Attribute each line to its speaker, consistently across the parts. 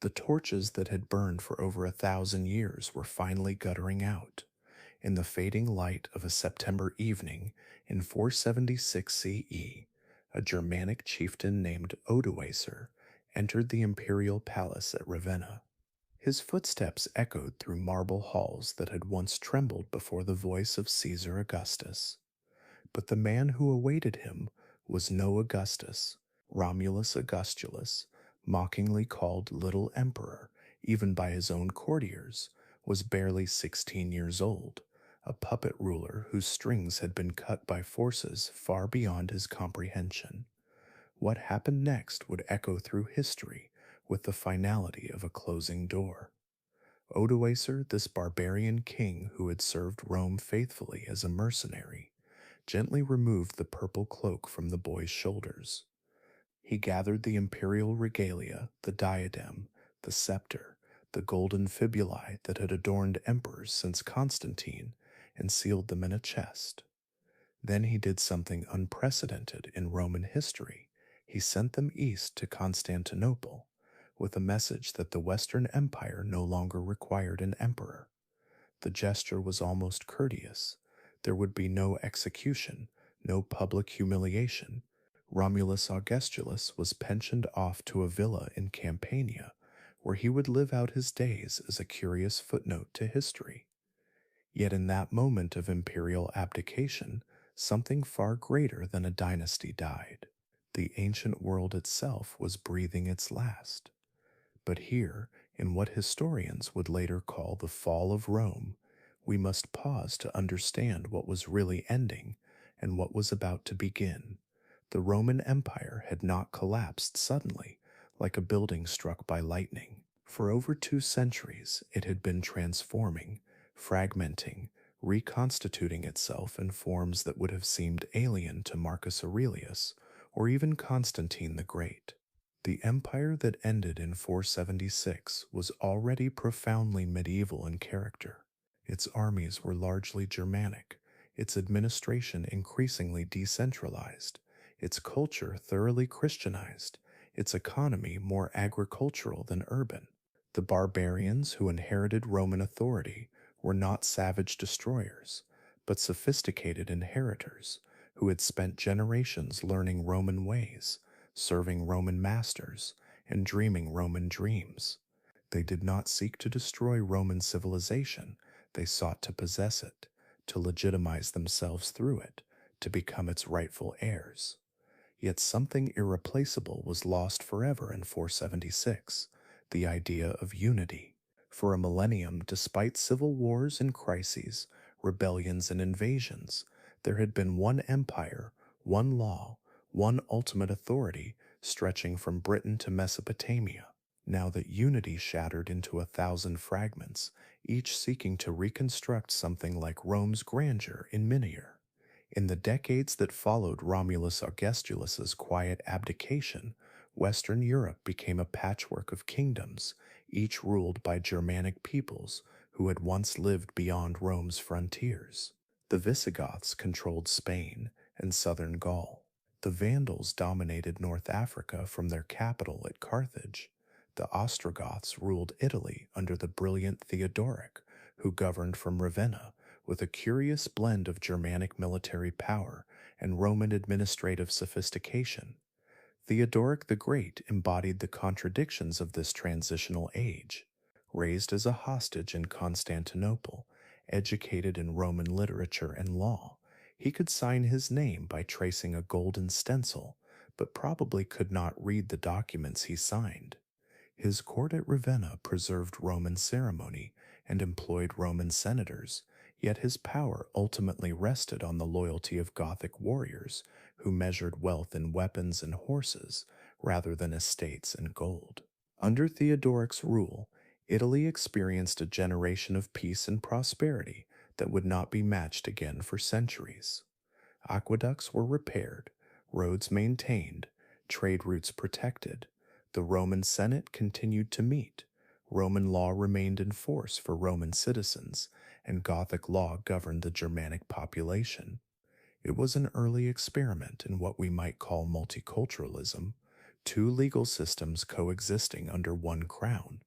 Speaker 1: The torches that had burned for over 1,000 years were finally guttering out. In the fading light of a September evening in 476 CE, a Germanic chieftain named Odoacer entered the imperial palace at Ravenna. His footsteps echoed through marble halls that had once trembled before the voice of Caesar Augustus. But the man who awaited him was no Augustus. Romulus Augustulus, mockingly called Little Emperor, even by his own courtiers, was barely 16 years old, a puppet ruler whose strings had been cut by forces far beyond his comprehension. What happened next would echo through history with the finality of a closing door. Odoacer, this barbarian king who had served Rome faithfully as a mercenary, gently removed the purple cloak from the boy's shoulders. He gathered the imperial regalia, the diadem, the scepter, the golden fibulae that had adorned emperors since Constantine, and sealed them in a chest. Then he did something unprecedented in Roman history. He sent them east to Constantinople, with a message that the Western Empire no longer required an emperor. The gesture was almost courteous. There would be no execution, no public humiliation. Romulus Augustulus was pensioned off to a villa in Campania, where he would live out his days as a curious footnote to history. Yet in that moment of imperial abdication, something far greater than a dynasty died. The ancient world itself was breathing its last. But here, in what historians would later call the fall of Rome, we must pause to understand what was really ending and what was about to begin. The Roman Empire had not collapsed suddenly, like a building struck by lightning. For over 2 centuries, it had been transforming, fragmenting, reconstituting itself in forms that would have seemed alien to Marcus Aurelius or even Constantine the Great. The empire that ended in 476 was already profoundly medieval in character. Its armies were largely Germanic, its administration increasingly decentralized, its culture thoroughly Christianized, its economy more agricultural than urban. The barbarians who inherited Roman authority were not savage destroyers, but sophisticated inheritors who had spent generations learning Roman ways, serving Roman masters, and dreaming Roman dreams. They did not seek to destroy Roman civilization, they sought to possess it, to legitimize themselves through it, to become its rightful heirs. Yet something irreplaceable was lost forever in 476, the idea of unity. For a millennium, despite civil wars and crises, rebellions and invasions, there had been one empire, one law, one ultimate authority stretching from Britain to Mesopotamia. Now that unity shattered into 1,000 fragments, each seeking to reconstruct something like Rome's grandeur in miniature. In the decades that followed Romulus Augustulus's quiet abdication, Western Europe became a patchwork of kingdoms, each ruled by Germanic peoples who had once lived beyond Rome's frontiers. The Visigoths controlled Spain and southern Gaul. The Vandals dominated North Africa from their capital at Carthage. The Ostrogoths ruled Italy under the brilliant Theodoric, who governed from Ravenna, with a curious blend of Germanic military power and Roman administrative sophistication. Theodoric the Great embodied the contradictions of this transitional age. Raised as a hostage in Constantinople, educated in Roman literature and law, he could sign his name by tracing a golden stencil, but probably could not read the documents he signed. His court at Ravenna preserved Roman ceremony and employed Roman senators, yet his power ultimately rested on the loyalty of Gothic warriors who measured wealth in weapons and horses rather than estates and gold. Under Theodoric's rule, Italy experienced a generation of peace and prosperity that would not be matched again for centuries. Aqueducts were repaired, roads maintained, trade routes protected. The Roman Senate continued to meet. Roman law remained in force for Roman citizens, and Gothic law governed the Germanic population. It was an early experiment in what we might call multiculturalism, two legal systems coexisting under one crown.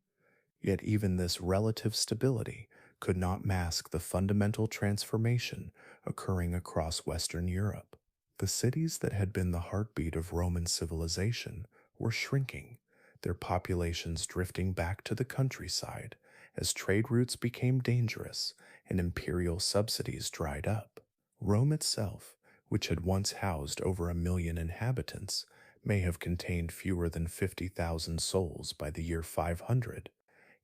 Speaker 1: Yet even this relative stability could not mask the fundamental transformation occurring across Western Europe. The cities that had been the heartbeat of Roman civilization were shrinking, their populations drifting back to the countryside as trade routes became dangerous and imperial subsidies dried up. Rome itself, which had once housed over 1 million inhabitants, may have contained fewer than 50,000 souls by the year 500.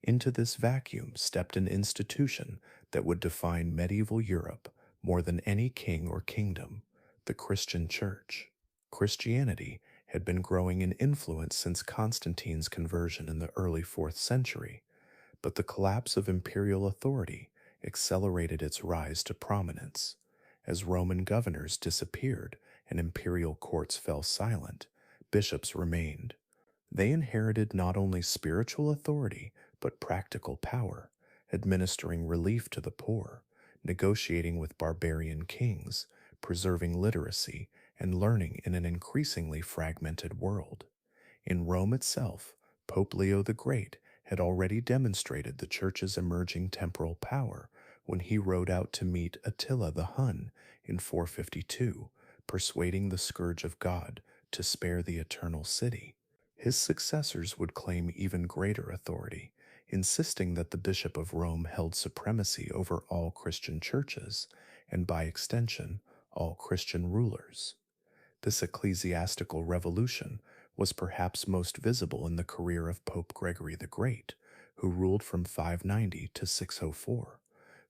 Speaker 1: Into this vacuum stepped an institution that would define medieval Europe more than any king or kingdom: the Christian Church. Christianity had been growing in influence since Constantine's conversion in the early 4th century, but the collapse of imperial authority accelerated its rise to prominence. As Roman governors disappeared and imperial courts fell silent, bishops remained. They inherited not only spiritual authority, but practical power, administering relief to the poor, negotiating with barbarian kings, preserving literacy, and learning in an increasingly fragmented world. In Rome itself, Pope Leo the Great had already demonstrated the Church's emerging temporal power when he rode out to meet Attila the Hun in 452, persuading the Scourge of God to spare the Eternal City. His successors would claim even greater authority, insisting that the Bishop of Rome held supremacy over all Christian churches, and by extension, all Christian rulers. This ecclesiastical revolution was perhaps most visible in the career of Pope Gregory the Great, who ruled from 590 to 604.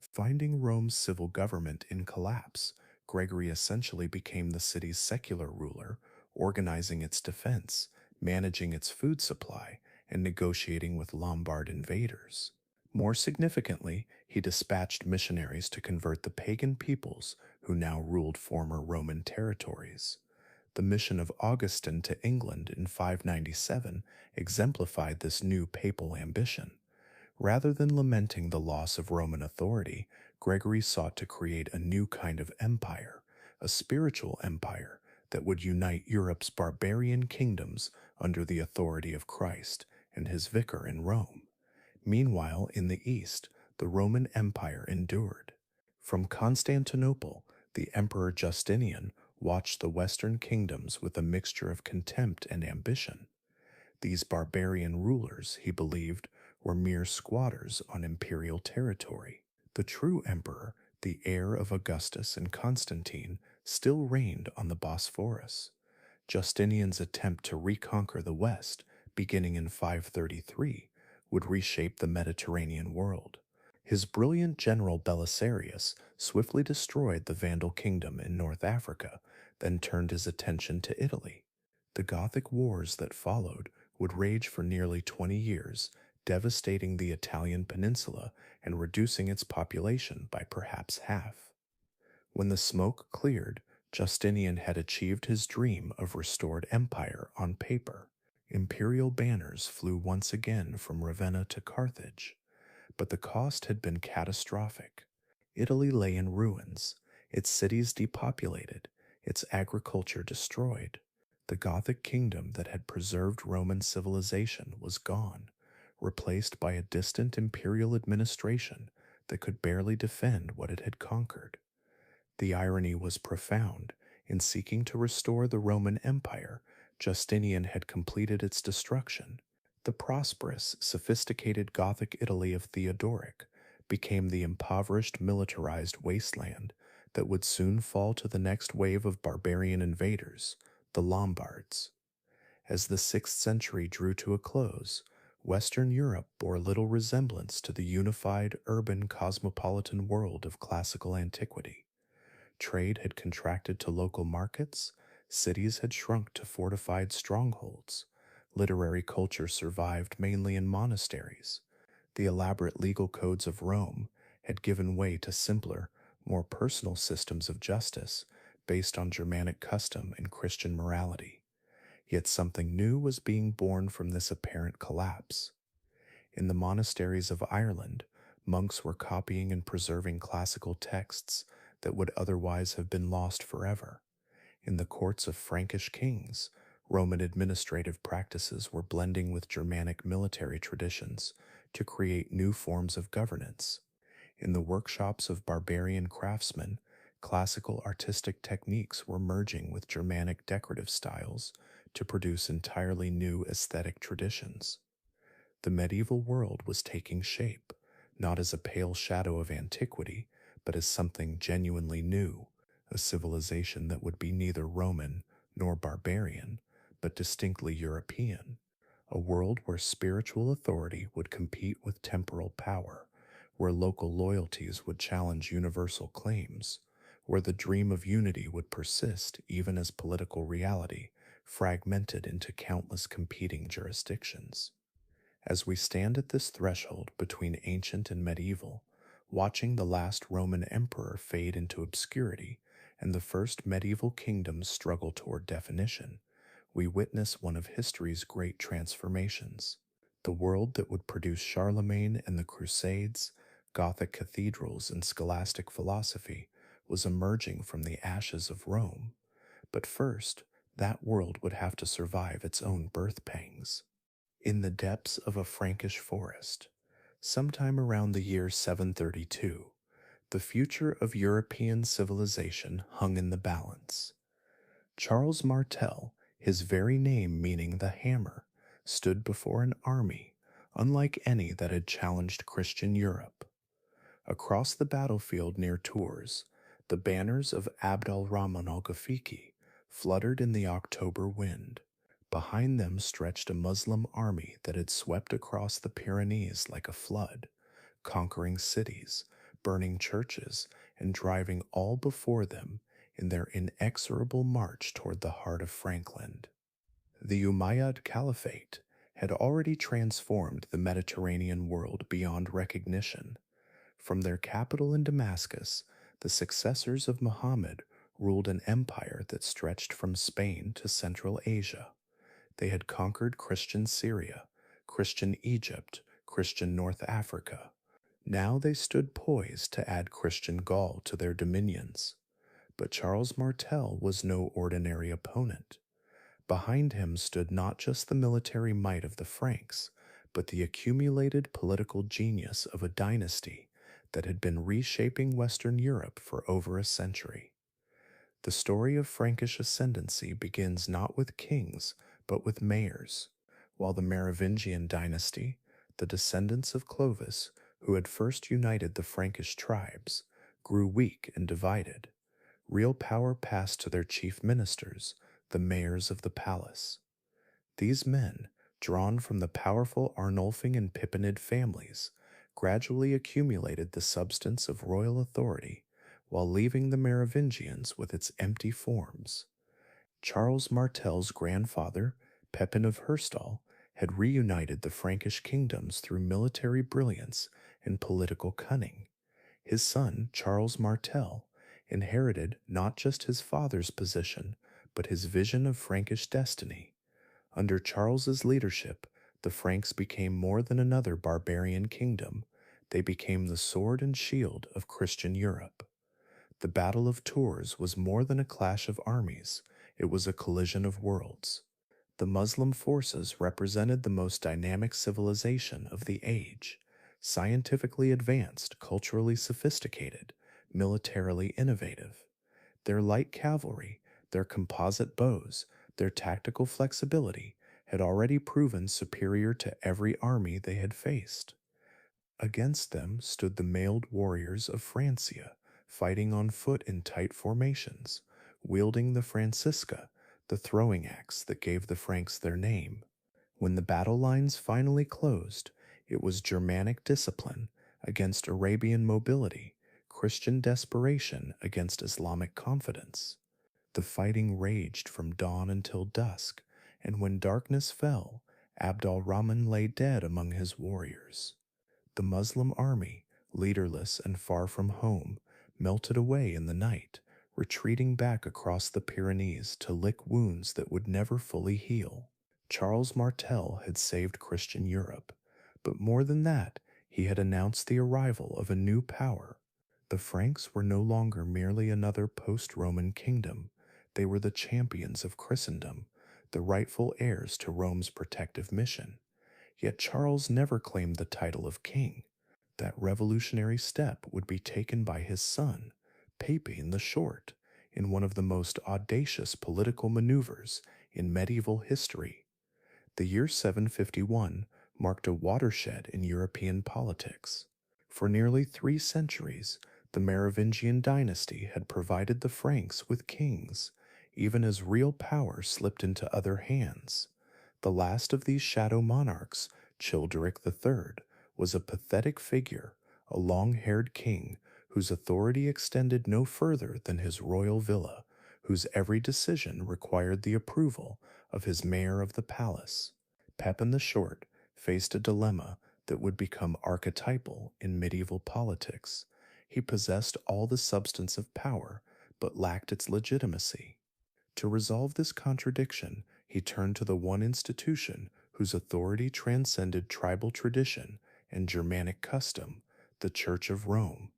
Speaker 1: Finding Rome's civil government in collapse, Gregory essentially became the city's secular ruler, organizing its defense, managing its food supply, and negotiating with Lombard invaders. More significantly, he dispatched missionaries to convert the pagan peoples who now ruled former Roman territories. The mission of Augustine to England in 597 exemplified this new papal ambition. Rather than lamenting the loss of Roman authority, Gregory sought to create a new kind of empire, a spiritual empire that would unite Europe's barbarian kingdoms under the authority of Christ and his vicar in Rome. Meanwhile, in the East, the Roman Empire endured. From Constantinople, the Emperor Justinian watched the Western kingdoms with a mixture of contempt and ambition. These barbarian rulers, he believed, were mere squatters on imperial territory. The true emperor, the heir of Augustus and Constantine, still reigned on the Bosphorus. Justinian's attempt to reconquer the West, beginning in 533, would reshape the Mediterranean world. His brilliant general Belisarius swiftly destroyed the Vandal kingdom in North Africa, then turned his attention to Italy. The Gothic wars that followed would rage for nearly 20 years, devastating the Italian peninsula and reducing its population by perhaps half. When the smoke cleared, Justinian had achieved his dream of restored empire on paper. Imperial banners flew once again from Ravenna to Carthage, but the cost had been catastrophic. Italy lay in ruins, its cities depopulated, its agriculture destroyed. The Gothic kingdom that had preserved Roman civilization was gone, replaced by a distant imperial administration that could barely defend what it had conquered. The irony was profound. In seeking to restore the Roman Empire, Justinian had completed its destruction. The prosperous, sophisticated Gothic Italy of Theodoric became the impoverished, militarized wasteland that would soon fall to the next wave of barbarian invaders, the Lombards. As the 6th century drew to a close, Western Europe bore little resemblance to the unified, urban, cosmopolitan world of classical antiquity. Trade had contracted to local markets, cities had shrunk to fortified strongholds, literary culture survived mainly in monasteries. The elaborate legal codes of Rome had given way to simpler, more personal systems of justice based on Germanic custom and Christian morality. Yet something new was being born from this apparent collapse. In the monasteries of Ireland, monks were copying and preserving classical texts that would otherwise have been lost forever. In the courts of Frankish kings, Roman administrative practices were blending with Germanic military traditions to create new forms of governance. In the workshops of barbarian craftsmen, classical artistic techniques were merging with Germanic decorative styles to produce entirely new aesthetic traditions. The medieval world was taking shape, not as a pale shadow of antiquity, but as something genuinely new, a civilization that would be neither Roman nor barbarian, but distinctly European, a world where spiritual authority would compete with temporal power, where local loyalties would challenge universal claims, where the dream of unity would persist even as political reality fragmented into countless competing jurisdictions. As we stand at this threshold between ancient and medieval, watching the last Roman emperor fade into obscurity and the first medieval kingdoms struggle toward definition, we witness one of history's great transformations. The world that would produce Charlemagne and the Crusades, Gothic cathedrals, and scholastic philosophy was emerging from the ashes of Rome. But first, that world would have to survive its own birth pangs. In the depths of a Frankish forest, sometime around the year 732, the future of European civilization hung in the balance. Charles Martel, his very name meaning the hammer, stood before an army unlike any that had challenged Christian Europe. Across the battlefield near Tours, the banners of Abd al-Rahman al-Ghafiqi fluttered in the October wind. Behind them stretched a Muslim army that had swept across the Pyrenees like a flood, conquering cities, burning churches, and driving all before them in their inexorable march toward the heart of Frankland. The Umayyad Caliphate had already transformed the Mediterranean world beyond recognition. From their capital in Damascus, the successors of Muhammad ruled an empire that stretched from Spain to Central Asia. They had conquered Christian Syria, Christian Egypt, Christian North Africa. Now they stood poised to add Christian Gaul to their dominions. But Charles Martel was no ordinary opponent. Behind him stood not just the military might of the Franks, but the accumulated political genius of a dynasty that had been reshaping Western Europe for over a century. The story of Frankish ascendancy begins not with kings, but with mayors. While the Merovingian dynasty, the descendants of Clovis, who had first united the Frankish tribes, grew weak and divided, real power passed to their chief ministers, the mayors of the palace. These men, drawn from the powerful Arnulfing and Pippinid families, gradually accumulated the substance of royal authority, while leaving the Merovingians with its empty forms. Charles Martel's grandfather, Pepin of Herstal, had reunited the Frankish kingdoms through military brilliance and political cunning. His son, Charles Martel, inherited not just his father's position, but his vision of Frankish destiny. Under Charles's leadership, the Franks became more than another barbarian kingdom. They became the sword and shield of Christian Europe. The Battle of Tours was more than a clash of armies, it was a collision of worlds. The Muslim forces represented the most dynamic civilization of the age, scientifically advanced, culturally sophisticated, militarily innovative. Their light cavalry, their composite bows, their tactical flexibility had already proven superior to every army they had faced. Against them stood the mailed warriors of Francia, fighting on foot in tight formations, wielding the Francisca, the throwing axe that gave the Franks their name. When the battle lines finally closed, it was Germanic discipline against Arabian mobility, Christian desperation against Islamic confidence. The fighting raged from dawn until dusk, and when darkness fell, Abd al-Rahman lay dead among his warriors. The Muslim army, leaderless and far from home, melted away in the night, retreating back across the Pyrenees to lick wounds that would never fully heal. Charles Martel had saved Christian Europe, but more than that, he had announced the arrival of a new power. The Franks were no longer merely another post-Roman kingdom. They were the champions of Christendom, the rightful heirs to Rome's protective mission. Yet Charles never claimed the title of king. That revolutionary step would be taken by his son, Pepin the Short, in one of the most audacious political maneuvers in medieval history. The year 751 marked a watershed in European politics. For nearly 3 centuries, the Merovingian dynasty had provided the Franks with kings, even as real power slipped into other hands. The last of these shadow monarchs, Childeric III, was a pathetic figure, a long-haired king whose authority extended no further than his royal villa, whose every decision required the approval of his mayor of the palace. Pepin the Short faced a dilemma that would become archetypal in medieval politics. He possessed all the substance of power, but lacked its legitimacy. To resolve this contradiction, he turned to the one institution whose authority transcended tribal tradition and Germanic custom, the Church of Rome.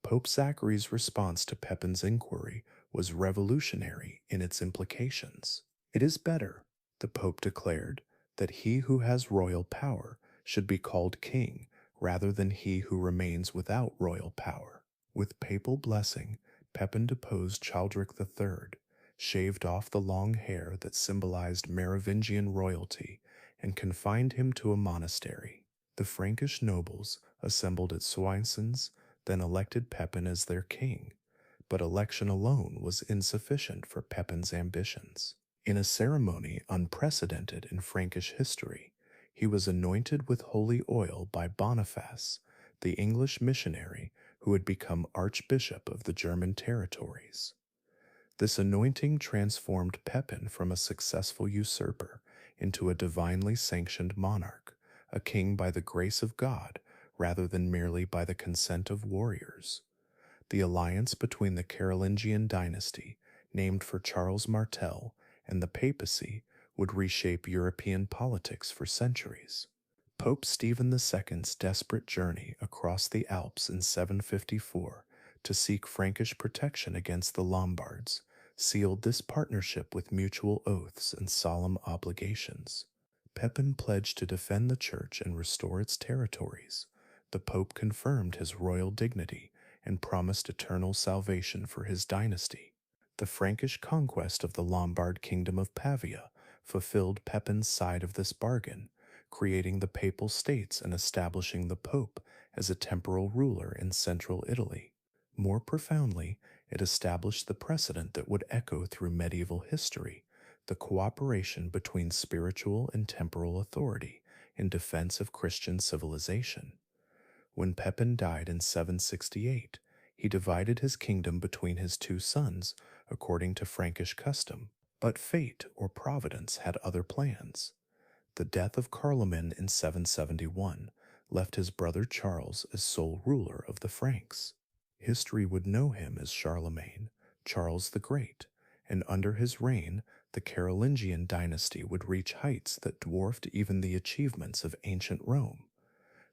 Speaker 1: Pope Zachary's response to Pepin's inquiry was revolutionary in its implications. "It is better," the Pope declared, "that he who has royal power should be called king rather than he who remains without royal power." With papal blessing, Pepin deposed Childeric III, shaved off the long hair that symbolized Merovingian royalty, and confined him to a monastery. The Frankish nobles assembled at Soissons, then elected Pepin as their king, but election alone was insufficient for Pepin's ambitions. In a ceremony unprecedented in Frankish history, he was anointed with holy oil by Boniface, the English missionary who had become Archbishop of the German territories. This anointing transformed Pepin from a successful usurper into a divinely sanctioned monarch, a king by the grace of God rather than merely by the consent of warriors. The alliance between the Carolingian dynasty, named for Charles Martel, and the papacy would reshape European politics for centuries. Pope Stephen II's desperate journey across the Alps in 754 to seek Frankish protection against the Lombards sealed this partnership with mutual oaths and solemn obligations. Pepin pledged to defend the church and restore its territories. The Pope confirmed his royal dignity and promised eternal salvation for his dynasty. The Frankish conquest of the Lombard kingdom of Pavia fulfilled Pepin's side of this bargain, creating the Papal States and establishing the Pope as a temporal ruler in central Italy. More profoundly, it established the precedent that would echo through medieval history, the cooperation between spiritual and temporal authority in defense of Christian civilization. When Pepin died in 768, he divided his kingdom between his 2 sons according to Frankish custom, but fate or providence had other plans. The death of Carloman in 771 left his brother Charles as sole ruler of the Franks. History would know him as Charlemagne, Charles the Great, and under his reign, the Carolingian dynasty would reach heights that dwarfed even the achievements of ancient Rome.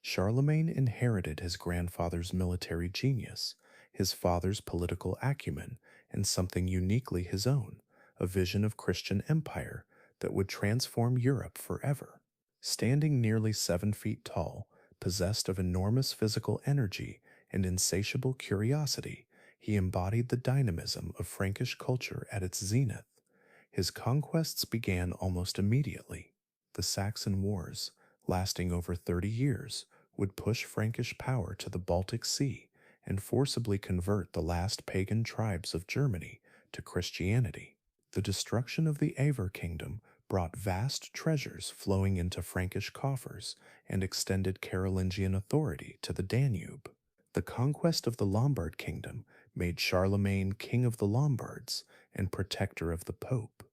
Speaker 1: Charlemagne inherited his grandfather's military genius, his father's political acumen, and something uniquely his own, a vision of Christian empire that would transform Europe forever. Standing nearly 7 feet tall, possessed of enormous physical energy and insatiable curiosity, he embodied the dynamism of Frankish culture at its zenith. His conquests began almost immediately. The Saxon Wars, lasting over 30 years, would push Frankish power to the Baltic Sea and forcibly convert the last pagan tribes of Germany to Christianity. The destruction of the Avar kingdom brought vast treasures flowing into Frankish coffers and extended Carolingian authority to the Danube. The conquest of the Lombard kingdom made Charlemagne king of the Lombards and protector of the Pope.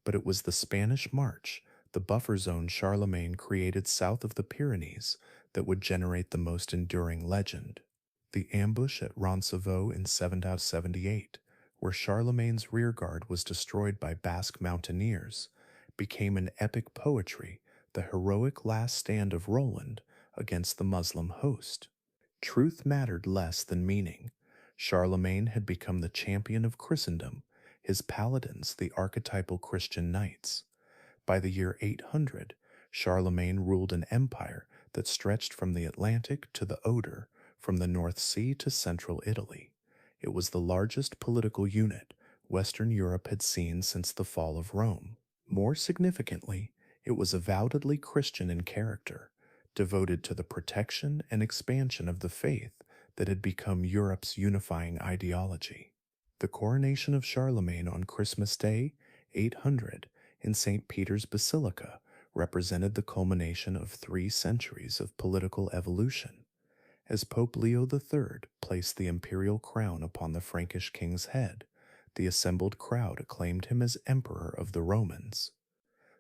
Speaker 1: But it was the Spanish March, the buffer zone Charlemagne created south of the Pyrenees, that would generate the most enduring legend. The ambush at Roncevaux in 778, where Charlemagne's rearguard was destroyed by Basque mountaineers, became an epic poetry, the heroic last stand of Roland against the Muslim host. Truth mattered less than meaning. Charlemagne had become the champion of Christendom, his paladins the archetypal Christian knights. By the year 800, Charlemagne ruled an empire that stretched from the Atlantic to the Oder, from the North Sea to central Italy. It was the largest political unit Western Europe had seen since the fall of Rome. More significantly, it was avowedly Christian in character, devoted to the protection and expansion of the faith that had become Europe's unifying ideology. The coronation of Charlemagne on Christmas Day, 800, in St. Peter's Basilica represented the culmination of 3 centuries of political evolution. As Pope Leo III placed the imperial crown upon the Frankish king's head, the assembled crowd acclaimed him as Emperor of the Romans.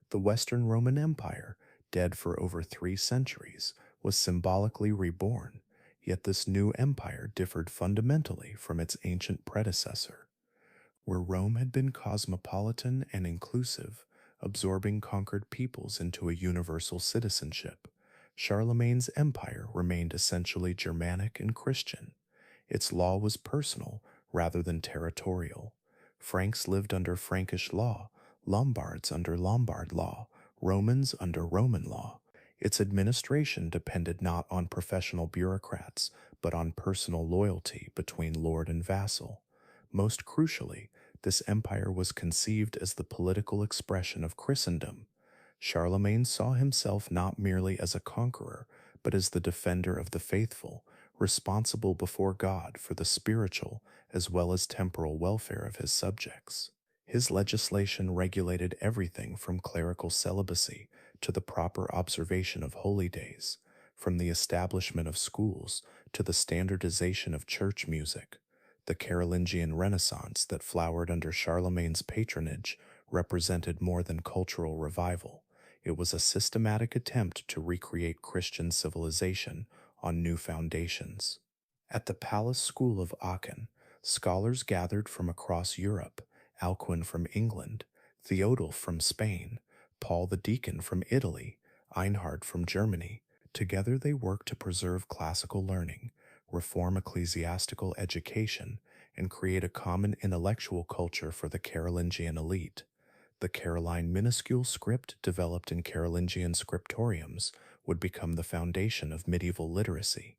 Speaker 1: The Western Roman Empire, dead for over 3 centuries, was symbolically reborn, yet this new empire differed fundamentally from its ancient predecessor. Where Rome had been cosmopolitan and inclusive, absorbing conquered peoples into a universal citizenship, Charlemagne's empire remained essentially Germanic and Christian. Its law was personal rather than territorial. Franks lived under Frankish law, Lombards under Lombard law, Romans under Roman law. Its administration depended not on professional bureaucrats, but on personal loyalty between lord and vassal. Most crucially, this empire was conceived as the political expression of Christendom. Charlemagne saw himself not merely as a conqueror, but as the defender of the faithful, responsible before God for the spiritual as well as temporal welfare of his subjects. His legislation regulated everything from clerical celibacy to the proper observation of holy days, from the establishment of schools to the standardization of church music. The Carolingian Renaissance that flowered under Charlemagne's patronage represented more than cultural revival. It was a systematic attempt to recreate Christian civilization on new foundations. At the Palace School of Aachen, scholars gathered from across Europe, Alcuin from England, Theodulf from Spain, Paul the Deacon from Italy, Einhard from Germany. Together they worked to preserve classical learning, reform ecclesiastical education, and create a common intellectual culture for the Carolingian elite. The Caroline minuscule script developed in Carolingian scriptoriums would become the foundation of medieval literacy.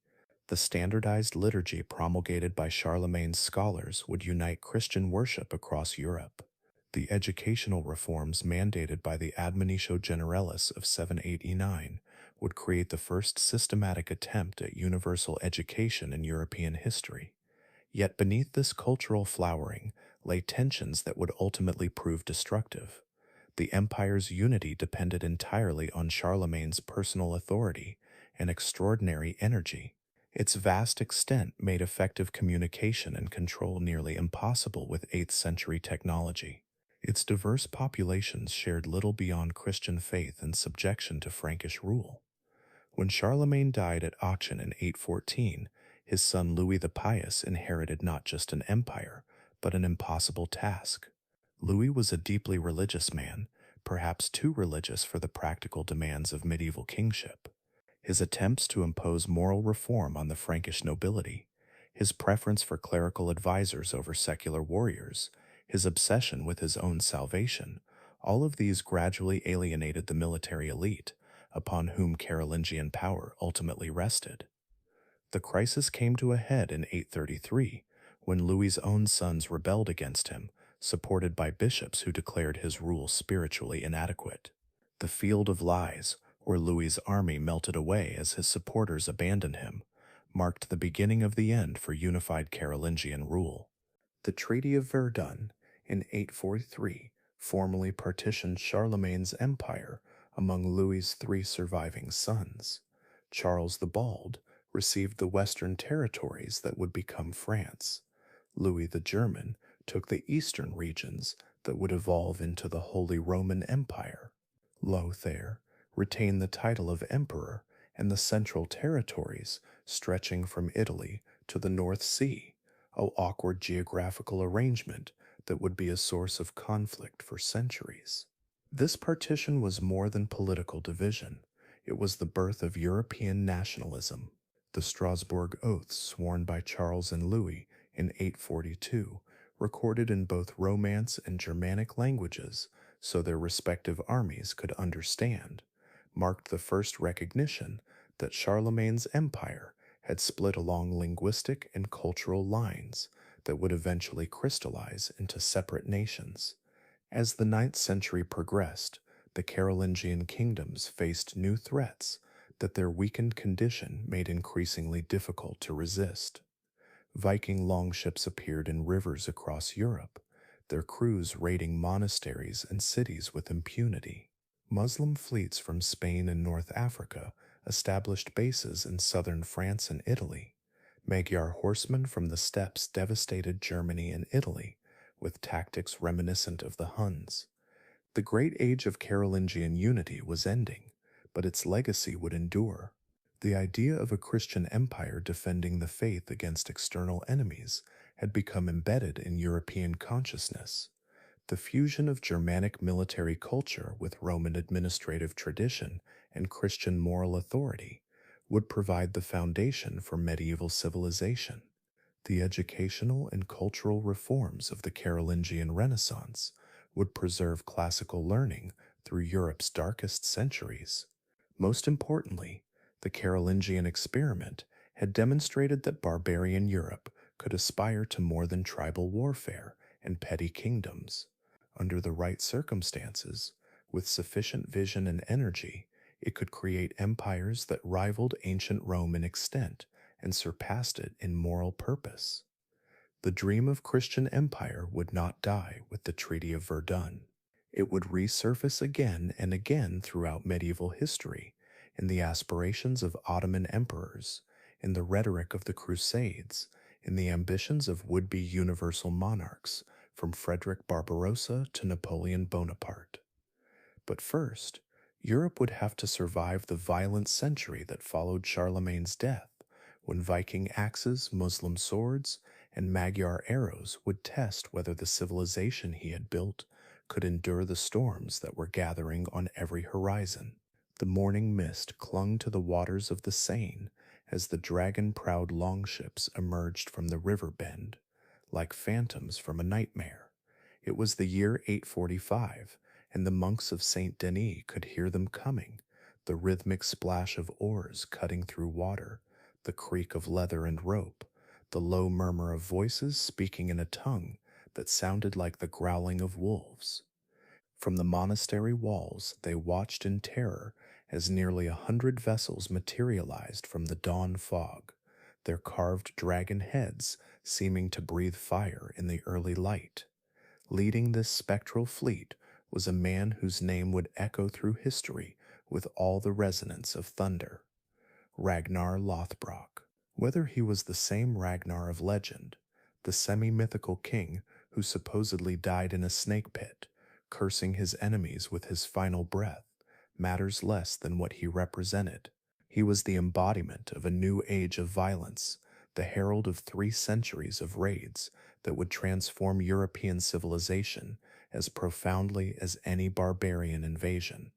Speaker 1: The standardized liturgy promulgated by Charlemagne's scholars would unite Christian worship across Europe. The educational reforms mandated by the Admonitio Generalis of 789 would create the first systematic attempt at universal education in European history. Yet beneath this cultural flowering lay tensions that would ultimately prove destructive. The empire's unity depended entirely on Charlemagne's personal authority and extraordinary energy. Its vast extent made effective communication and control nearly impossible with 8th-century technology. Its diverse populations shared little beyond Christian faith and subjection to Frankish rule. When Charlemagne died at Aachen in 814, his son Louis the Pious inherited not just an empire, but an impossible task. Louis was a deeply religious man, perhaps too religious for the practical demands of medieval kingship. His attempts to impose moral reform on the Frankish nobility, his preference for clerical advisors over secular warriors, his obsession with his own salvation, all of these gradually alienated the military elite, upon whom Carolingian power ultimately rested. The crisis came to a head in 833, when Louis's own sons rebelled against him, supported by bishops who declared his rule spiritually inadequate. The field of lies, where Louis's army melted away as his supporters abandoned him, marked the beginning of the end for unified Carolingian rule. The Treaty of Verdun in 843 formally partitioned Charlemagne's empire among Louis's 3 surviving sons. Charles the Bald received the western territories that would become France. Louis the German took the eastern regions that would evolve into the Holy Roman Empire. Lothair retained the title of emperor and the central territories stretching from Italy to the North Sea, an awkward geographical arrangement that would be a source of conflict for centuries. This partition was more than political division. It was the birth of European nationalism. The Strasbourg Oaths sworn by Charles and Louis in 842, recorded in both Romance and Germanic languages, so their respective armies could understand, marked the first recognition that Charlemagne's empire had split along linguistic and cultural lines that would eventually crystallize into separate nations. As the ninth century progressed, the Carolingian kingdoms faced new threats that their weakened condition made increasingly difficult to resist. Viking longships appeared in rivers across Europe, their crews raiding monasteries and cities with impunity. Muslim fleets from Spain and North Africa established bases in southern France and Italy. Magyar horsemen from the steppes devastated Germany and Italy with tactics reminiscent of the Huns. The great age of Carolingian unity was ending, but its legacy would endure. The idea of a Christian empire defending the faith against external enemies had become embedded in European consciousness. The fusion of Germanic military culture with Roman administrative tradition and Christian moral authority would provide the foundation for medieval civilization. The educational and cultural reforms of the Carolingian Renaissance would preserve classical learning through Europe's darkest centuries. Most importantly, the Carolingian experiment had demonstrated that barbarian Europe could aspire to more than tribal warfare and petty kingdoms. Under the right circumstances, with sufficient vision and energy, it could create empires that rivaled ancient Rome in extent and surpassed it in moral purpose. The dream of Christian empire would not die with the Treaty of Verdun. It would resurface again and again throughout medieval history, in the aspirations of Ottoman emperors, in the rhetoric of the Crusades, in the ambitions of would-be universal monarchs, from Frederick Barbarossa to Napoleon Bonaparte. But first, Europe would have to survive the violent century that followed Charlemagne's death, when Viking axes, Muslim swords, and Magyar arrows would test whether the civilization he had built could endure the storms that were gathering on every horizon. The morning mist clung to the waters of the Seine as the dragon-prowed longships emerged from the river bend, like phantoms from a nightmare. It was the year 845, and the monks of Saint Denis could hear them coming, the rhythmic splash of oars cutting through water, the creak of leather and rope, the low murmur of voices speaking in a tongue that sounded like the growling of wolves. From the monastery walls, they watched in terror as nearly 100 vessels materialized from the dawn fog, their carved dragon heads seeming to breathe fire in the early light. Leading this spectral fleet was a man whose name would echo through history with all the resonance of thunder: Ragnar Lothbrok. Whether he was the same Ragnar of legend, the semi-mythical king who supposedly died in a snake pit, cursing his enemies with his final breath, matters less than what he represented. He was the embodiment of a new age of violence, the herald of 3 centuries of raids that would transform European civilization as profoundly as any barbarian invasion.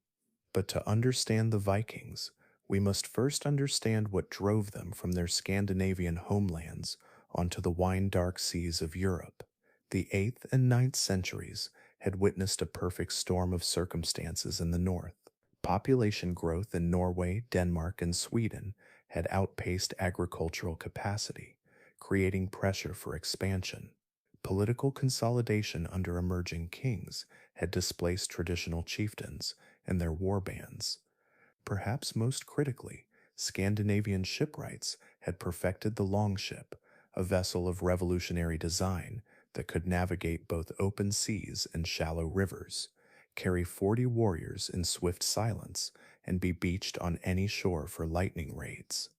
Speaker 1: But to understand the Vikings, we must first understand what drove them from their Scandinavian homelands onto the wine-dark seas of Europe. The 8th and ninth centuries had witnessed a perfect storm of circumstances in the north. Population growth in Norway, Denmark, and Sweden had outpaced agricultural capacity, creating pressure for expansion. Political consolidation under emerging kings had displaced traditional chieftains and their war bands. Perhaps most critically, Scandinavian shipwrights had perfected the longship, a vessel of revolutionary design that could navigate both open seas and shallow rivers, carry 40 warriors in swift silence, and be beached on any shore for lightning raids.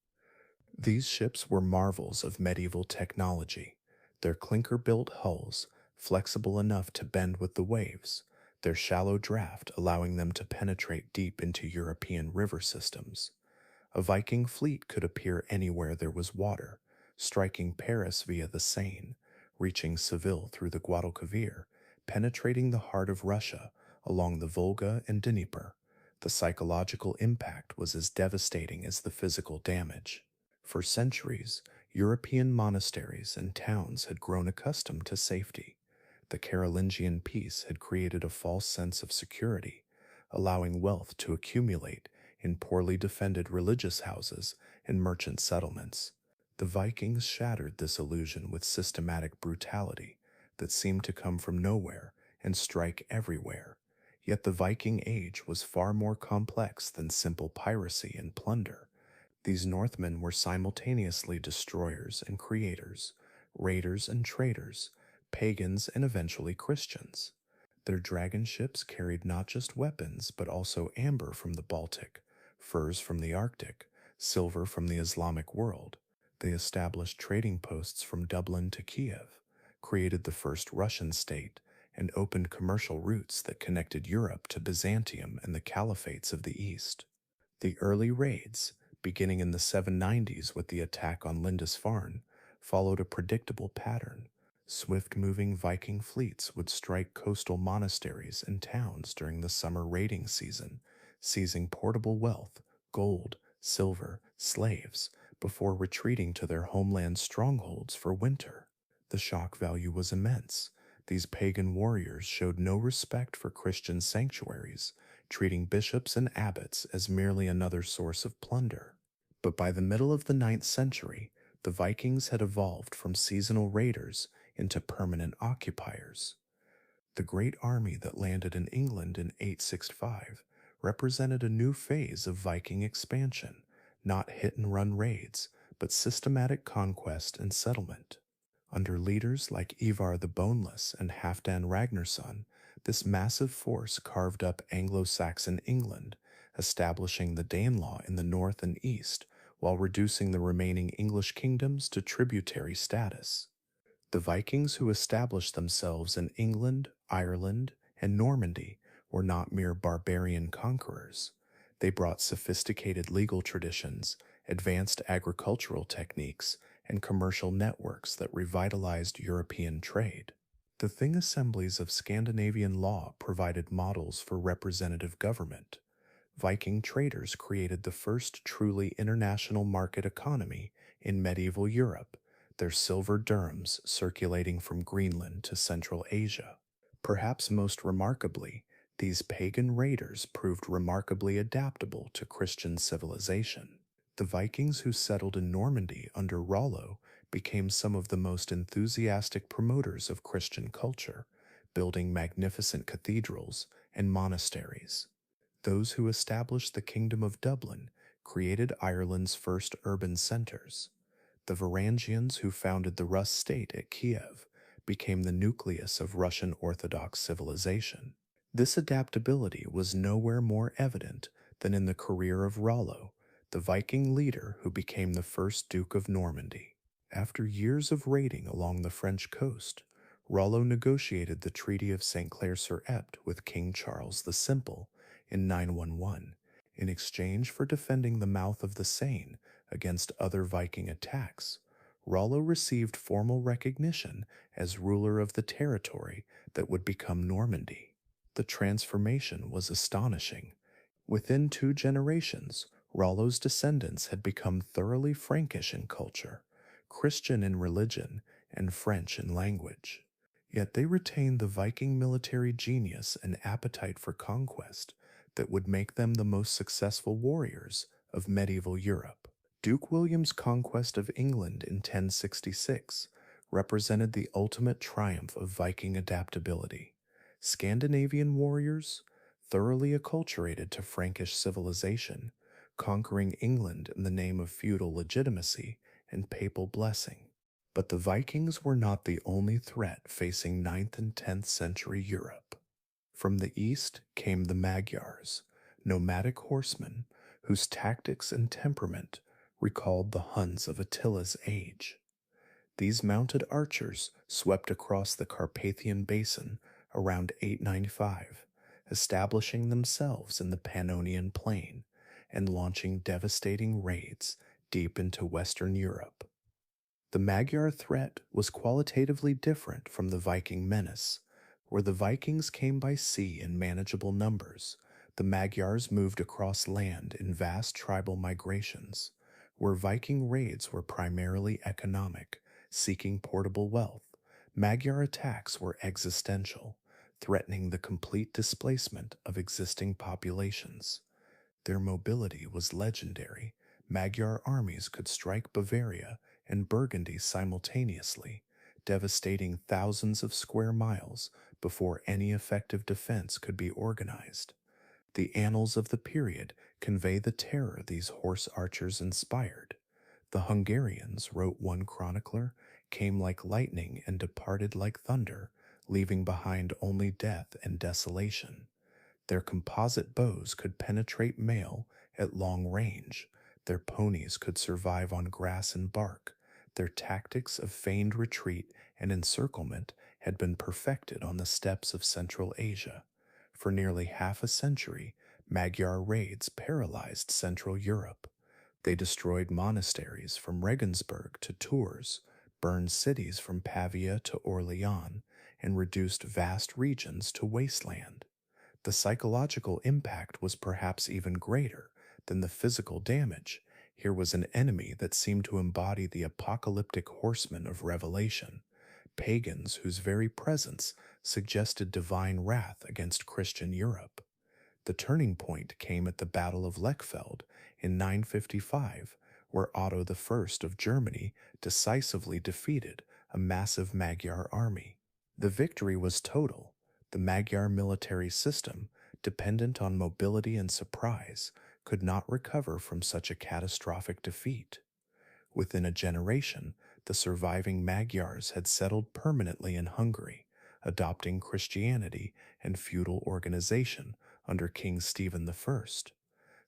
Speaker 1: These ships were marvels of medieval technology, their clinker-built hulls flexible enough to bend with the waves, their shallow draft allowing them to penetrate deep into European river systems. A Viking fleet could appear anywhere there was water, striking Paris via the Seine, reaching Seville through the Guadalquivir, penetrating the heart of Russia along the Volga and Dnieper. The psychological impact was as devastating as the physical damage. For centuries, European monasteries and towns had grown accustomed to safety. The Carolingian peace had created a false sense of security, allowing wealth to accumulate in poorly defended religious houses and merchant settlements. The Vikings shattered this illusion with systematic brutality that seemed to come from nowhere and strike everywhere. Yet the Viking Age was far more complex than simple piracy and plunder. These Northmen were simultaneously destroyers and creators, raiders and traders, pagans and eventually Christians. Their dragon ships carried not just weapons, but also amber from the Baltic, furs from the Arctic, silver from the Islamic world. They established trading posts from Dublin to Kiev, created the first Russian state, and opened commercial routes that connected Europe to Byzantium and the caliphates of the East. The early raids, beginning in the 790s with the attack on Lindisfarne, followed a predictable pattern. Swift-moving Viking fleets would strike coastal monasteries and towns during the summer raiding season, seizing portable wealth, gold, silver, slaves, before retreating to their homeland strongholds for winter. The shock value was immense. These pagan warriors showed no respect for Christian sanctuaries, treating bishops and abbots as merely another source of plunder. But by the middle of the 9th century, the Vikings had evolved from seasonal raiders into permanent occupiers. The great army that landed in England in 865 represented a new phase of Viking expansion, not hit-and-run raids, but systematic conquest and settlement. Under leaders like Ivar the Boneless and Halfdan Ragnarsson, this massive force carved up Anglo-Saxon England, establishing the Danelaw in the north and east, while reducing the remaining English kingdoms to tributary status. The Vikings who established themselves in England, Ireland, and Normandy were not mere barbarian conquerors. They brought sophisticated legal traditions, advanced agricultural techniques, and commercial networks that revitalized European trade. The Thing assemblies of Scandinavian law provided models for representative government. Viking traders created the first truly international market economy in medieval Europe, their silver dirhams circulating from Greenland to Central Asia. Perhaps most remarkably, these pagan raiders proved remarkably adaptable to Christian civilization. The Vikings who settled in Normandy under Rollo became some of the most enthusiastic promoters of Christian culture, building magnificent cathedrals and monasteries. Those who established the Kingdom of Dublin created Ireland's first urban centers. The Varangians who founded the Rus state at Kiev became the nucleus of Russian Orthodox civilization. This adaptability was nowhere more evident than in the career of Rollo, the Viking leader who became the first Duke of Normandy. After years of raiding along the French coast, Rollo negotiated the Treaty of St. Clair-sur-Epte with King Charles the Simple in 911 in exchange for defending the mouth of the Seine against other Viking attacks. Rollo received formal recognition as ruler of the territory that would become Normandy. The transformation was astonishing. Within 2 generations, Rollo's descendants had become thoroughly Frankish in culture, Christian in religion, and French in language. Yet they retained the Viking military genius and appetite for conquest that would make them the most successful warriors of medieval Europe. Duke William's conquest of England in 1066 represented the ultimate triumph of Viking adaptability. Scandinavian warriors, thoroughly acculturated to Frankish civilization, conquering England in the name of feudal legitimacy and papal blessing. But the Vikings were not the only threat facing 9th and 10th century Europe. From the east came the Magyars, nomadic horsemen whose tactics and temperament recalled the Huns of Attila's age. These mounted archers swept across the Carpathian Basin around 895, establishing themselves in the Pannonian Plain and launching devastating raids deep into Western Europe. The Magyar threat was qualitatively different from the Viking menace. Where the Vikings came by sea in manageable numbers, the Magyars moved across land in vast tribal migrations. Where Viking raids were primarily economic, seeking portable wealth, Magyar attacks were existential, threatening the complete displacement of existing populations. Their mobility was legendary. Magyar armies could strike Bavaria and Burgundy simultaneously, devastating thousands of square miles before any effective defense could be organized. The annals of the period convey the terror these horse archers inspired. The Hungarians, wrote one chronicler, came like lightning and departed like thunder, leaving behind only death and desolation. Their composite bows could penetrate mail at long range. Their ponies could survive on grass and bark. Their tactics of feigned retreat and encirclement had been perfected on the steppes of Central Asia. For nearly half a century, Magyar raids paralyzed Central Europe. They destroyed monasteries from Regensburg to Tours, burned cities from Pavia to Orleans, and reduced vast regions to wasteland. The psychological impact was perhaps even greater than the physical damage. Here was an enemy that seemed to embody the apocalyptic horsemen of Revelation, pagans whose very presence suggested divine wrath against Christian Europe. The turning point came at the Battle of Lechfeld in 955, where Otto I of Germany decisively defeated a massive Magyar army. The victory was total. The Magyar military system, dependent on mobility and surprise, could not recover from such a catastrophic defeat. Within a generation, the surviving Magyars had settled permanently in Hungary, adopting Christianity and feudal organization under King Stephen I.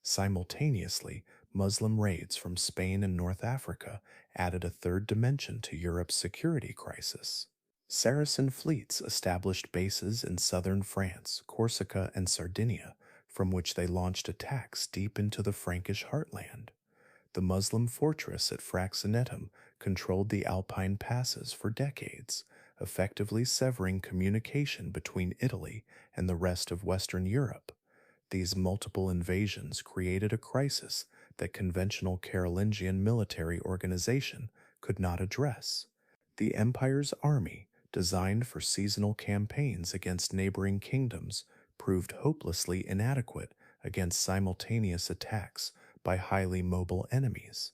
Speaker 1: Simultaneously, Muslim raids from Spain and North Africa added a third dimension to Europe's security crisis. Saracen fleets established bases in southern France, Corsica, and Sardinia, from which they launched attacks deep into the Frankish heartland. The Muslim fortress at Fraxinetum controlled the Alpine passes for decades, effectively severing communication between Italy and the rest of Western Europe. These multiple invasions created a crisis that conventional Carolingian military organization could not address. The empire's army, designed for seasonal campaigns against neighboring kingdoms, proved hopelessly inadequate against simultaneous attacks by highly mobile enemies.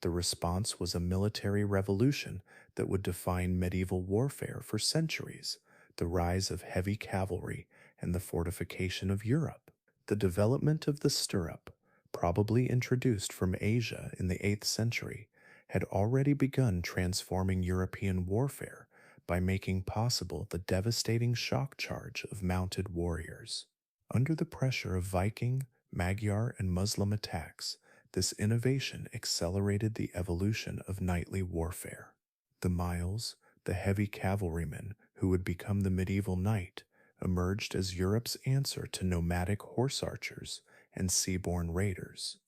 Speaker 1: The response was a military revolution that would define medieval warfare for centuries, the rise of heavy cavalry and the fortification of Europe. The development of the stirrup, probably introduced from Asia in the 8th century, had already begun transforming European warfare by making possible the devastating shock charge of mounted warriors. Under the pressure of Viking, Magyar, and Muslim attacks, this innovation accelerated the evolution of knightly warfare. The Miles, the heavy cavalrymen who would become the medieval knight, emerged as Europe's answer to nomadic horse archers and seaborne raiders.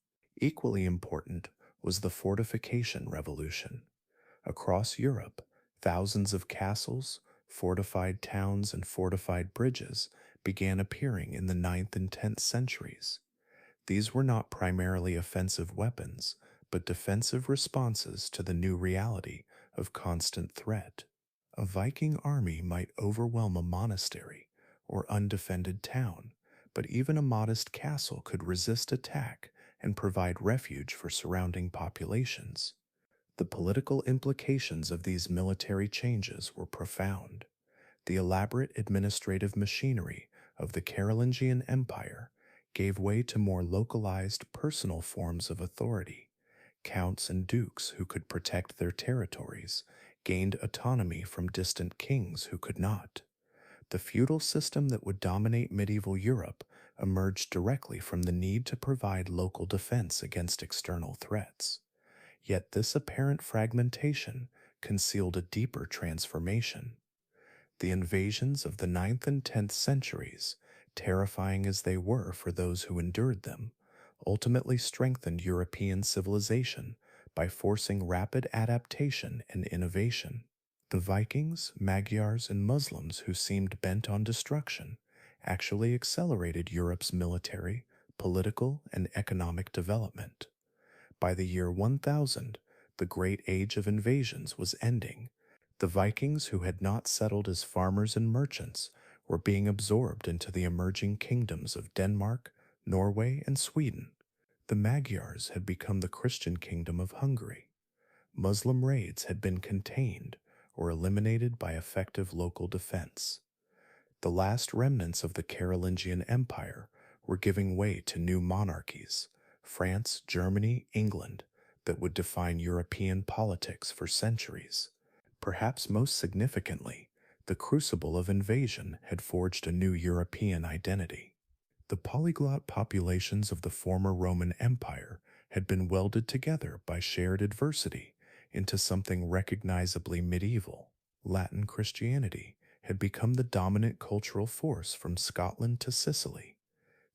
Speaker 1: Equally important was the fortification revolution. Across Europe, thousands of castles, fortified towns, and fortified bridges began appearing in the 9th and 10th centuries. These were not primarily offensive weapons, but defensive responses to the new reality of constant threat. A Viking army might overwhelm a monastery or undefended town, but even a modest castle could resist attack and provide refuge for surrounding populations. The political implications of these military changes were profound. The elaborate administrative machinery of the Carolingian Empire gave way to more localized personal forms of authority. Counts and dukes who could protect their territories gained autonomy from distant kings who could not. The feudal system that would dominate medieval Europe emerged directly from the need to provide local defense against external threats. Yet this apparent fragmentation concealed a deeper transformation. The invasions of the 9th and 10th centuries, terrifying as they were for those who endured them, ultimately strengthened European civilization by forcing rapid adaptation and innovation. The Vikings, Magyars, and Muslims who seemed bent on destruction actually accelerated Europe's military, political, and economic development. By the year 1000, the Great Age of Invasions was ending. The Vikings, who had not settled as farmers and merchants, were being absorbed into the emerging kingdoms of Denmark, Norway, and Sweden. The Magyars had become the Christian kingdom of Hungary. Muslim raids had been contained or eliminated by effective local defense. The last remnants of the Carolingian Empire were giving way to new monarchies, France, Germany, England, that would define European politics for centuries. Perhaps most significantly, the crucible of invasion had forged a new European identity. The polyglot populations of the former Roman Empire had been welded together by shared adversity into something recognizably medieval. Latin Christianity had become the dominant cultural force from Scotland to Sicily.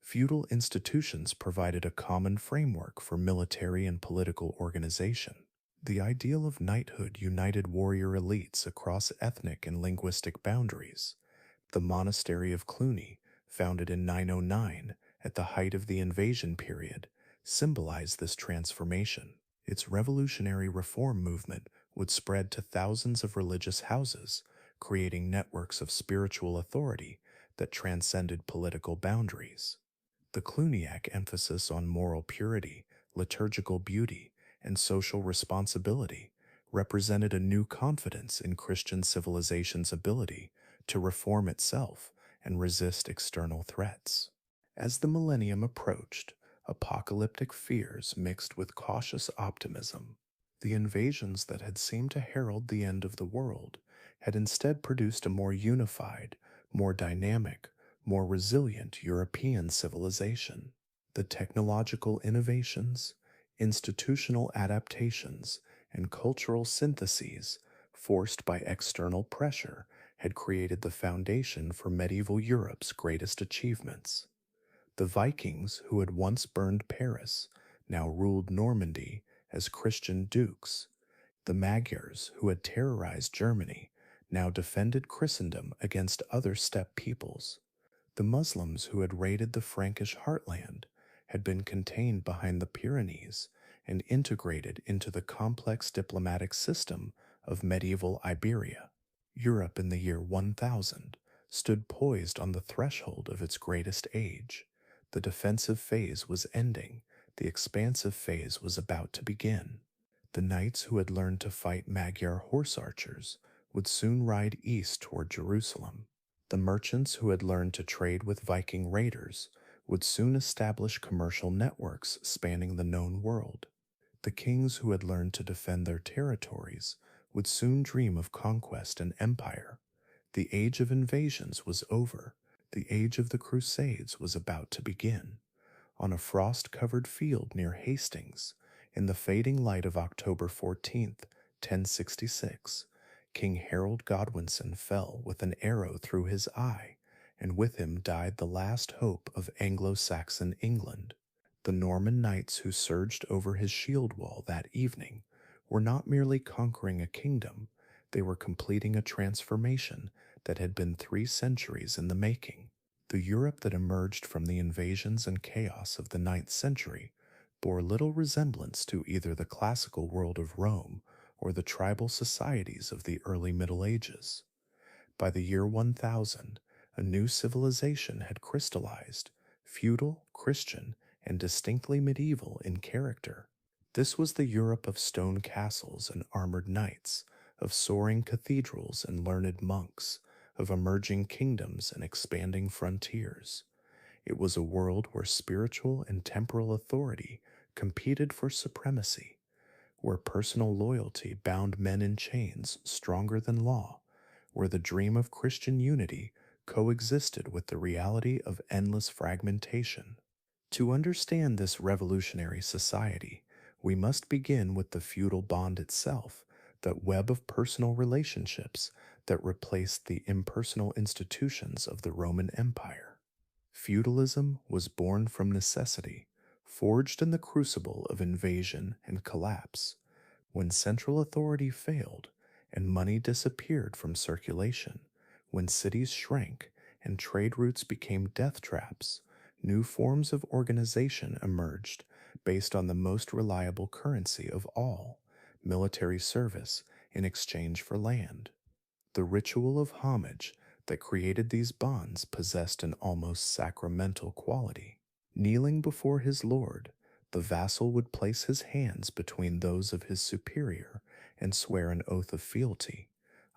Speaker 1: Feudal institutions provided a common framework for military and political organization. The ideal of knighthood united warrior elites across ethnic and linguistic boundaries. The monastery of Cluny, founded in 909 at the height of the invasion period, symbolized this transformation. Its revolutionary reform movement would spread to thousands of religious houses, creating networks of spiritual authority that transcended political boundaries. The Cluniac emphasis on moral purity, liturgical beauty, and social responsibility represented a new confidence in Christian civilization's ability to reform itself and resist external threats. As the millennium approached, apocalyptic fears mixed with cautious optimism. The invasions that had seemed to herald the end of the world had instead produced a more unified, more dynamic, more resilient European civilization. The technological innovations, institutional adaptations, and cultural syntheses forced by external pressure had created the foundation for medieval Europe's greatest achievements. The Vikings, who had once burned Paris, now ruled Normandy as Christian dukes. The Magyars, who had terrorized Germany, now defended Christendom against other steppe peoples. The Muslims, who had raided the Frankish heartland, had been contained behind the Pyrenees and integrated into the complex diplomatic system of medieval Iberia. Europe in the year 1000 stood poised on the threshold of its greatest age. The defensive phase was ending, the expansive phase was about to begin. The knights who had learned to fight Magyar horse archers would soon ride east toward Jerusalem. The merchants who had learned to trade with Viking raiders would soon establish commercial networks spanning the known world. The kings who had learned to defend their territories would soon dream of conquest and empire. The age of invasions was over. The age of the Crusades was about to begin. On a frost-covered field near Hastings, in the fading light of October 14th, 1066, King Harold Godwinson fell with an arrow through his eye, and with him died the last hope of Anglo-Saxon England. The Norman knights who surged over his shield wall that evening were not merely conquering a kingdom, they were completing a transformation that had been 3 centuries in the making. The Europe that emerged from the invasions and chaos of the 9th century bore little resemblance to either the classical world of Rome or the tribal societies of the early Middle Ages. By the year 1000, a new civilization had crystallized, feudal, Christian, and distinctly medieval in character. This was the Europe of stone castles and armored knights, of soaring cathedrals and learned monks, of emerging kingdoms and expanding frontiers. It was a world where spiritual and temporal authority competed for supremacy, where personal loyalty bound men in chains stronger than law, where the dream of Christian unity coexisted with the reality of endless fragmentation. To understand this revolutionary society, we must begin with the feudal bond itself, that web of personal relationships that replaced the impersonal institutions of the Roman Empire. Feudalism was born from necessity, forged in the crucible of invasion and collapse. When central authority failed and money disappeared from circulation, when cities shrank and trade routes became death traps, new forms of organization emerged based on the most reliable currency of all, military service in exchange for land. The ritual of homage that created these bonds possessed an almost sacramental quality. Kneeling before his lord, the vassal would place his hands between those of his superior and swear an oath of fealty.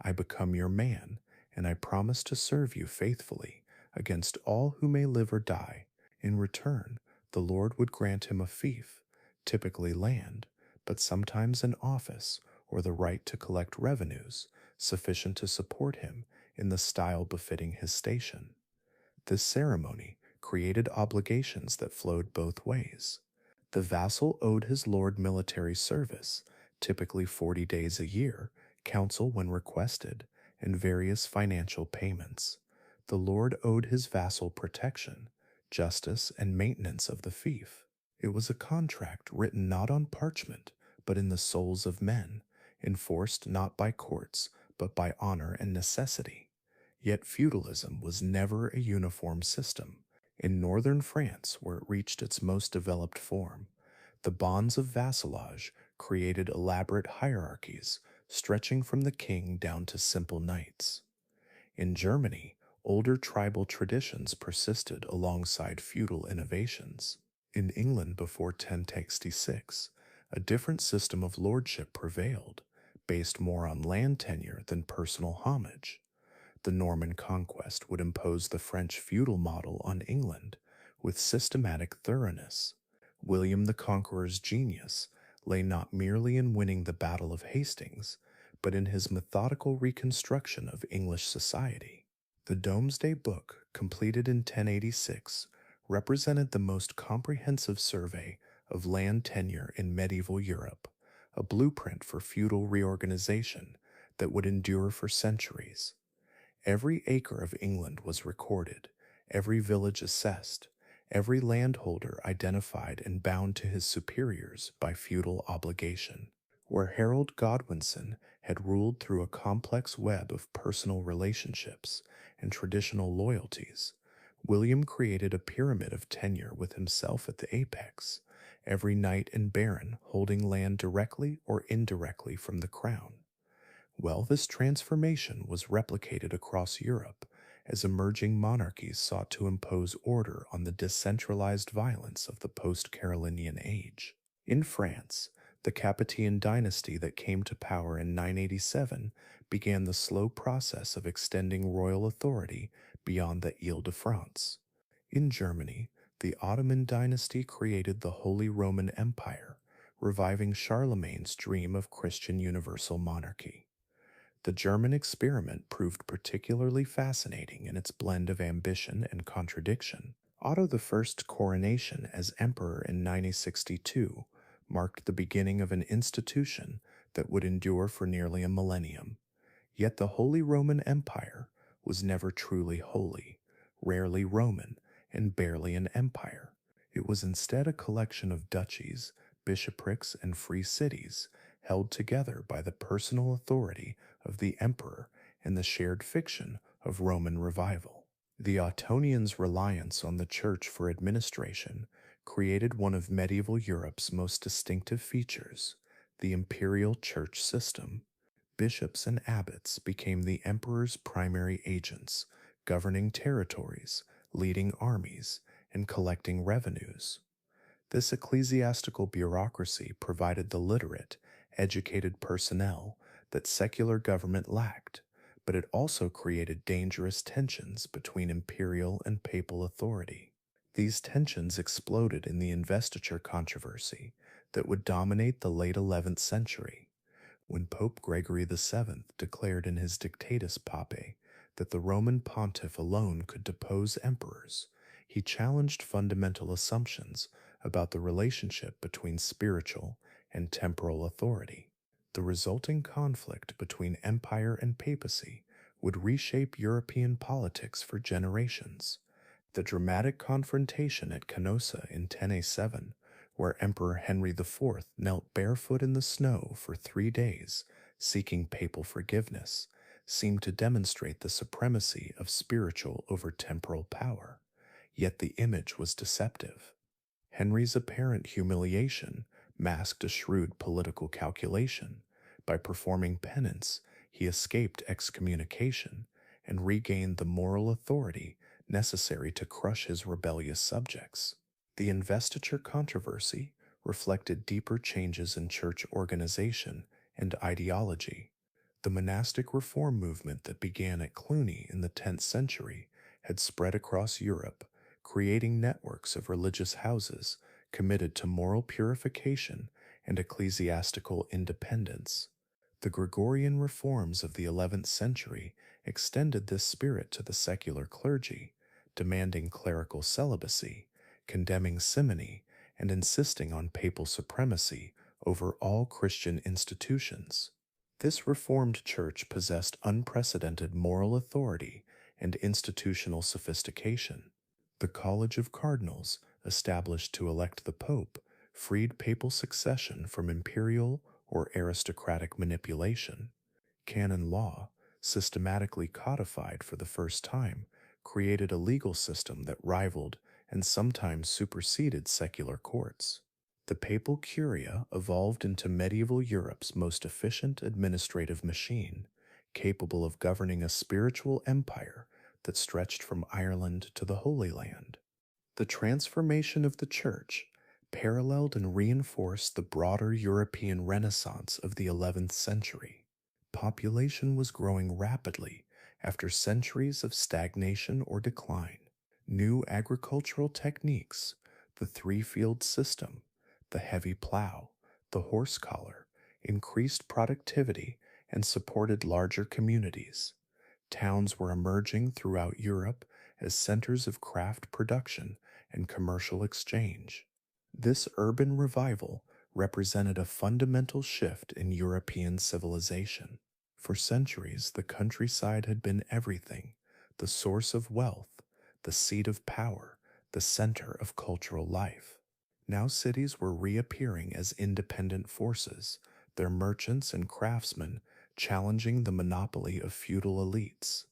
Speaker 1: I become your man, and I promise to serve you faithfully against all who may live or die. In return, the Lord would grant him a fief, typically land, but sometimes an office or the right to collect revenues sufficient to support him in the style befitting his station. This ceremony created obligations that flowed both ways. The vassal owed his lord military service, typically 40 days a year, counsel when requested, and various financial payments. The lord owed his vassal protection, justice, and maintenance of the fief. It was a contract written not on parchment, but in the souls of men, enforced not by courts, but by honor and necessity. Yet feudalism was never a uniform system. In northern France, where it reached its most developed form, the bonds of vassalage created elaborate hierarchies stretching from the king down to simple knights. In Germany, older tribal traditions persisted alongside feudal innovations. In England before 1066, a different system of lordship prevailed, based more on land tenure than personal homage. The Norman conquest would impose the French feudal model on England with systematic thoroughness. William the Conqueror's genius lay not merely in winning the Battle of Hastings, but in his methodical reconstruction of English society. The Domesday Book, completed in 1086, represented the most comprehensive survey of land tenure in medieval Europe, a blueprint for feudal reorganization that would endure for centuries. Every acre of England was recorded, every village assessed, every landholder identified and bound to his superiors by feudal obligation. Where Harold Godwinson had ruled through a complex web of personal relationships and traditional loyalties, William created a pyramid of tenure with himself at the apex, every knight and baron holding land directly or indirectly from the crown. Well, this transformation was replicated across Europe as emerging monarchies sought to impose order on the decentralized violence of the post-Carolingian age. In France, the Capetian dynasty that came to power in 987 began the slow process of extending royal authority beyond the Ile-de-France. In Germany, the Ottoman dynasty created the Holy Roman Empire, reviving Charlemagne's dream of Christian universal monarchy. The German experiment proved particularly fascinating in its blend of ambition and contradiction. Otto I's coronation as emperor in 962 marked the beginning of an institution that would endure for nearly a millennium. Yet the Holy Roman Empire was never truly holy, rarely Roman, and barely an empire. It was instead a collection of duchies, bishoprics, and free cities held together by the personal authority of the emperor and the shared fiction of Roman revival. The Ottonians' reliance on the church for administration created one of medieval Europe's most distinctive features, the imperial church system. Bishops and abbots became the emperor's primary agents, governing territories, leading armies, and collecting revenues. This ecclesiastical bureaucracy provided the literate, educated personnel that secular government lacked, but it also created dangerous tensions between imperial and papal authority. These tensions exploded in the investiture controversy that would dominate the late 11th century. When Pope Gregory VII declared in his Dictatus Papae that the Roman pontiff alone could depose emperors, he challenged fundamental assumptions about the relationship between spiritual and temporal authority. The resulting conflict between empire and papacy would reshape European politics for generations. The dramatic confrontation at Canossa in 1007, where Emperor Henry IV knelt barefoot in the snow for 3 days, seeking papal forgiveness, seemed to demonstrate the supremacy of spiritual over temporal power. Yet the image was deceptive. Henry's apparent humiliation masked a shrewd political calculation. By performing penance, he escaped excommunication and regained the moral authority necessary to crush his rebellious subjects. The investiture controversy reflected deeper changes in church organization and ideology. The monastic reform movement that began at Cluny in the 10th century had spread across Europe, creating networks of religious houses committed to moral purification and ecclesiastical independence. The Gregorian reforms of the 11th century extended this spirit to the secular clergy, demanding clerical celibacy, condemning simony, and insisting on papal supremacy over all Christian institutions. This Reformed Church possessed unprecedented moral authority and institutional sophistication. The College of Cardinals, established to elect the Pope, freed papal succession from imperial or aristocratic manipulation. Canon law, systematically codified for the first time, created a legal system that rivaled and sometimes superseded secular courts. The papal curia evolved into medieval Europe's most efficient administrative machine, capable of governing a spiritual empire that stretched from Ireland to the Holy Land. The transformation of the Church paralleled and reinforced the broader European Renaissance of the 11th century. Population was growing rapidly after centuries of stagnation or decline. New agricultural techniques, the three-field system, the heavy plow, the horse collar, increased productivity and supported larger communities. Towns were emerging throughout Europe as centers of craft production and commercial exchange. This urban revival represented a fundamental shift in European civilization. For centuries, the countryside had been everything: the source of wealth, the seat of power, the center of cultural life. Now cities were reappearing as independent forces, their merchants and craftsmen challenging the monopoly of feudal elites.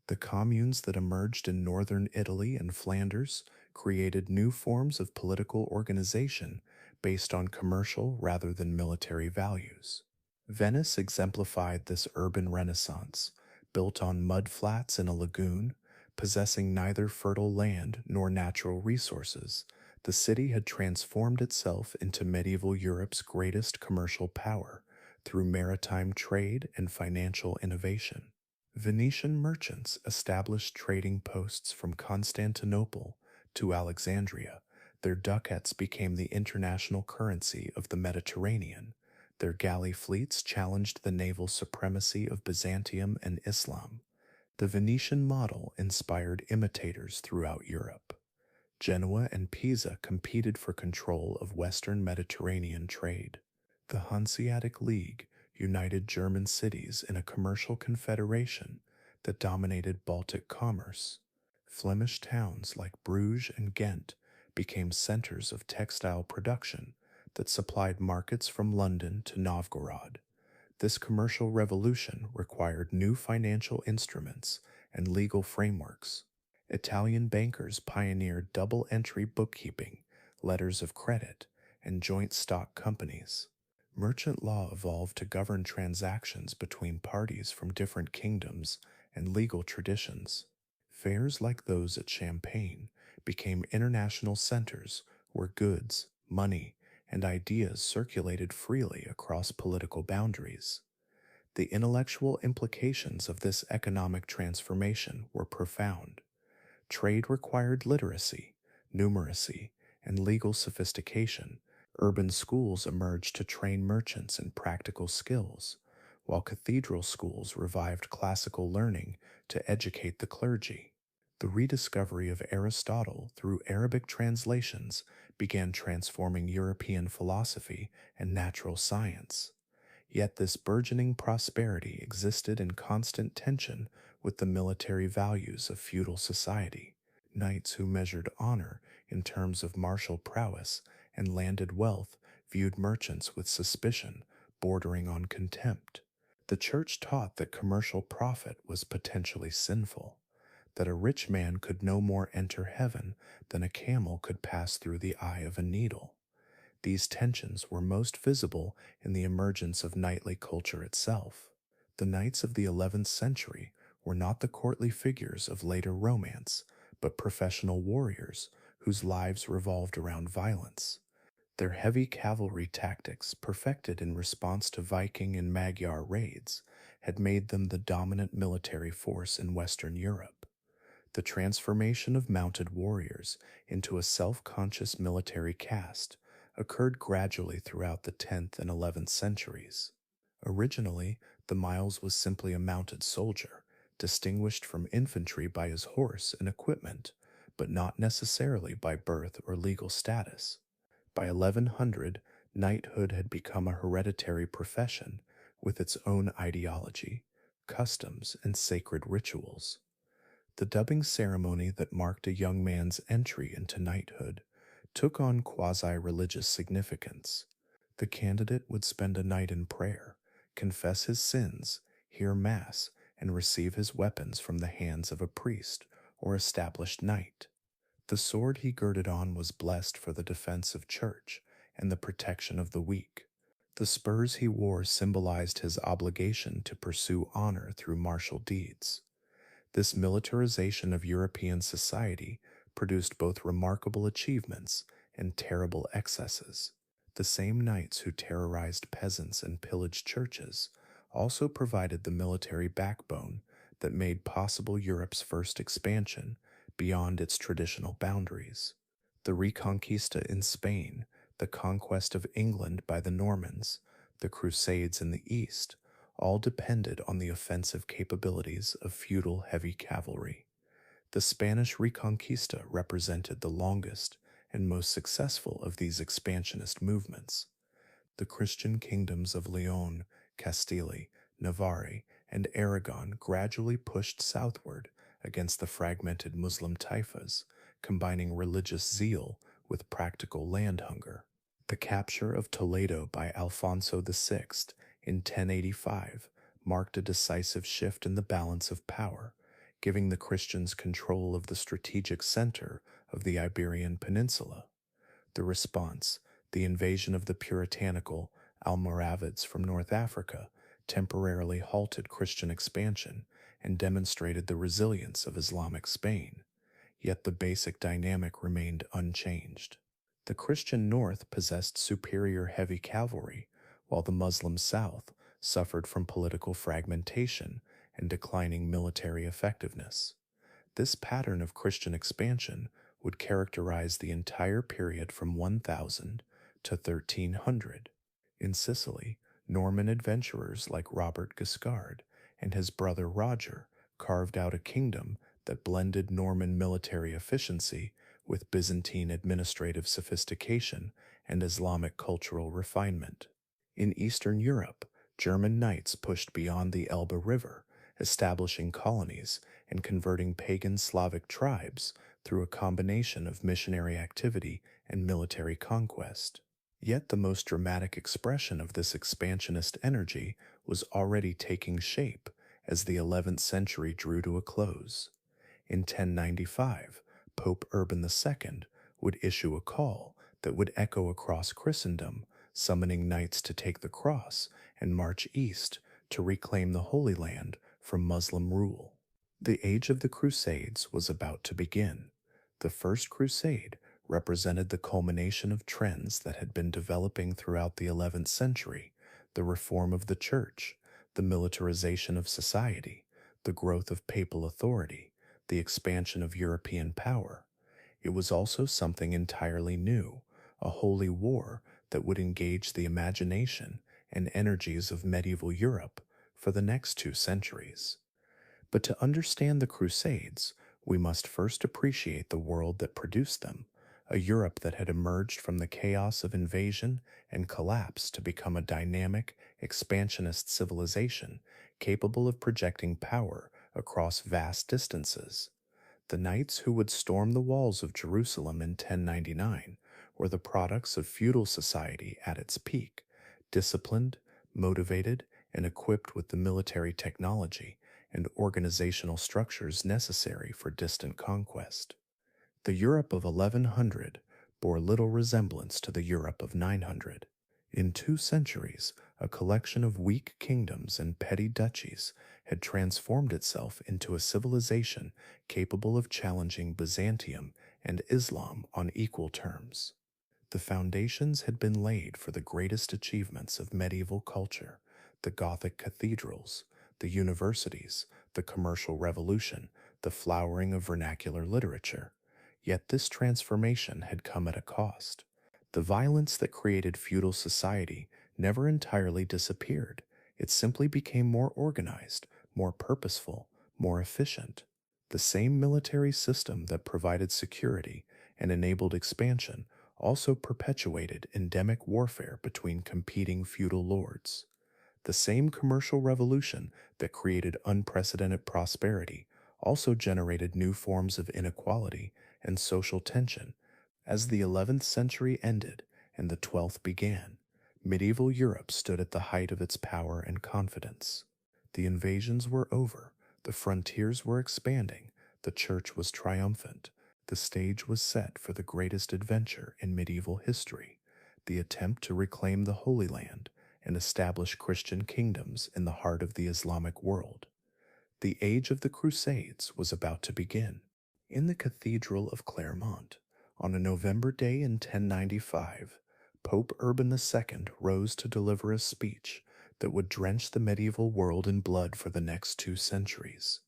Speaker 1: The communes that emerged in northern Italy and Flanders created new forms of political organization based on commercial rather than military values. Venice exemplified this urban renaissance, built on mud flats in a lagoon, possessing neither fertile land nor natural resources. The city had transformed itself into medieval Europe's greatest commercial power through maritime trade and financial innovation. Venetian merchants established trading posts from Constantinople to Alexandria. Their ducats became the international currency of the Mediterranean. Their galley fleets challenged the naval supremacy of Byzantium and Islam. The Venetian model inspired imitators throughout Europe. Genoa and Pisa competed for control of Western Mediterranean trade. The Hanseatic League united German cities in a commercial confederation that dominated Baltic commerce. Flemish towns like Bruges and Ghent became centers of textile production that supplied markets from London to Novgorod. This commercial revolution required new financial instruments and legal frameworks. Italian bankers pioneered double-entry bookkeeping, letters of credit, and joint stock companies. Merchant law evolved to govern transactions between parties from different kingdoms and legal traditions. Fairs like those at Champagne became international centers where goods, money, and ideas circulated freely across political boundaries. The intellectual implications of this economic transformation were profound. Trade required literacy, numeracy, and legal sophistication. Urban schools emerged to train merchants in practical skills, while cathedral schools revived classical learning to educate the clergy. The rediscovery of Aristotle through Arabic translations began transforming European philosophy and natural science. Yet this burgeoning prosperity existed in constant tension with the military values of feudal society. Knights who measured honor in terms of martial prowess and landed wealth viewed merchants with suspicion, bordering on contempt. The church taught that commercial profit was potentially sinful, that a rich man could no more enter heaven than a camel could pass through the eye of a needle. These tensions were most visible in the emergence of knightly culture itself. The knights of the 11th century were not the courtly figures of later romance, but professional warriors whose lives revolved around violence. Their heavy cavalry tactics, perfected in response to Viking and Magyar raids, had made them the dominant military force in Western Europe. The transformation of mounted warriors into a self-conscious military caste occurred gradually throughout the 10th and 11th centuries. Originally, the Miles was simply a mounted soldier, distinguished from infantry by his horse and equipment, but not necessarily by birth or legal status. By 1100, knighthood had become a hereditary profession with its own ideology, customs, and sacred rituals. The dubbing ceremony that marked a young man's entry into knighthood took on quasi-religious significance. The candidate would spend a night in prayer, confess his sins, hear mass, and receive his weapons from the hands of a priest or established knight. The sword he girded on was blessed for the defense of church and the protection of the weak. The spurs he wore symbolized his obligation to pursue honor through martial deeds. This militarization of European society produced both remarkable achievements and terrible excesses. The same knights who terrorized peasants and pillaged churches also provided the military backbone that made possible Europe's first expansion beyond its traditional boundaries. The Reconquista in Spain, the conquest of England by the Normans, the Crusades in the East, all depended on the offensive capabilities of feudal heavy cavalry. The Spanish Reconquista represented the longest and most successful of these expansionist movements. The Christian kingdoms of Leon, Castile, Navarre, and Aragon gradually pushed southward against the fragmented Muslim taifas, combining religious zeal with practical land hunger. The capture of Toledo by Alfonso VI in 1085 marked a decisive shift in the balance of power, giving the Christians control of the strategic center of the Iberian Peninsula. The response, the invasion of the puritanical Almoravids from North Africa, temporarily halted Christian expansion and demonstrated the resilience of Islamic Spain, yet the basic dynamic remained unchanged. The Christian North possessed superior heavy cavalry, while the Muslim South suffered from political fragmentation and declining military effectiveness. This pattern of Christian expansion would characterize the entire period from 1000 to 1300. In Sicily, Norman adventurers like Robert Guiscard and his brother Roger carved out a kingdom that blended Norman military efficiency with Byzantine administrative sophistication and Islamic cultural refinement. In Eastern Europe, German knights pushed beyond the Elbe River, establishing colonies and converting pagan Slavic tribes through a combination of missionary activity and military conquest. Yet the most dramatic expression of this expansionist energy was already taking shape as the 11th century drew to a close. In 1095, Pope Urban II would issue a call that would echo across Christendom, summoning knights to take the cross and march east to reclaim the Holy Land from Muslim rule. The Age of the Crusades was about to begin. The First Crusade represented the culmination of trends that had been developing throughout the 11th century: the reform of the church, the militarization of society, the growth of papal authority, the expansion of European power. It was also something entirely new, a holy war that would engage the imagination and energies of medieval Europe for the next 2 centuries. But to understand the Crusades, we must first appreciate the world that produced them, a Europe that had emerged from the chaos of invasion and collapse to become a dynamic, expansionist civilization capable of projecting power across vast distances. The knights who would storm the walls of Jerusalem in 1099 were the products of feudal society at its peak, disciplined, motivated, and equipped with the military technology and organizational structures necessary for distant conquest. The Europe of 1100 bore little resemblance to the Europe of 900. In 2 centuries, a collection of weak kingdoms and petty duchies had transformed itself into a civilization capable of challenging Byzantium and Islam on equal terms. The foundations had been laid for the greatest achievements of medieval culture: the Gothic cathedrals, the universities, the commercial revolution, the flowering of vernacular literature. Yet this transformation had come at a cost. The violence that created feudal society never entirely disappeared. It simply became more organized, more purposeful, more efficient. The same military system that provided security and enabled expansion also perpetuated endemic warfare between competing feudal lords. The same commercial revolution that created unprecedented prosperity also generated new forms of inequality and social tension. As the 11th century ended and the 12th began, medieval Europe stood at the height of its power and confidence. The invasions were over, the frontiers were expanding, the church was triumphant. The stage was set for the greatest adventure in medieval history: the attempt to reclaim the Holy Land and establish Christian kingdoms in the heart of the Islamic world. The Age of the Crusades was about to begin. In the Cathedral of Clermont, on a November day in 1095, Pope Urban II rose to deliver a speech that would drench the medieval world in blood for the next 2 centuries.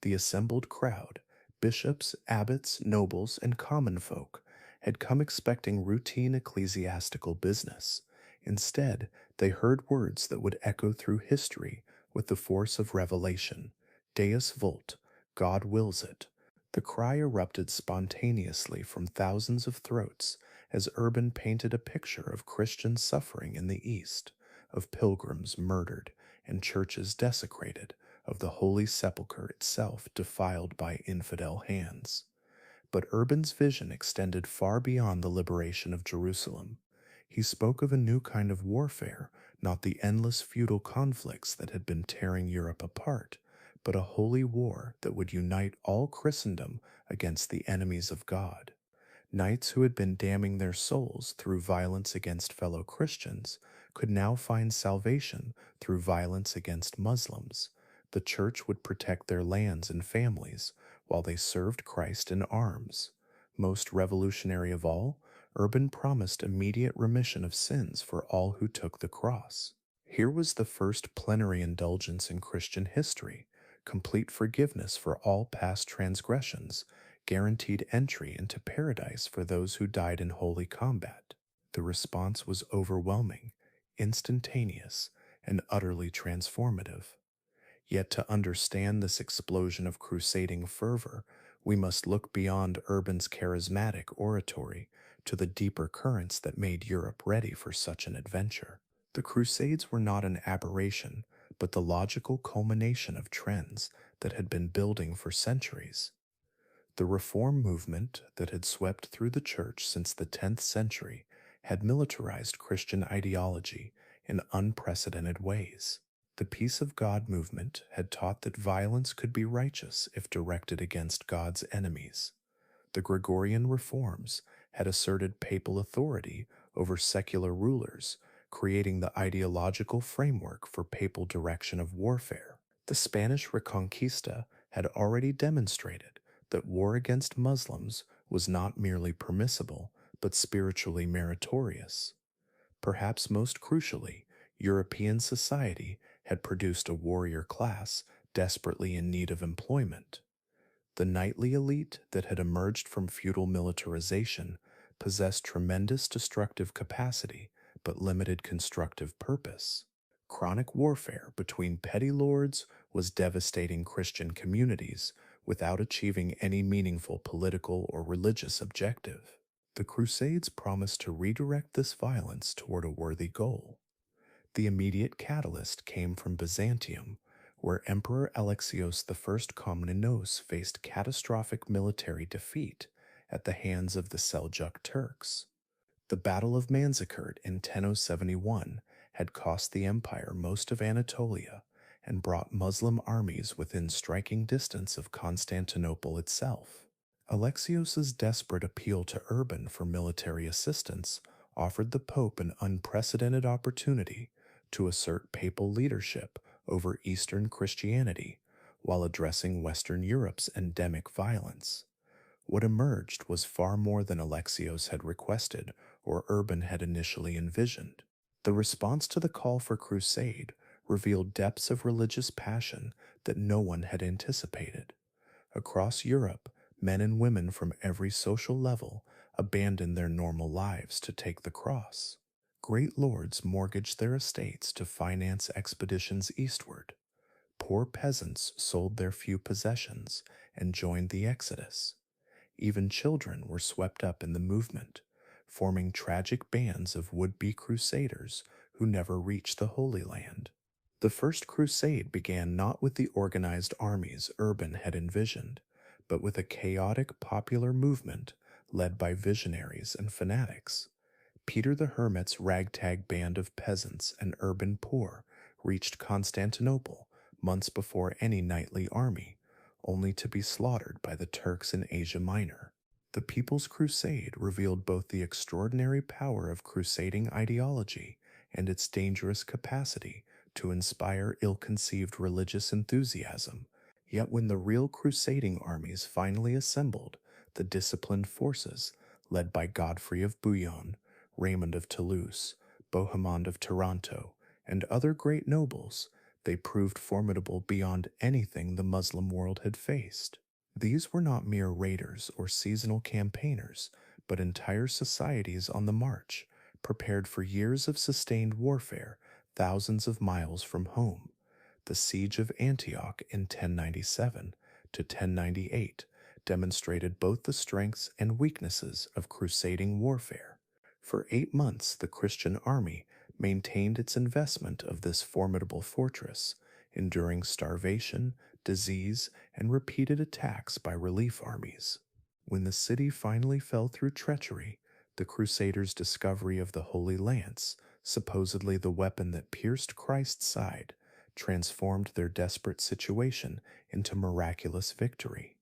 Speaker 1: The assembled crowd, bishops, abbots, nobles, and common folk, had come expecting routine ecclesiastical business. Instead, they heard words that would echo through history with the force of revelation: Deus vult, God wills it. The cry erupted spontaneously from thousands of throats as Urban painted a picture of Christian suffering in the East, of pilgrims murdered and churches desecrated, of the Holy Sepulchre itself defiled by infidel hands. But Urban's vision extended far beyond the liberation of Jerusalem. He spoke of a new kind of warfare, not the endless feudal conflicts that had been tearing Europe apart, but a holy war that would unite all Christendom against the enemies of God. Knights who had been damning their souls through violence against fellow Christians could now find salvation through violence against Muslims. The church would protect their lands and families while they served Christ in arms. Most revolutionary of all, Urban promised immediate remission of sins for all who took the cross. Here was the first plenary indulgence in Christian history: complete forgiveness for all past transgressions, guaranteed entry into paradise for those who died in holy combat. The response was overwhelming, instantaneous, and utterly transformative. Yet to understand this explosion of crusading fervor, we must look beyond Urban's charismatic oratory to the deeper currents that made Europe ready for such an adventure. The Crusades were not an aberration, but the logical culmination of trends that had been building for centuries. The reform movement that had swept through the church since the 10th century had militarized Christian ideology in unprecedented ways. The Peace of God movement had taught that violence could be righteous if directed against God's enemies. The Gregorian reforms had asserted papal authority over secular rulers, creating the ideological framework for papal direction of warfare. The Spanish Reconquista had already demonstrated that war against Muslims was not merely permissible, but spiritually meritorious. Perhaps most crucially, European society had produced a warrior class desperately in need of employment. The knightly elite that had emerged from feudal militarization possessed tremendous destructive capacity but limited constructive purpose. Chronic warfare between petty lords was devastating Christian communities without achieving any meaningful political or religious objective. The Crusades promised to redirect this violence toward a worthy goal. The immediate catalyst came from Byzantium, where Emperor Alexios I Komnenos faced catastrophic military defeat at the hands of the Seljuk Turks. The Battle of Manzikert in 1071 had cost the empire most of Anatolia and brought Muslim armies within striking distance of Constantinople itself. Alexios's desperate appeal to Urban for military assistance offered the Pope an unprecedented opportunity to assert papal leadership over Eastern Christianity while addressing Western Europe's endemic violence. What emerged was far more than Alexios had requested or Urban had initially envisioned. The response to the call for crusade revealed depths of religious passion that no one had anticipated. Across Europe, men and women from every social level abandoned their normal lives to take the cross. Great lords mortgaged their estates to finance expeditions eastward. Poor peasants sold their few possessions and joined the exodus. Even children were swept up in the movement, forming tragic bands of would-be crusaders who never reached the Holy Land. The First Crusade began not with the organized armies Urban had envisioned, but with a chaotic popular movement led by visionaries and fanatics. Peter the Hermit's ragtag band of peasants and urban poor reached Constantinople months before any knightly army, only to be slaughtered by the Turks in Asia Minor. The People's Crusade revealed both the extraordinary power of crusading ideology and its dangerous capacity to inspire ill-conceived religious enthusiasm. Yet when the real crusading armies finally assembled, the disciplined forces, led by Godfrey of Bouillon, Raymond of Toulouse, Bohemond of Taranto, and other great nobles, they proved formidable beyond anything the Muslim world had faced. These were not mere raiders or seasonal campaigners, but entire societies on the march, prepared for years of sustained warfare thousands of miles from home. The siege of Antioch in 1097 to 1098 demonstrated both the strengths and weaknesses of crusading warfare. For 8 months, the Christian army maintained its investment of this formidable fortress, enduring starvation, disease, and repeated attacks by relief armies. When the city finally fell through treachery, the Crusaders' discovery of the Holy Lance, supposedly the weapon that pierced Christ's side, transformed their desperate situation into miraculous victory.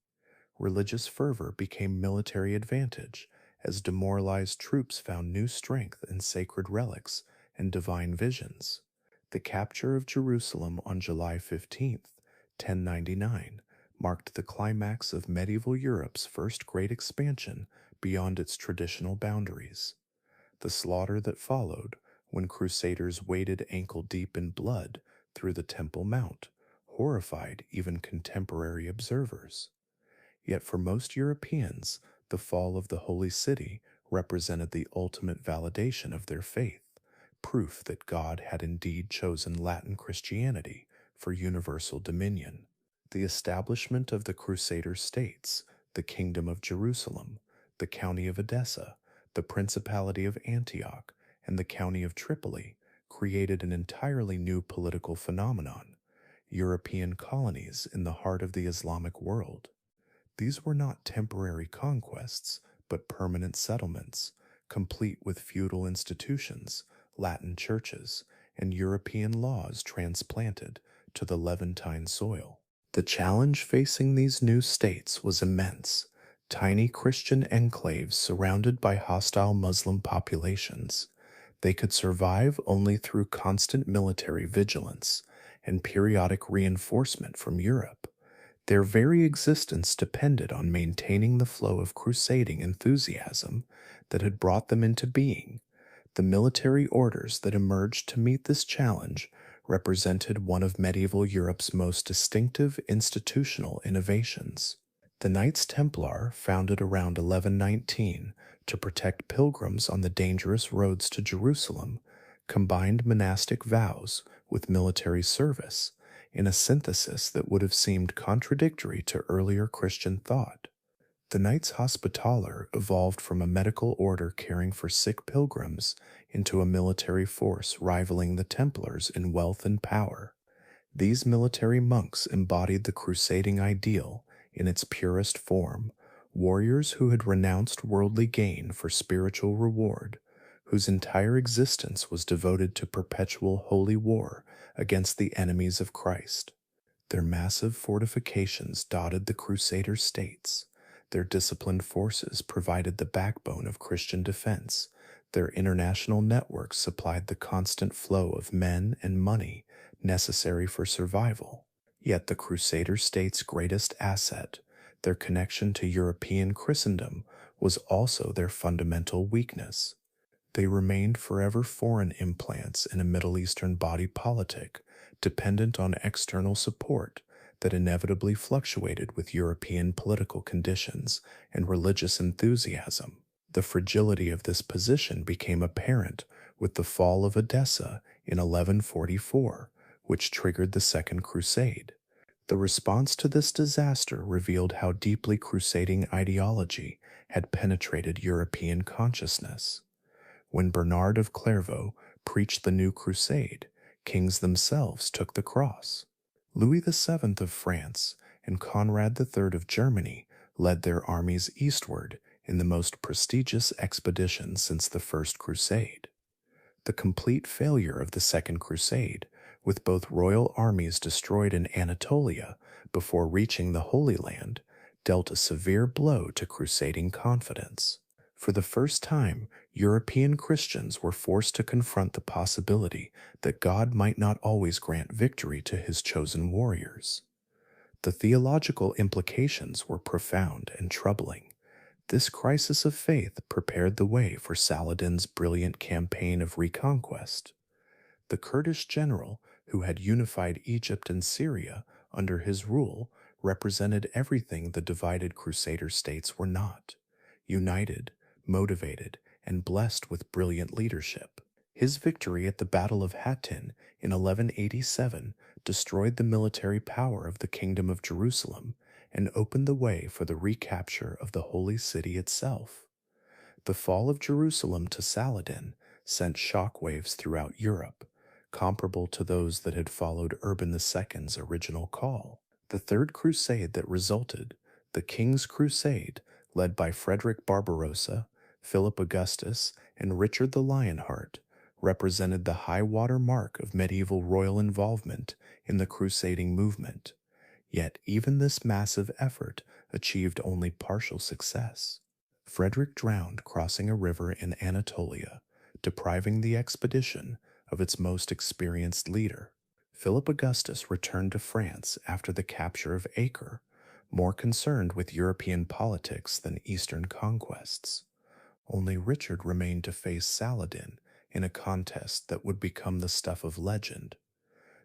Speaker 1: Religious fervor became military advantage as demoralized troops found new strength in sacred relics and divine visions. The capture of Jerusalem on July 15th, 1099, marked the climax of medieval Europe's first great expansion beyond its traditional boundaries. The slaughter that followed, when crusaders waded ankle-deep in blood through the Temple Mount, horrified even contemporary observers. Yet for most Europeans, the fall of the Holy City represented the ultimate validation of their faith, proof that God had indeed chosen Latin Christianity for universal dominion. The establishment of the Crusader states, the Kingdom of Jerusalem, the County of Edessa, the Principality of Antioch, and the County of Tripoli, created an entirely new political phenomenon, European colonies in the heart of the Islamic world. These were not temporary conquests, but permanent settlements, complete with feudal institutions, Latin churches, and European laws transplanted to the Levantine soil. The challenge facing these new states was immense. Tiny Christian enclaves surrounded by hostile Muslim populations. They could survive only through constant military vigilance and periodic reinforcement from Europe. Their very existence depended on maintaining the flow of crusading enthusiasm that had brought them into being. The military orders that emerged to meet this challenge represented one of medieval Europe's most distinctive institutional innovations. The Knights Templar, founded around 1119 to protect pilgrims on the dangerous roads to Jerusalem, combined monastic vows with military service in a synthesis that would have seemed contradictory to earlier Christian thought. The Knights Hospitaller evolved from a medical order caring for sick pilgrims into a military force rivaling the Templars in wealth and power. These military monks embodied the crusading ideal in its purest form, warriors who had renounced worldly gain for spiritual reward, whose entire existence was devoted to perpetual holy war against the enemies of Christ. Their massive fortifications dotted the Crusader states, Their disciplined forces provided the backbone of Christian defense. Their international networks supplied the constant flow of men and money necessary for survival. Yet the Crusader state's greatest asset, their connection to European Christendom, was also their fundamental weakness. They remained forever foreign implants in a Middle Eastern body politic, dependent on external support that inevitably fluctuated with European political conditions and religious enthusiasm. The fragility of this position became apparent with the fall of Edessa in 1144, which triggered the Second Crusade. The response to this disaster revealed how deeply crusading ideology had penetrated European consciousness. When Bernard of Clairvaux preached the new crusade, kings themselves took the cross. Louis VII of France and Conrad III of Germany led their armies eastward in the most prestigious expedition since the First Crusade. The complete failure of the Second Crusade, with both royal armies destroyed in Anatolia before reaching the Holy Land, dealt a severe blow to crusading confidence. For the first time, European Christians were forced to confront the possibility that God might not always grant victory to his chosen warriors. The theological implications were profound and troubling. This crisis of faith prepared the way for Saladin's brilliant campaign of reconquest. The Kurdish general, who had unified Egypt and Syria under his rule, represented everything the divided Crusader states were not: united, motivated, and blessed with brilliant leadership. His victory at the Battle of Hattin in 1187 destroyed the military power of the Kingdom of Jerusalem and opened the way for the recapture of the Holy City itself. The fall of Jerusalem to Saladin sent shockwaves throughout Europe, comparable to those that had followed Urban II's original call. The Third Crusade that resulted, the King's Crusade, led by Frederick Barbarossa, Philip Augustus, and Richard the Lionheart, represented the high-water mark of medieval royal involvement in the crusading movement. Yet even this massive effort achieved only partial success. Frederick drowned crossing a river in Anatolia, depriving the expedition of its most experienced leader. Philip Augustus returned to France after the capture of Acre, more concerned with European politics than Eastern conquests. Only Richard remained to face Saladin in a contest that would become the stuff of legend.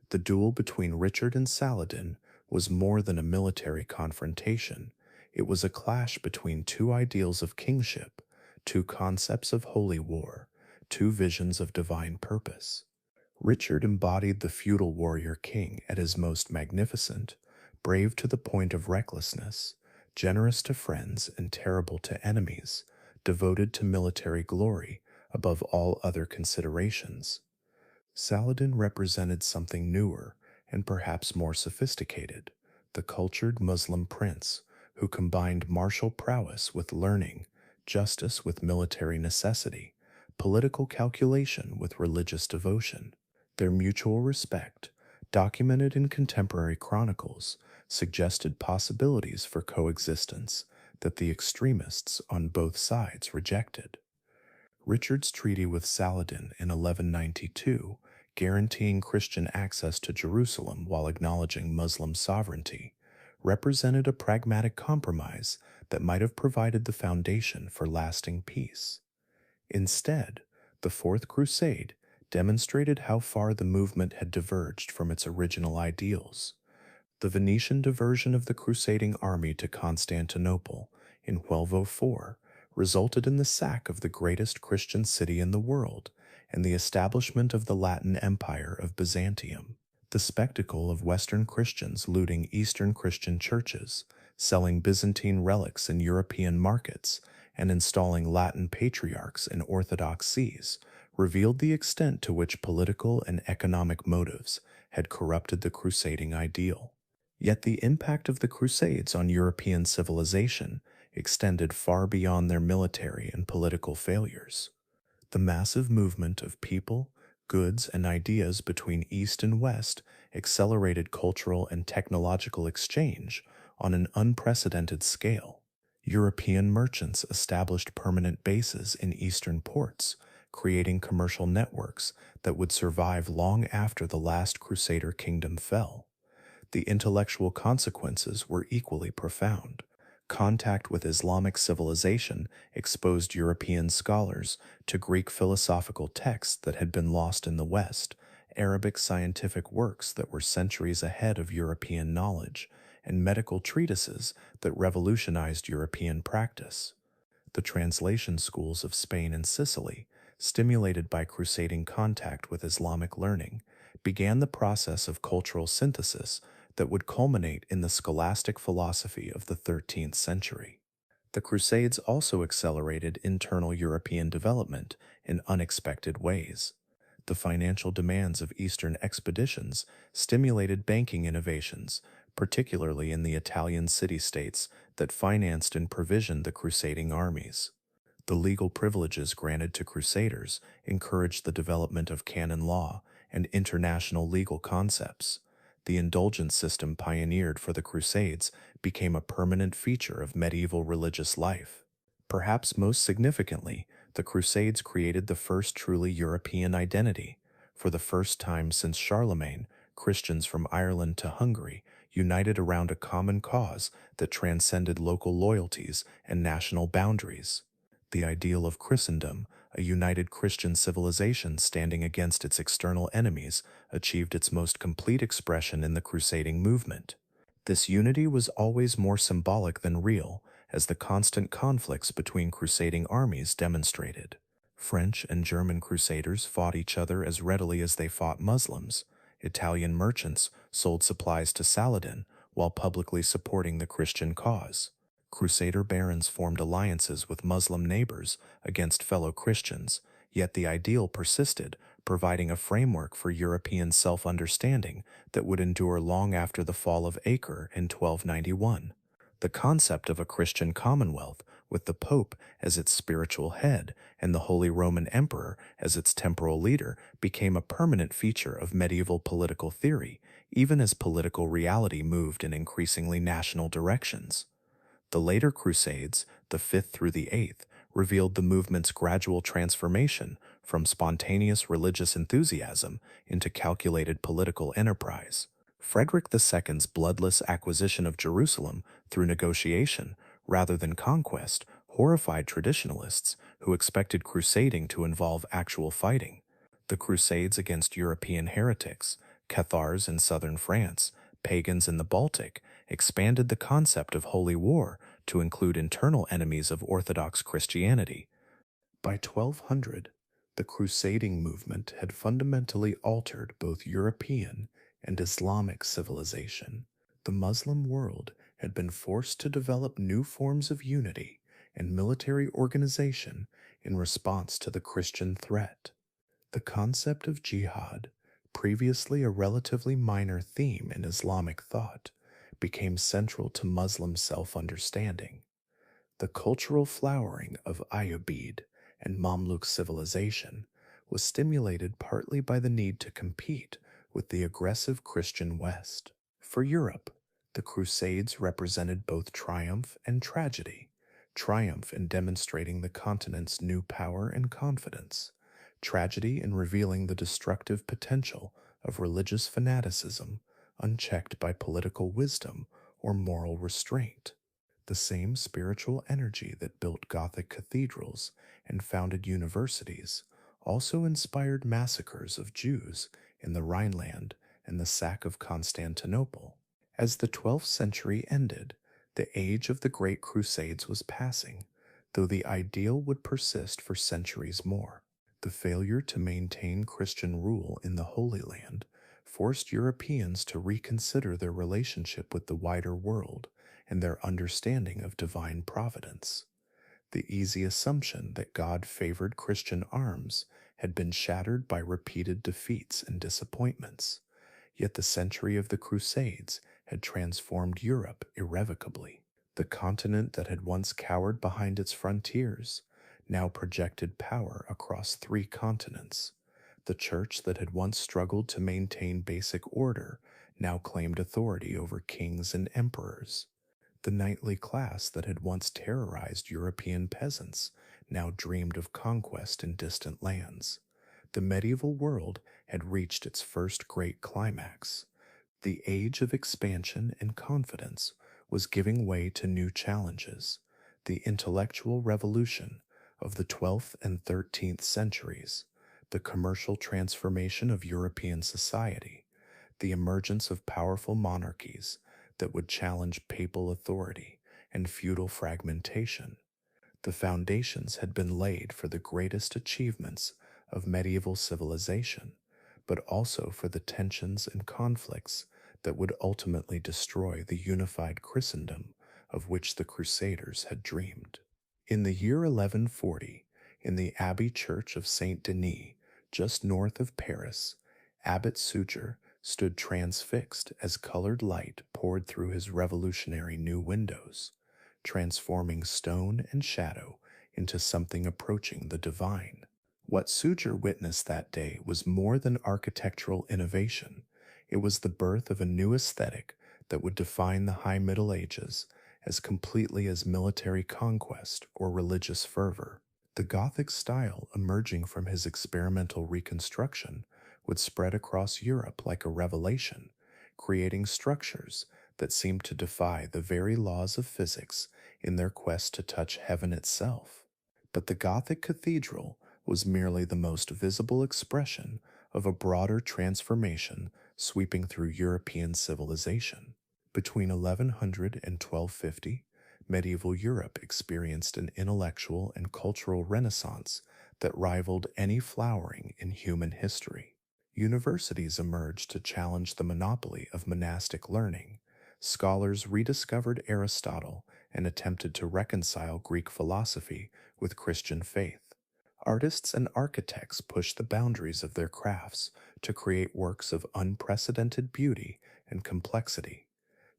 Speaker 1: The duel between Richard and Saladin was more than a military confrontation. It was a clash between two ideals of kingship, two concepts of holy war, two visions of divine purpose. Richard embodied the feudal warrior king at his most magnificent, brave to the point of recklessness, generous to friends and terrible to enemies, devoted to military glory above all other considerations. Saladin represented something newer and perhaps more sophisticated, the cultured Muslim prince who combined martial prowess with learning, justice with military necessity, political calculation with religious devotion. Their mutual respect, documented in contemporary chronicles, suggested possibilities for coexistence that the extremists on both sides rejected. Richard's treaty with Saladin in 1192, guaranteeing Christian access to Jerusalem while acknowledging Muslim sovereignty, represented a pragmatic compromise that might have provided the foundation for lasting peace. Instead, the Fourth Crusade demonstrated how far the movement had diverged from its original ideals. The Venetian diversion of the crusading army to Constantinople in 1204 resulted in the sack of the greatest Christian city in the world and the establishment of the Latin Empire of Byzantium. The spectacle of Western Christians looting Eastern Christian churches, selling Byzantine relics in European markets, and installing Latin patriarchs in Orthodox sees revealed the extent to which political and economic motives had corrupted the crusading ideal. Yet the impact of the Crusades on European civilization extended far beyond their military and political failures. The massive movement of people, goods, and ideas between East and West accelerated cultural and technological exchange on an unprecedented scale. European merchants established permanent bases in eastern ports, creating commercial networks that would survive long after the last Crusader kingdom fell. The intellectual consequences were equally profound. Contact with Islamic civilization exposed European scholars to Greek philosophical texts that had been lost in the West, Arabic scientific works that were centuries ahead of European knowledge, and medical treatises that revolutionized European practice. The translation schools of Spain and Sicily, stimulated by crusading contact with Islamic learning, began the process of cultural synthesis that would culminate in the scholastic philosophy of the 13th century. The Crusades also accelerated internal European development in unexpected ways. The financial demands of Eastern expeditions stimulated banking innovations, particularly in the Italian city-states that financed and provisioned the crusading armies. The legal privileges granted to crusaders encouraged the development of canon law and international legal concepts. The indulgence system pioneered for the Crusades became a permanent feature of medieval religious life. Perhaps most significantly, the Crusades created the first truly European identity. For the first time since Charlemagne, Christians from Ireland to Hungary united around a common cause that transcended local loyalties and national boundaries. The ideal of Christendom, a united Christian civilization standing against its external enemies, achieved its most complete expression in the crusading movement. This unity was always more symbolic than real, as the constant conflicts between crusading armies demonstrated. French and German crusaders fought each other as readily as they fought Muslims. Italian merchants sold supplies to Saladin while publicly supporting the Christian cause. Crusader barons formed alliances with Muslim neighbors against fellow Christians, yet the ideal persisted, providing a framework for European self-understanding that would endure long after the fall of Acre in 1291. The concept of a Christian commonwealth, with the Pope as its spiritual head and the Holy Roman Emperor as its temporal leader, became a permanent feature of medieval political theory, even as political reality moved in increasingly national directions. The later Crusades, the 5th through the 8th, revealed the movement's gradual transformation from spontaneous religious enthusiasm into calculated political enterprise. Frederick II's bloodless acquisition of Jerusalem through negotiation rather than conquest horrified traditionalists who expected crusading to involve actual fighting. The Crusades against European heretics, Cathars in southern France, pagans in the Baltic, expanded the concept of holy war to include internal enemies of Orthodox Christianity. By 1200, the crusading movement had fundamentally altered both European and Islamic civilization. The Muslim world had been forced to develop new forms of unity and military organization in response to the Christian threat. The concept of jihad, previously a relatively minor theme in Islamic thought, became central to Muslim self-understanding. The cultural flowering of Ayyubid and Mamluk civilization was stimulated partly by the need to compete with the aggressive Christian West. For Europe, the Crusades represented both triumph and tragedy, triumph in demonstrating the continent's new power and confidence, tragedy in revealing the destructive potential of religious fanaticism unchecked by political wisdom or moral restraint. The same spiritual energy that built Gothic cathedrals and founded universities also inspired massacres of Jews in the Rhineland and the sack of Constantinople. As the 12th century ended, the age of the Great Crusades was passing, though the ideal would persist for centuries more. The failure to maintain Christian rule in the Holy Land forced Europeans to reconsider their relationship with the wider world and their understanding of divine providence. The easy assumption that God favored Christian arms had been shattered by repeated defeats and disappointments, yet the century of the Crusades had transformed Europe irrevocably. The continent that had once cowered behind its frontiers now projected power across 3 continents. The church that had once struggled to maintain basic order now claimed authority over kings and emperors. The knightly class that had once terrorized European peasants now dreamed of conquest in distant lands. The medieval world had reached its first great climax. The age of expansion and confidence was giving way to new challenges. The intellectual revolution of the 12th and 13th centuries, the commercial transformation of European society, the emergence of powerful monarchies that would challenge papal authority and feudal fragmentation. The foundations had been laid for the greatest achievements of medieval civilization, but also for the tensions and conflicts that would ultimately destroy the unified Christendom of which the Crusaders had dreamed. In the year 1140, in the Abbey Church of Saint Denis, just north of Paris, Abbot Suger stood transfixed as colored light poured through his revolutionary new windows, transforming stone and shadow into something approaching the divine. What Suger witnessed that day was more than architectural innovation. It was the birth of a new aesthetic that would define the High Middle Ages as completely as military conquest or religious fervor. The Gothic style emerging from his experimental reconstruction would spread across Europe like a revelation, creating structures that seemed to defy the very laws of physics in their quest to touch heaven itself. But the Gothic cathedral was merely the most visible expression of a broader transformation sweeping through European civilization. Between 1100 and 1250, medieval Europe experienced an intellectual and cultural renaissance that rivaled any flowering in human history. Universities emerged to challenge the monopoly of monastic learning. Scholars rediscovered Aristotle and attempted to reconcile Greek philosophy with Christian faith. Artists and architects pushed the boundaries of their crafts to create works of unprecedented beauty and complexity.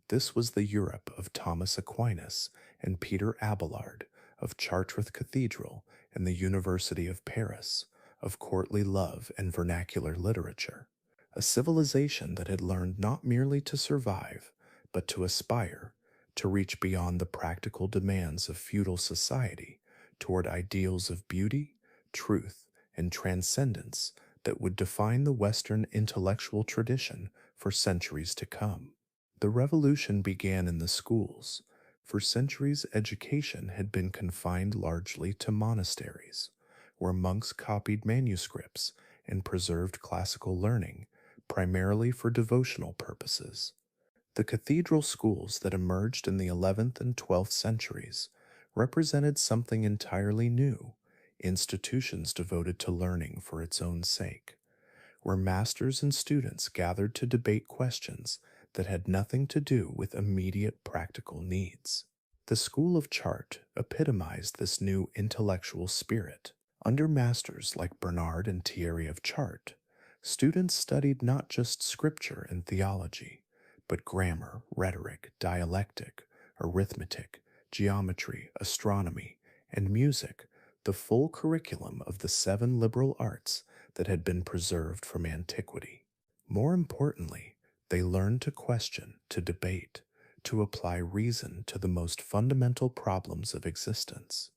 Speaker 1: This was the Europe of Thomas Aquinas and Peter Abelard, of Chartres Cathedral and the University of Paris, of courtly love and vernacular literature. A civilization that had learned not merely to survive, but to aspire, to reach beyond the practical demands of feudal society toward ideals of beauty, truth, and transcendence that would define the Western intellectual tradition for centuries to come. The revolution began in the schools. For centuries, education had been confined largely to monasteries, where monks copied manuscripts and preserved classical learning, primarily for devotional purposes. The cathedral schools that emerged in the 11th and 12th centuries represented something entirely new, institutions devoted to learning for its own sake, where masters and students gathered to debate questions that had nothing to do with immediate practical needs. The School of Chartres epitomized this new intellectual spirit. Under masters like Bernard and Thierry of Chartres, students studied not just scripture and theology, but grammar, rhetoric, dialectic, arithmetic, geometry, astronomy, and music, the full curriculum of the 7 liberal arts that had been preserved from antiquity. More importantly, they learned to question, to debate, to apply reason to the most fundamental problems of existence.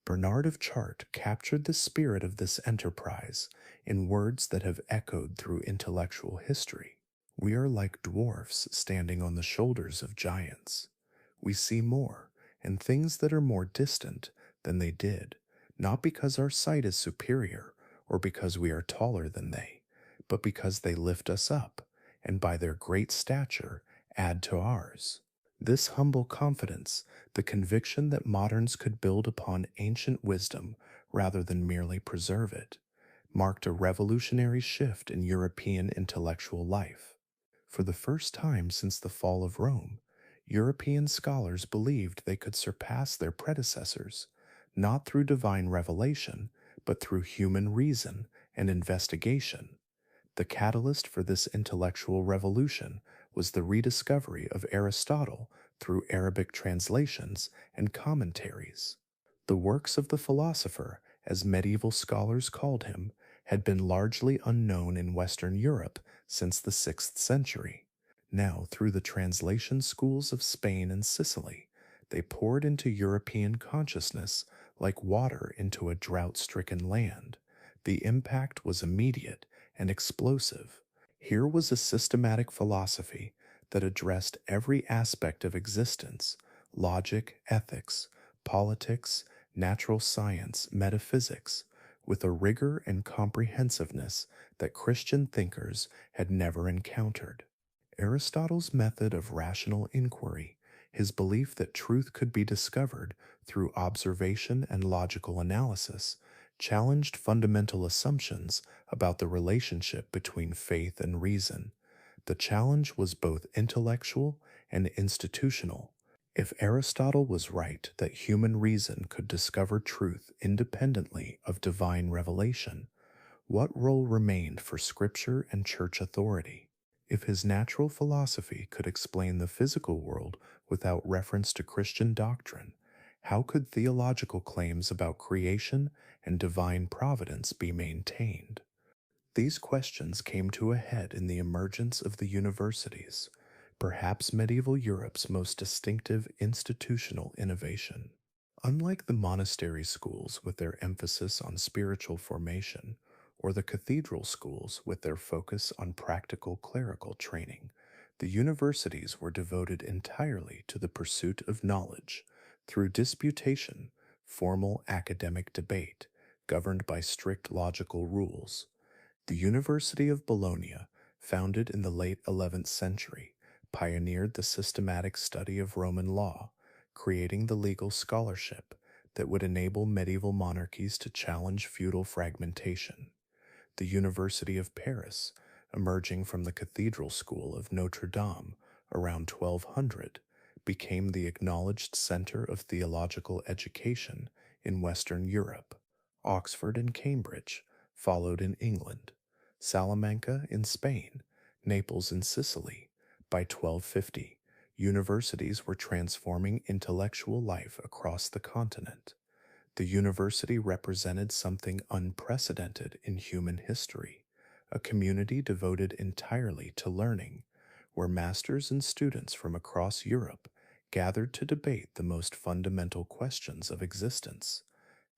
Speaker 1: Bernard of Chartres captured the spirit of this enterprise in words that have echoed through intellectual history. We are like dwarfs standing on the shoulders of giants. We see more, and things that are more distant than they did, not because our sight is superior or because we are taller than they, but because they lift us up, and by their great stature add to ours. This humble confidence, the conviction that moderns could build upon ancient wisdom rather than merely preserve it, marked a revolutionary shift in European intellectual life. For the first time since the fall of Rome, European scholars believed they could surpass their predecessors, not through divine revelation, but through human reason and investigation. The catalyst for this intellectual revolution was the rediscovery of Aristotle through Arabic translations and commentaries. The works of the philosopher, as medieval scholars called him, had been largely unknown in Western Europe since the 6th century. Now, through the translation schools of Spain and Sicily, They poured into European consciousness like water into a drought stricken land. The impact was immediate and explosive. Here was a systematic philosophy that addressed every aspect of existence: logic, ethics, politics, natural science, metaphysics, with a rigor and comprehensiveness that Christian thinkers had never encountered. Aristotle's method of rational inquiry, his belief that truth could be discovered through observation and logical analysis, challenged fundamental assumptions about the relationship between faith and reason. The challenge was both intellectual and institutional. If Aristotle was right that human reason could discover truth independently of divine revelation, what role remained for scripture and church authority? If his natural philosophy could explain the physical world without reference to Christian doctrine, how could theological claims about creation and divine providence be maintained? These questions came to a head in the emergence of the universities, perhaps medieval Europe's most distinctive institutional innovation. Unlike the monastery schools with their emphasis on spiritual formation, or the cathedral schools with their focus on practical clerical training, the universities were devoted entirely to the pursuit of knowledge through disputation, formal academic debate, governed by strict logical rules. The University of Bologna, founded in the late 11th century, pioneered the systematic study of Roman law, creating the legal scholarship that would enable medieval monarchies to challenge feudal fragmentation. The University of Paris, emerging from the cathedral school of Notre Dame around 1200, became the acknowledged center of theological education in Western Europe. Oxford and Cambridge followed in England, Salamanca in Spain, Naples in Sicily. By 1250, universities were transforming intellectual life across the continent. The university represented something unprecedented in human history, a community devoted entirely to learning, where masters and students from across Europe gathered to debate the most fundamental questions of existence.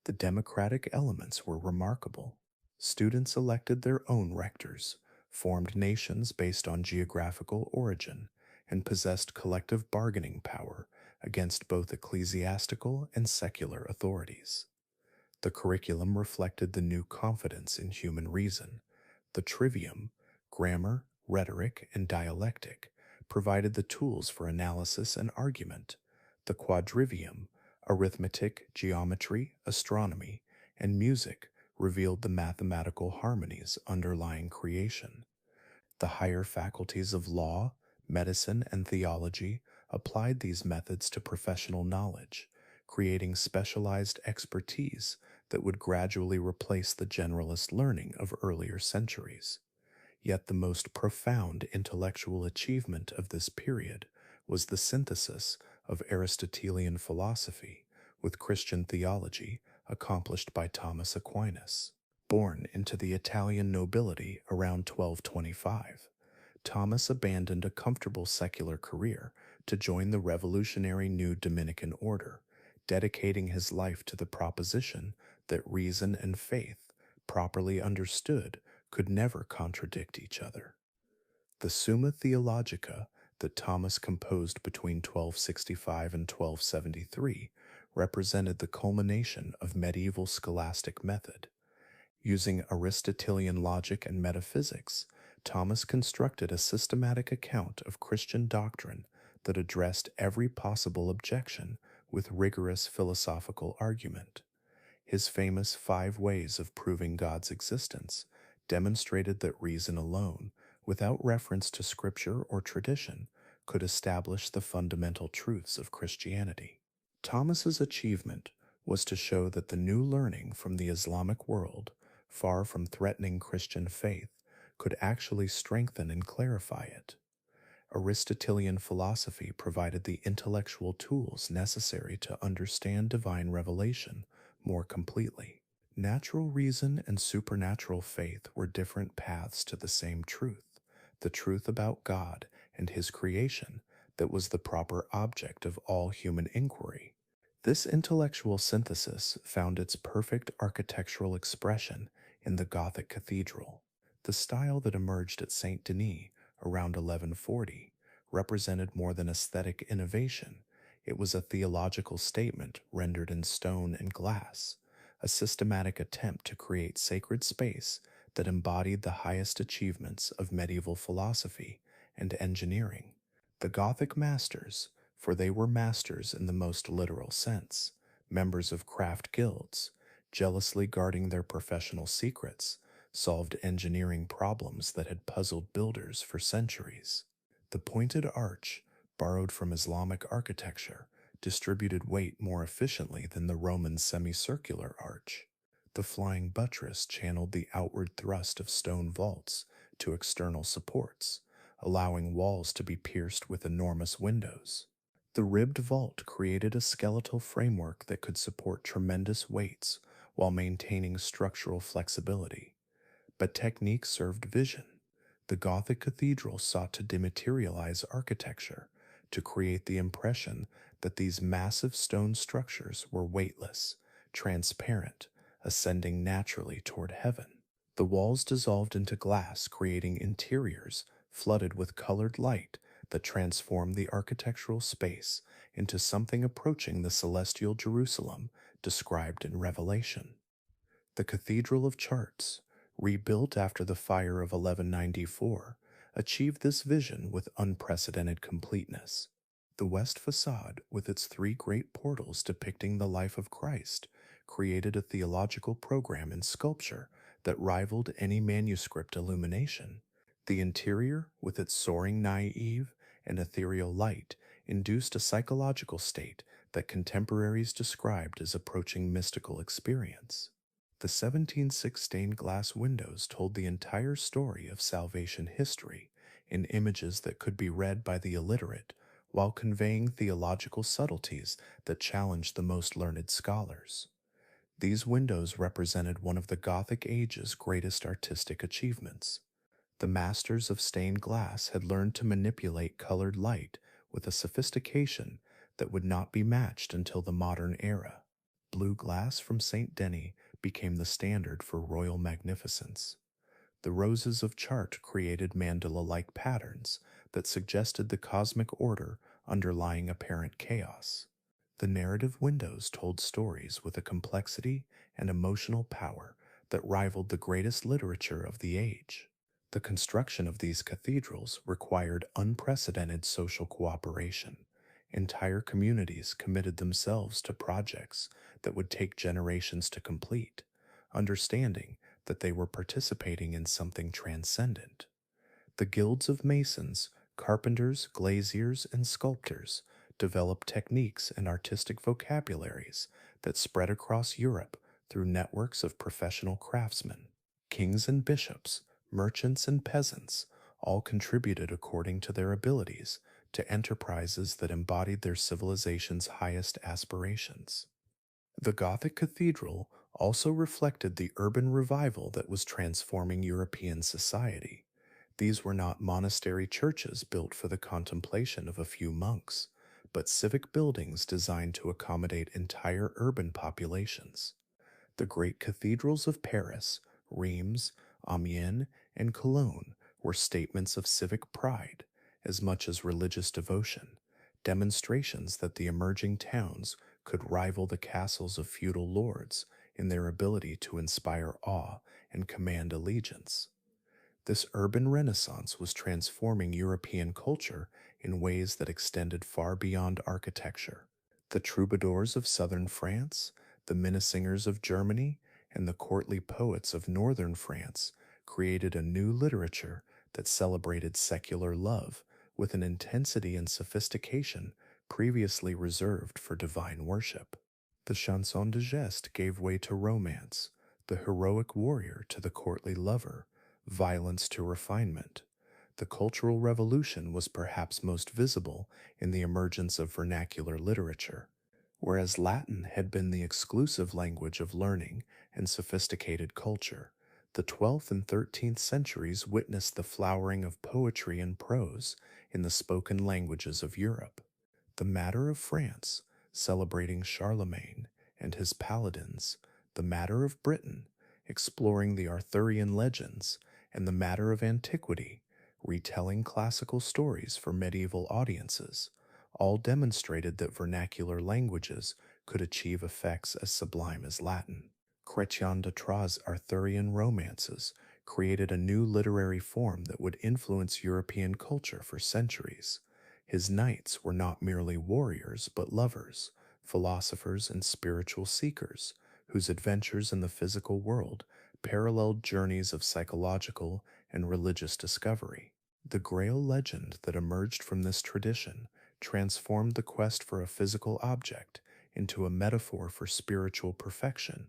Speaker 1: The democratic elements were remarkable. Students elected their own rectors, formed nations based on geographical origin, and possessed collective bargaining power against both ecclesiastical and secular authorities. The curriculum reflected the new confidence in human reason. The trivium, grammar, rhetoric, and dialectic, provided the tools for analysis and argument. The quadrivium, arithmetic, geometry, astronomy, and music, revealed the mathematical harmonies underlying creation. The higher faculties of law, medicine, and theology applied these methods to professional knowledge, creating specialized expertise that would gradually replace the generalist learning of earlier centuries. Yet the most profound intellectual achievement of this period was the synthesis of Aristotelian philosophy with Christian theology accomplished by Thomas Aquinas. Born into the Italian nobility around 1225, Thomas abandoned a comfortable secular career to join the revolutionary new Dominican order, dedicating his life to the proposition that reason and faith, properly understood, could never contradict each other. The Summa Theologica that Thomas composed between 1265 and 1273 represented the culmination of medieval scholastic method. Using Aristotelian logic and metaphysics, Thomas constructed a systematic account of Christian doctrine that addressed every possible objection with rigorous philosophical argument. His famous 5 ways of proving God's existence demonstrated that reason alone, without reference to scripture or tradition, could establish the fundamental truths of Christianity. Thomas's achievement was to show that the new learning from the Islamic world, far from threatening Christian faith, could actually strengthen and clarify it. Aristotelian philosophy provided the intellectual tools necessary to understand divine revelation more completely. Natural reason and supernatural faith were different paths to the same truth, the truth about God and His creation that was the proper object of all human inquiry. This intellectual synthesis found its perfect architectural expression in the Gothic cathedral. The style that emerged at Saint Denis around 1140 represented more than aesthetic innovation. It was a theological statement rendered in stone and glass, a systematic attempt to create sacred space that embodied the highest achievements of medieval philosophy and engineering. The Gothic masters, for they were masters in the most literal sense, members of craft guilds, jealously guarding their professional secrets, solved engineering problems that had puzzled builders for centuries. The pointed arch, borrowed from Islamic architecture, distributed weight more efficiently than the Roman semicircular arch. The flying buttress channeled the outward thrust of stone vaults to external supports, allowing walls to be pierced with enormous windows. The ribbed vault created a skeletal framework that could support tremendous weights while maintaining structural flexibility. But technique served vision. The Gothic cathedral sought to dematerialize architecture, to create the impression that these massive stone structures were weightless, transparent, ascending naturally toward heaven. The walls dissolved into glass, creating interiors flooded with colored light that transformed the architectural space into something approaching the celestial Jerusalem described in Revelation. The Cathedral of Chartres, rebuilt after the fire of 1194, achieved this vision with unprecedented completeness. The west facade, with its three great portals depicting the life of Christ, created a theological program in sculpture that rivaled any manuscript illumination. The interior, with its soaring naive and ethereal light, induced a psychological state that contemporaries described as approaching mystical experience. The 1706 stained glass windows told the entire story of salvation history in images that could be read by the illiterate while conveying theological subtleties that challenged the most learned scholars. These windows represented one of the Gothic age's greatest artistic achievements. The masters of stained glass had learned to manipulate colored light with a sophistication that would not be matched until the modern era. Blue glass from St. Denis became the standard for royal magnificence. The roses of Chartres created mandala-like patterns that suggested the cosmic order underlying apparent chaos. The narrative windows told stories with a complexity and emotional power that rivaled the greatest literature of the age. The construction of these cathedrals required unprecedented social cooperation. Entire communities committed themselves to projects that would take generations to complete, understanding that they were participating in something transcendent. The guilds of masons, carpenters, glaziers, and sculptors developed techniques and artistic vocabularies that spread across Europe through networks of professional craftsmen. Kings and bishops, merchants and peasants all contributed according to their abilities to enterprises that embodied their civilization's highest aspirations. The Gothic cathedral also reflected the urban revival that was transforming European society. These were not monastery churches built for the contemplation of a few monks, but civic buildings designed to accommodate entire urban populations. The great cathedrals of Paris, Reims, Amiens, and Cologne were statements of civic pride as much as religious devotion, demonstrations that the emerging towns could rival the castles of feudal lords in their ability to inspire awe and command allegiance. This urban renaissance was transforming European culture in ways that extended far beyond architecture. The troubadours of southern France, the minnesingers of Germany, and the courtly poets of northern France created a new literature that celebrated secular love with an intensity and sophistication previously reserved for divine worship. The chanson de geste gave way to romance, the heroic warrior to the courtly lover, violence to refinement. The Cultural Revolution was perhaps most visible in the emergence of vernacular literature. Whereas Latin had been the exclusive language of learning and sophisticated culture, The 12th and 13th centuries witnessed the flowering of poetry and prose in the spoken languages of Europe. The Matter of France, celebrating Charlemagne and his paladins, the Matter of Britain, exploring the Arthurian legends, and the Matter of Antiquity, retelling classical stories for medieval audiences, all demonstrated that vernacular languages could achieve effects as sublime as Latin. Chrétien de Troyes' Arthurian romances created a new literary form that would influence European culture for centuries. His knights were not merely warriors, but lovers, philosophers, and spiritual seekers, whose adventures in the physical world paralleled journeys of psychological and religious discovery. The Grail legend that emerged from this tradition transformed the quest for a physical object into a metaphor for spiritual perfection.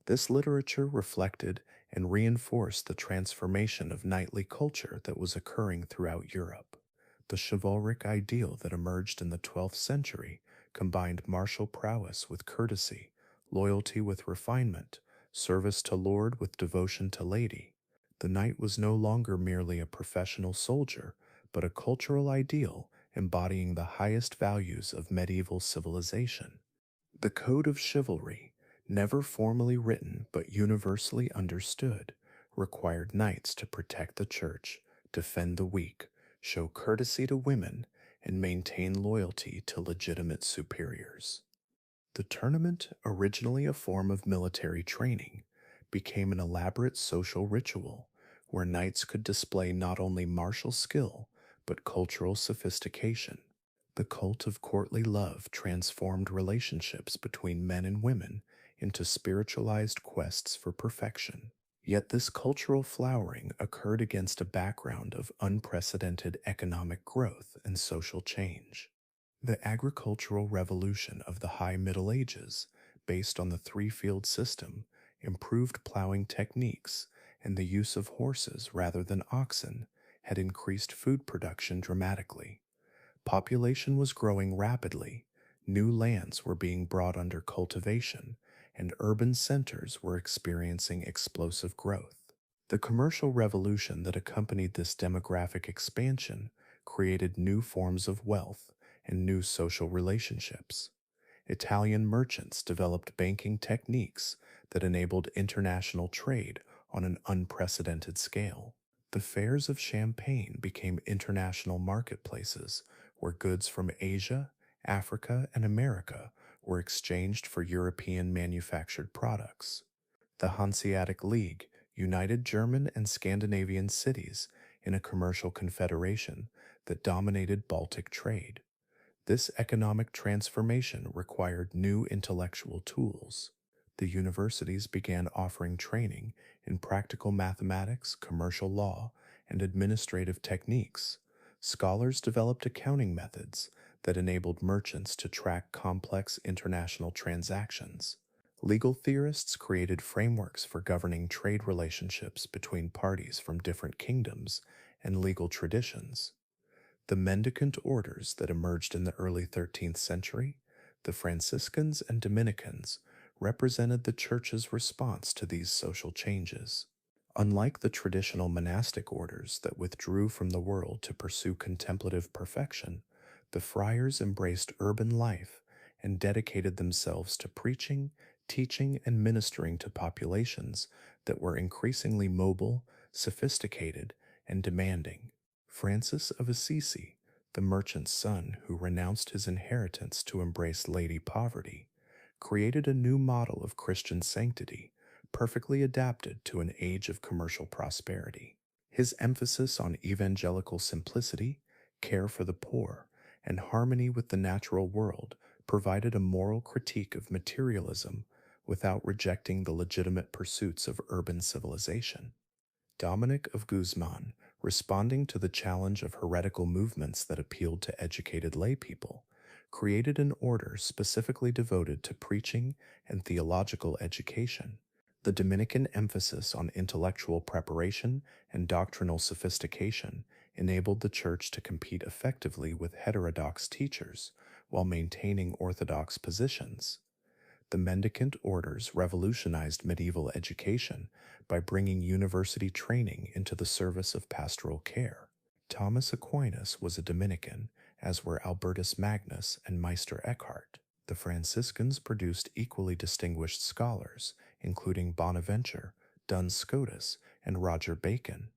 Speaker 1: This literature reflected and reinforced the transformation of knightly culture that was occurring throughout Europe. The chivalric ideal that emerged in the 12th century combined martial prowess with courtesy, loyalty with refinement, service to lord with devotion to lady. The knight was no longer merely a professional soldier, but a cultural ideal embodying the highest values of medieval civilization. The Code of Chivalry, never formally written but universally understood, required knights to protect the church, defend the weak, show courtesy to women, and maintain loyalty to legitimate superiors. The tournament, originally a form of military training, became an elaborate social ritual where knights could display not only martial skill but cultural sophistication. The cult of courtly love transformed relationships between men and women into spiritualized quests for perfection. Yet this cultural flowering occurred against a background of unprecedented economic growth and social change. The agricultural revolution of the High Middle Ages, based on the three-field system, improved plowing techniques and the use of horses rather than oxen, had increased food production dramatically. Population was growing rapidly, new lands were being brought under cultivation, and urban centers were experiencing explosive growth. The commercial revolution that accompanied this demographic expansion created new forms of wealth and new social relationships. Italian merchants developed banking techniques that enabled international trade on an unprecedented scale. The fairs of Champagne became international marketplaces where goods from Asia, Africa, and America were exchanged for European manufactured products. The Hanseatic League united German and Scandinavian cities in a commercial confederation that dominated Baltic trade. This economic transformation required new intellectual tools. The universities began offering training in practical mathematics, commercial law, and administrative techniques. Scholars developed accounting methods that enabled merchants to track complex international transactions. Legal theorists created frameworks for governing trade relationships between parties from different kingdoms and legal traditions. The mendicant orders that emerged in the early 13th century, the Franciscans and Dominicans, represented the Church's response to these social changes. Unlike the traditional monastic orders that withdrew from the world to pursue contemplative perfection, the friars embraced urban life and dedicated themselves to preaching, teaching, and ministering to populations that were increasingly mobile, sophisticated, and demanding. Francis of Assisi, the merchant's son who renounced his inheritance to embrace lady poverty, created a new model of Christian sanctity, perfectly adapted to an age of commercial prosperity. His emphasis on evangelical simplicity, care for the poor, and harmony with the natural world provided a moral critique of materialism without rejecting the legitimate pursuits of urban civilization. Dominic of Guzman, responding to the challenge of heretical movements that appealed to educated laypeople, created an order specifically devoted to preaching and theological education. The Dominican emphasis on intellectual preparation and doctrinal sophistication enabled the Church to compete effectively with heterodox teachers while maintaining orthodox positions. The mendicant orders revolutionized medieval education by bringing university training into the service of pastoral care. Thomas Aquinas was a Dominican, as were Albertus Magnus and Meister Eckhart. The Franciscans produced equally distinguished scholars, including Bonaventure, Duns Scotus, and Roger Bacon.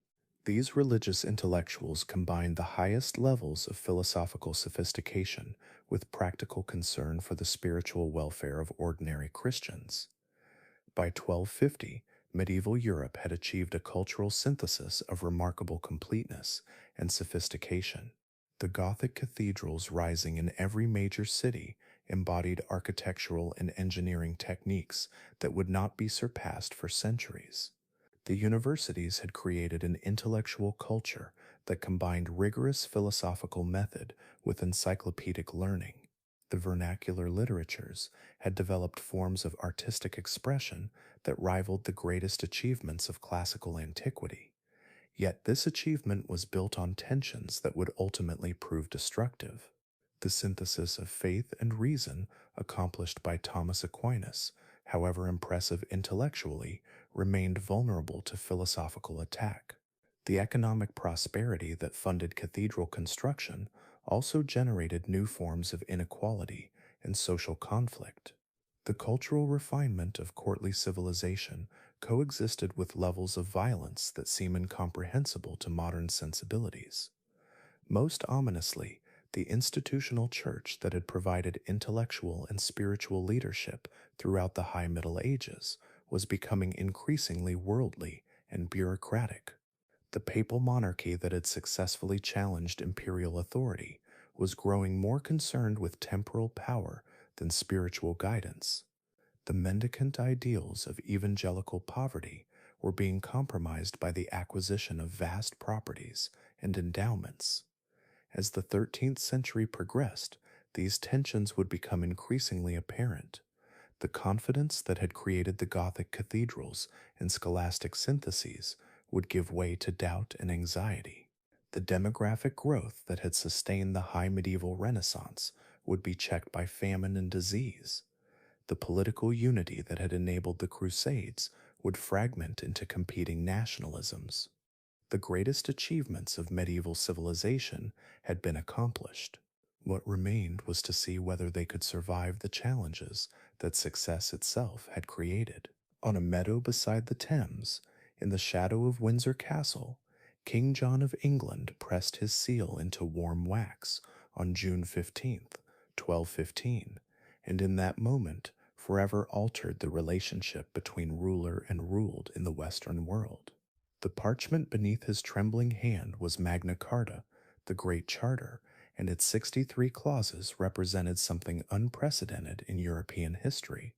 Speaker 1: These religious intellectuals combined the highest levels of philosophical sophistication with practical concern for the spiritual welfare of ordinary Christians. By 1250, medieval Europe had achieved a cultural synthesis of remarkable completeness and sophistication. The Gothic cathedrals rising in every major city embodied architectural and engineering techniques that would not be surpassed for centuries. The universities had created an intellectual culture that combined rigorous philosophical method with encyclopedic learning. The vernacular literatures had developed forms of artistic expression that rivaled the greatest achievements of classical antiquity. Yet this achievement was built on tensions that would ultimately prove destructive. The synthesis of faith and reason accomplished by Thomas Aquinas, however impressive intellectually, remained vulnerable to philosophical attack. The economic prosperity that funded cathedral construction also generated new forms of inequality and social conflict. The cultural refinement of courtly civilization coexisted with levels of violence that seem incomprehensible to modern sensibilities. Most ominously, the institutional church that had provided intellectual and spiritual leadership throughout the High Middle Ages was becoming increasingly worldly and bureaucratic. The papal monarchy that had successfully challenged imperial authority was growing more concerned with temporal power than spiritual guidance. The mendicant ideals of evangelical poverty were being compromised by the acquisition of vast properties and endowments. As the 13th century progressed, these tensions would become increasingly apparent. The confidence that had created the Gothic cathedrals and scholastic syntheses would give way to doubt and anxiety. The demographic growth that had sustained the high medieval Renaissance would be checked by famine and disease. The political unity that had enabled the Crusades would fragment into competing nationalisms. The greatest achievements of medieval civilization had been accomplished. What remained was to see whether they could survive the challenges that success itself had created. On a meadow beside the Thames, in the shadow of Windsor Castle, King John of England pressed his seal into warm wax on June 15th, 1215, and in that moment forever altered the relationship between ruler and ruled in the Western world. The parchment beneath his trembling hand was Magna Carta, the Great Charter, and its 63 clauses represented something unprecedented in European history,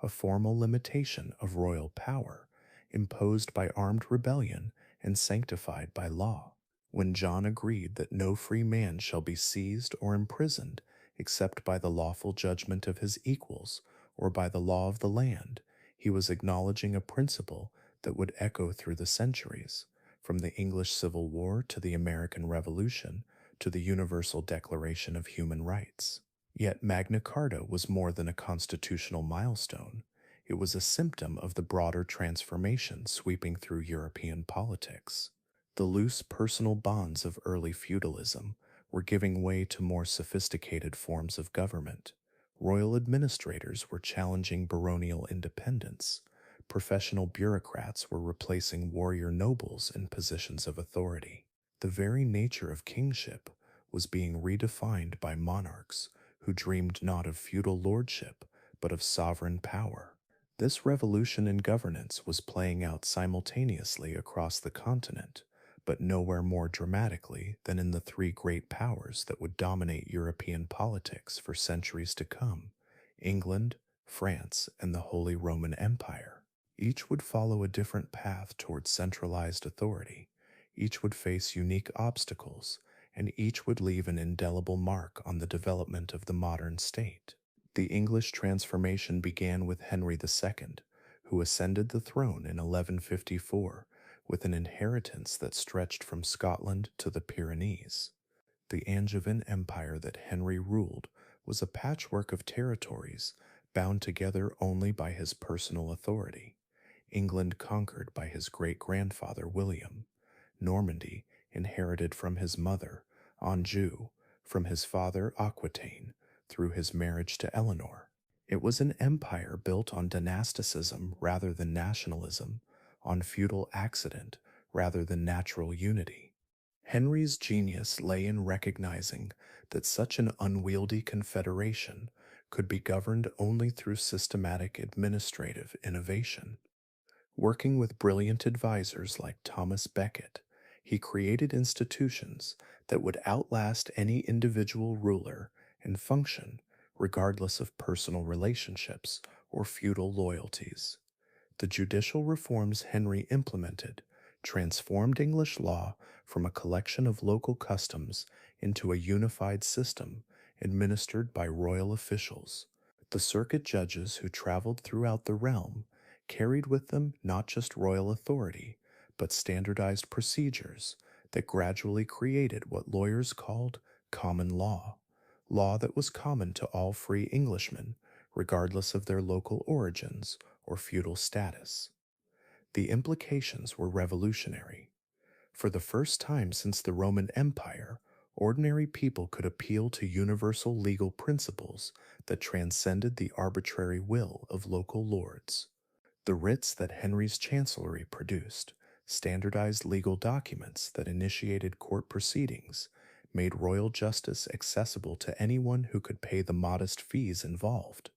Speaker 1: a formal limitation of royal power, imposed by armed rebellion and sanctified by law. When John agreed that no free man shall be seized or imprisoned except by the lawful judgment of his equals or by the law of the land, he was acknowledging a principle that would echo through the centuries, from the English Civil War to the American Revolution to the Universal Declaration of Human Rights. Yet Magna Carta was more than a constitutional milestone. It was a symptom of the broader transformation sweeping through European politics. The loose personal bonds of early feudalism were giving way to more sophisticated forms of government. Royal administrators were challenging baronial independence. Professional bureaucrats were replacing warrior nobles in positions of authority. The very nature of kingship was being redefined by monarchs who dreamed not of feudal lordship, but of sovereign power. This revolution in governance was playing out simultaneously across the continent, but nowhere more dramatically than in the three great powers that would dominate European politics for centuries to come: England, France, and the Holy Roman Empire. Each would follow a different path towards centralized authority. Each would face unique obstacles, and each would leave an indelible mark on the development of the modern state. The English transformation began with Henry II, who ascended the throne in 1154 with an inheritance that stretched from Scotland to the Pyrenees. The Angevin Empire that Henry ruled was a patchwork of territories bound together only by his personal authority, England conquered by his great-grandfather William, Normandy inherited from his mother, Anjou, from his father Aquitaine, through his marriage to Eleanor. It was an empire built on dynasticism rather than nationalism, on feudal accident rather than natural unity. Henry's genius lay in recognizing that such an unwieldy confederation could be governed only through systematic administrative innovation. Working with brilliant advisors like Thomas Becket, he created institutions that would outlast any individual ruler and function regardless of personal relationships or feudal loyalties. The judicial reforms Henry implemented transformed English law from a collection of local customs into a unified system administered by royal officials. The circuit judges who traveled throughout the realm carried with them not just royal authority, but standardized procedures that gradually created what lawyers called common law, law that was common to all free Englishmen, regardless of their local origins or feudal status. The implications were revolutionary. For the first time since the Roman Empire, ordinary people could appeal to universal legal principles that transcended the arbitrary will of local lords. The writs that Henry's chancellery produced, standardized legal documents that initiated court proceedings, made royal justice accessible to anyone who could pay the modest fees involved.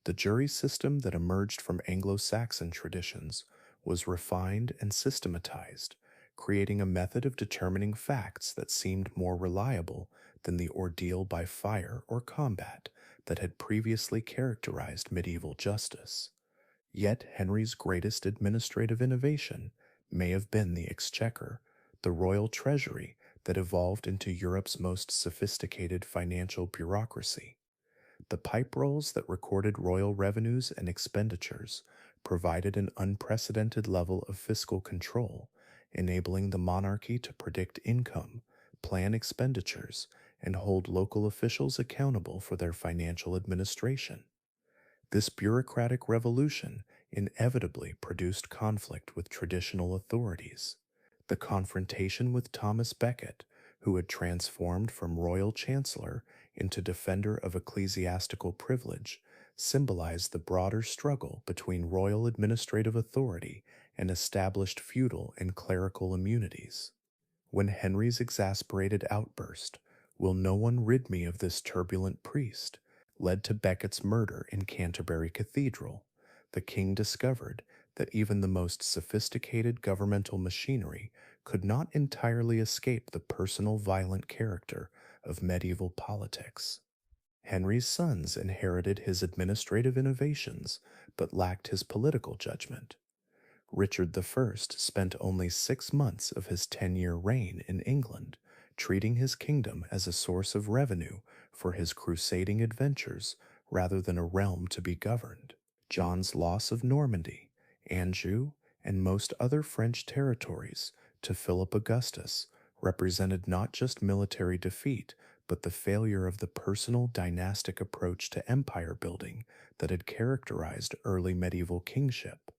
Speaker 1: The jury system that emerged from Anglo-Saxon traditions was refined and systematized, creating a method of determining facts that seemed more reliable than the ordeal by fire or combat that had previously characterized medieval justice. Yet Henry's greatest administrative innovation may have been the exchequer, the royal treasury that evolved into Europe's most sophisticated financial bureaucracy. The pipe rolls that recorded royal revenues and expenditures provided an unprecedented level of fiscal control, enabling the monarchy to predict income, plan expenditures, and hold local officials accountable for their financial administration. This bureaucratic revolution inevitably produced conflict with traditional authorities. The confrontation with Thomas Becket, who had transformed from royal chancellor into defender of ecclesiastical privilege, symbolized the broader struggle between royal administrative authority and established feudal and clerical immunities. When Henry's exasperated outburst, "Will no one rid me of this turbulent priest?" led to Becket's murder in Canterbury Cathedral, the king discovered that even the most sophisticated governmental machinery could not entirely escape the personal violent character of medieval politics. Henry's sons inherited his administrative innovations but lacked his political judgment. Richard I spent only 6 months of his 10-year reign in England, treating his kingdom as a source of revenue for his crusading adventures rather than a realm to be governed. John's loss of Normandy, Anjou, and most other French territories to Philip Augustus represented not just military defeat, but the failure of the personal dynastic approach to empire building that had characterized early medieval kingship.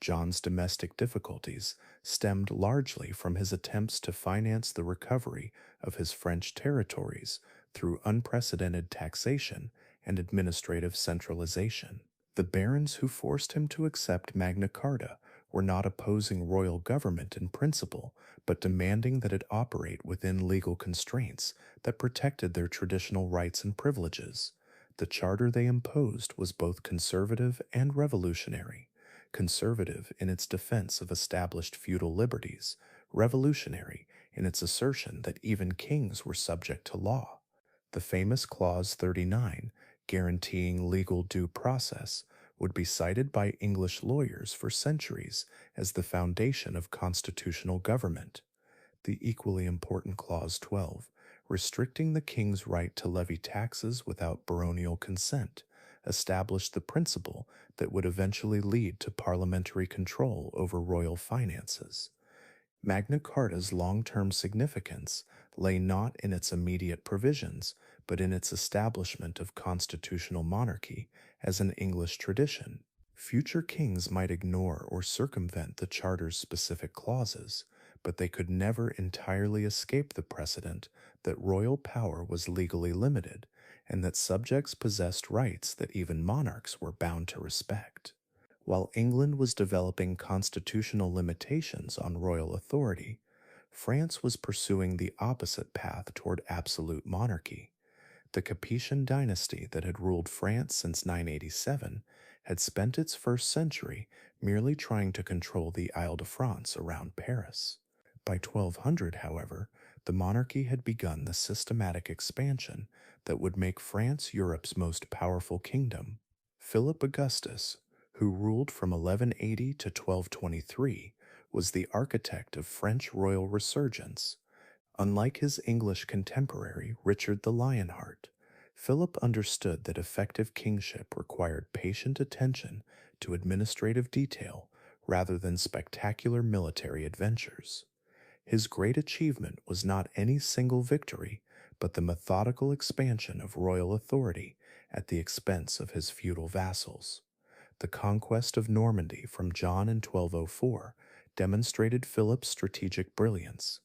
Speaker 1: John's domestic difficulties stemmed largely from his attempts to finance the recovery of his French territories through unprecedented taxation and administrative centralization. The barons who forced him to accept Magna Carta were not opposing royal government in principle, but demanding that it operate within legal constraints that protected their traditional rights and privileges. The charter they imposed was both conservative and revolutionary. Conservative in its defense of established feudal liberties, revolutionary in its assertion that even kings were subject to law. The famous Clause 39, guaranteeing legal due process, would be cited by English lawyers for centuries as the foundation of constitutional government. The equally important Clause 12, restricting the king's right to levy taxes without baronial consent, established the principle that would eventually lead to parliamentary control over royal finances. Magna Carta's long-term significance lay not in its immediate provisions, but in its establishment of constitutional monarchy as an English tradition. Future kings might ignore or circumvent the Charter's specific clauses, but they could never entirely escape the precedent that royal power was legally limited and that subjects possessed rights that even monarchs were bound to respect. While England was developing constitutional limitations on royal authority, France was pursuing the opposite path toward absolute monarchy. The Capetian dynasty that had ruled France since 987 had spent its first century merely trying to control the Isle de France around Paris. By 1200, however, the monarchy had begun the systematic expansion that would make France Europe's most powerful kingdom. Philip Augustus, who ruled from 1180 to 1223, was the architect of French royal resurgence. Unlike his English contemporary Richard the Lionheart, Philip understood that effective kingship required patient attention to administrative detail rather than spectacular military adventures. His great achievement was not any single victory, but the methodical expansion of royal authority at the expense of his feudal vassals. The conquest of Normandy from John in 1204 demonstrated Philip's strategic brilliance.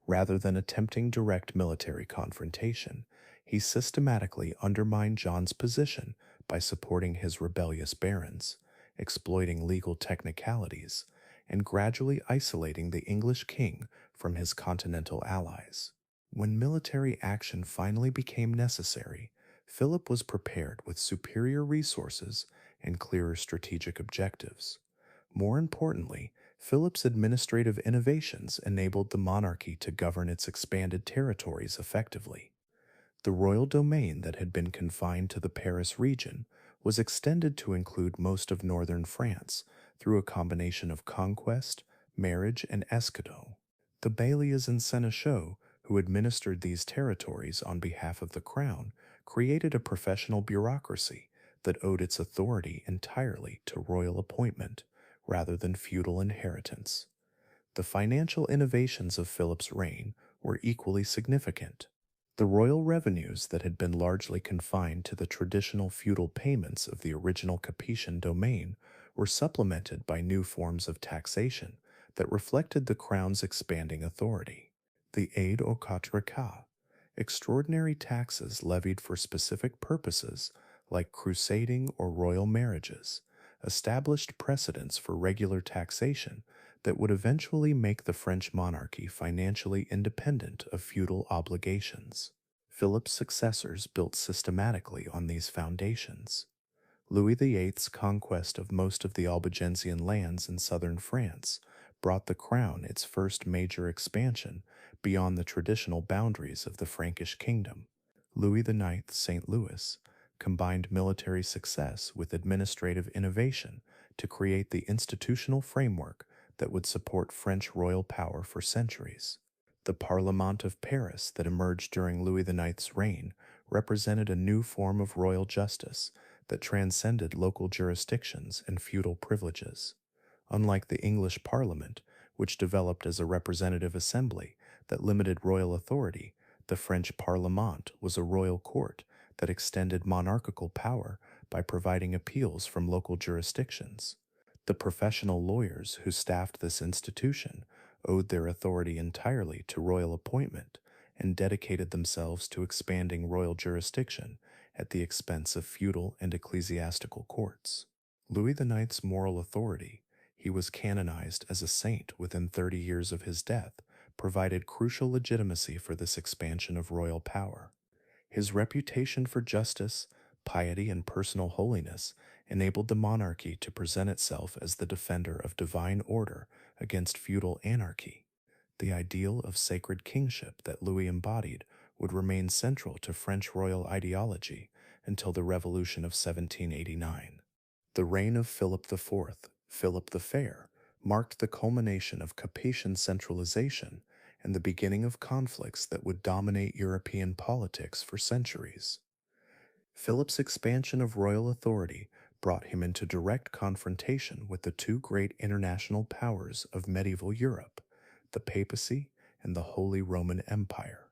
Speaker 1: Rather than attempting direct military confrontation, he systematically undermined John's position by supporting his rebellious barons, exploiting legal technicalities, and gradually isolating the English king from his continental allies. When military action finally became necessary, Philip was prepared with superior resources and clearer strategic objectives. More importantly, Philip's administrative innovations enabled the monarchy to govern its expanded territories effectively. The royal domain that had been confined to the Paris region was extended to include most of northern France through a combination of conquest, marriage, and escadon. The bailies and seneschaux, who administered these territories on behalf of the crown, created a professional bureaucracy that owed its authority entirely to royal appointment rather than feudal inheritance. The financial innovations of Philip's reign were equally significant. The royal revenues that had been largely confined to the traditional feudal payments of the original Capetian domain were supplemented by new forms of taxation that reflected the crown's expanding authority. The aide aux quatre cas, extraordinary taxes levied for specific purposes like crusading or royal marriages, established precedents for regular taxation that would eventually make the French monarchy financially independent of feudal obligations. Philip's successors built systematically on these foundations. Louis VIII's conquest of most of the Albigensian lands in southern France brought the crown its first major expansion beyond the traditional boundaries of the Frankish kingdom. Louis IX's St. Louis combined military success with administrative innovation to create the institutional framework that would support French royal power for centuries. The Parlement of Paris that emerged during Louis IX's reign represented a new form of royal justice that transcended local jurisdictions and feudal privileges. Unlike the English Parliament, which developed as a representative assembly that limited royal authority, the French Parlement was a royal court that extended monarchical power by providing appeals from local jurisdictions. The professional lawyers who staffed this institution owed their authority entirely to royal appointment and dedicated themselves to expanding royal jurisdiction at the expense of feudal and ecclesiastical courts. Louis IX's moral authority, he was canonized as a saint within 30 years of his death, provided crucial legitimacy for this expansion of royal power. His reputation for justice, piety, and personal holiness enabled the monarchy to present itself as the defender of divine order against feudal anarchy. The ideal of sacred kingship that Louis embodied would remain central to French royal ideology until the Revolution of 1789. The reign of Philip IV, Philip the Fair, marked the culmination of Capetian centralization and the beginning of conflicts that would dominate European politics for centuries. Philip's expansion of royal authority brought him into direct confrontation with the two great international powers of medieval Europe, the papacy and the Holy Roman Empire.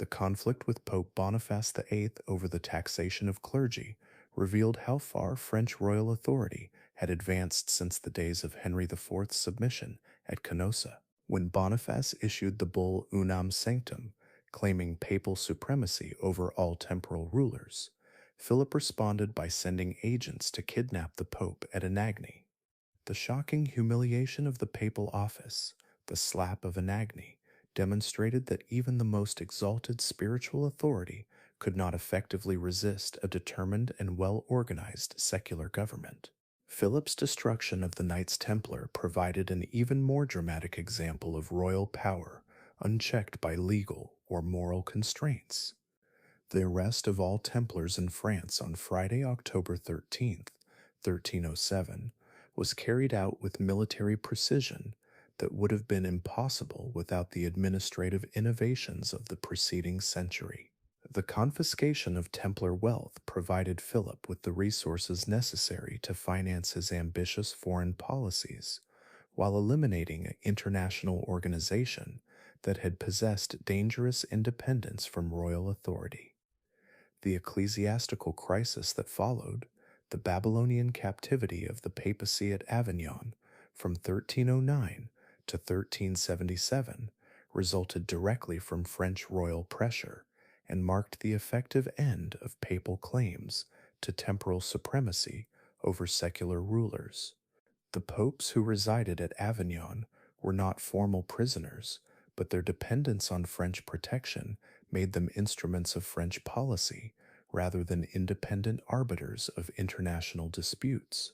Speaker 1: The conflict with Pope Boniface VIII over the taxation of clergy revealed how far French royal authority had advanced since the days of Henry IV's submission at Canossa. When Boniface issued the bull Unam Sanctum, claiming papal supremacy over all temporal rulers, Philip responded by sending agents to kidnap the pope at Anagni. The shocking humiliation of the papal office, the slap of Anagni, demonstrated that even the most exalted spiritual authority could not effectively resist a determined and well-organized secular government. Philip's destruction of the Knights Templar provided an even more dramatic example of royal power unchecked by legal or moral constraints. The arrest of all Templars in France on Friday, October 13th, 1307, was carried out with military precision that would have been impossible without the administrative innovations of the preceding century. The confiscation of Templar wealth provided Philip with the resources necessary to finance his ambitious foreign policies, while eliminating an international organization that had possessed dangerous independence from royal authority. The ecclesiastical crisis that followed, the Babylonian captivity of the papacy at Avignon from 1309 to 1377, resulted directly from French royal pressure and marked the effective end of papal claims to temporal supremacy over secular rulers. The popes who resided at Avignon were not formal prisoners, but their dependence on French protection made them instruments of French policy rather than independent arbiters of international disputes.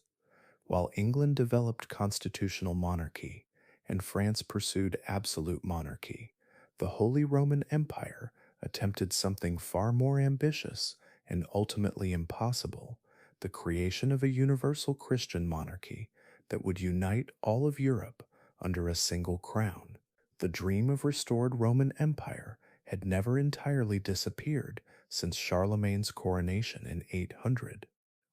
Speaker 1: While England developed constitutional monarchy and France pursued absolute monarchy, the Holy Roman Empire attempted something far more ambitious and ultimately impossible: the creation of a universal Christian monarchy that would unite all of Europe under a single crown. The dream of restored Roman Empire had never entirely disappeared since Charlemagne's coronation in 800.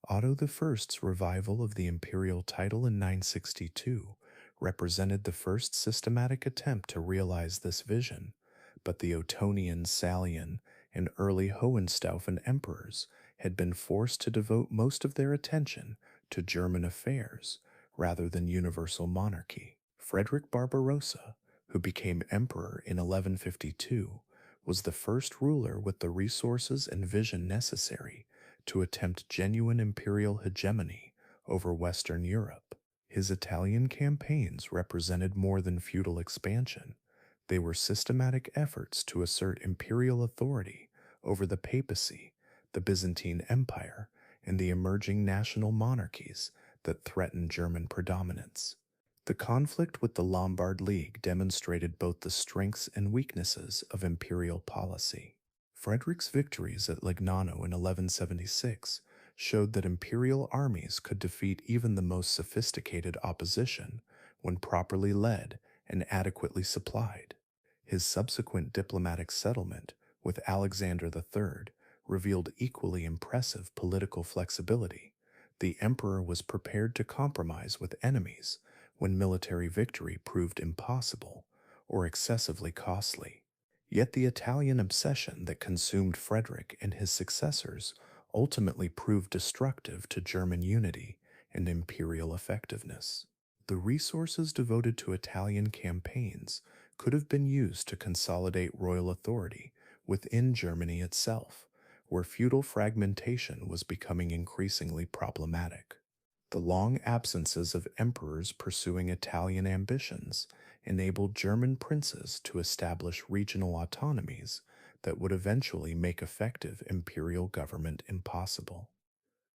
Speaker 1: Otto I's revival of the imperial title in 962 represented the first systematic attempt to realize this vision, but the Ottonian, Salian, and early Hohenstaufen emperors had been forced to devote most of their attention to German affairs rather than universal monarchy. Frederick Barbarossa, who became emperor in 1152, was the first ruler with the resources and vision necessary to attempt genuine imperial hegemony over Western Europe. His Italian campaigns represented more than feudal expansion. They were systematic efforts to assert imperial authority over the papacy, the Byzantine Empire, and the emerging national monarchies that threatened German predominance. The conflict with the Lombard League demonstrated both the strengths and weaknesses of imperial policy. Frederick's victories at Legnano in 1176 showed that imperial armies could defeat even the most sophisticated opposition when properly led and adequately supplied. His subsequent diplomatic settlement with Alexander III revealed equally impressive political flexibility. The emperor was prepared to compromise with enemies when military victory proved impossible or excessively costly. Yet the Italian obsession that consumed Frederick and his successors ultimately proved destructive to German unity and imperial effectiveness. The resources devoted to Italian campaigns could have been used to consolidate royal authority within Germany itself, where feudal fragmentation was becoming increasingly problematic. The long absences of emperors pursuing Italian ambitions enabled German princes to establish regional autonomies that would eventually make effective imperial government impossible.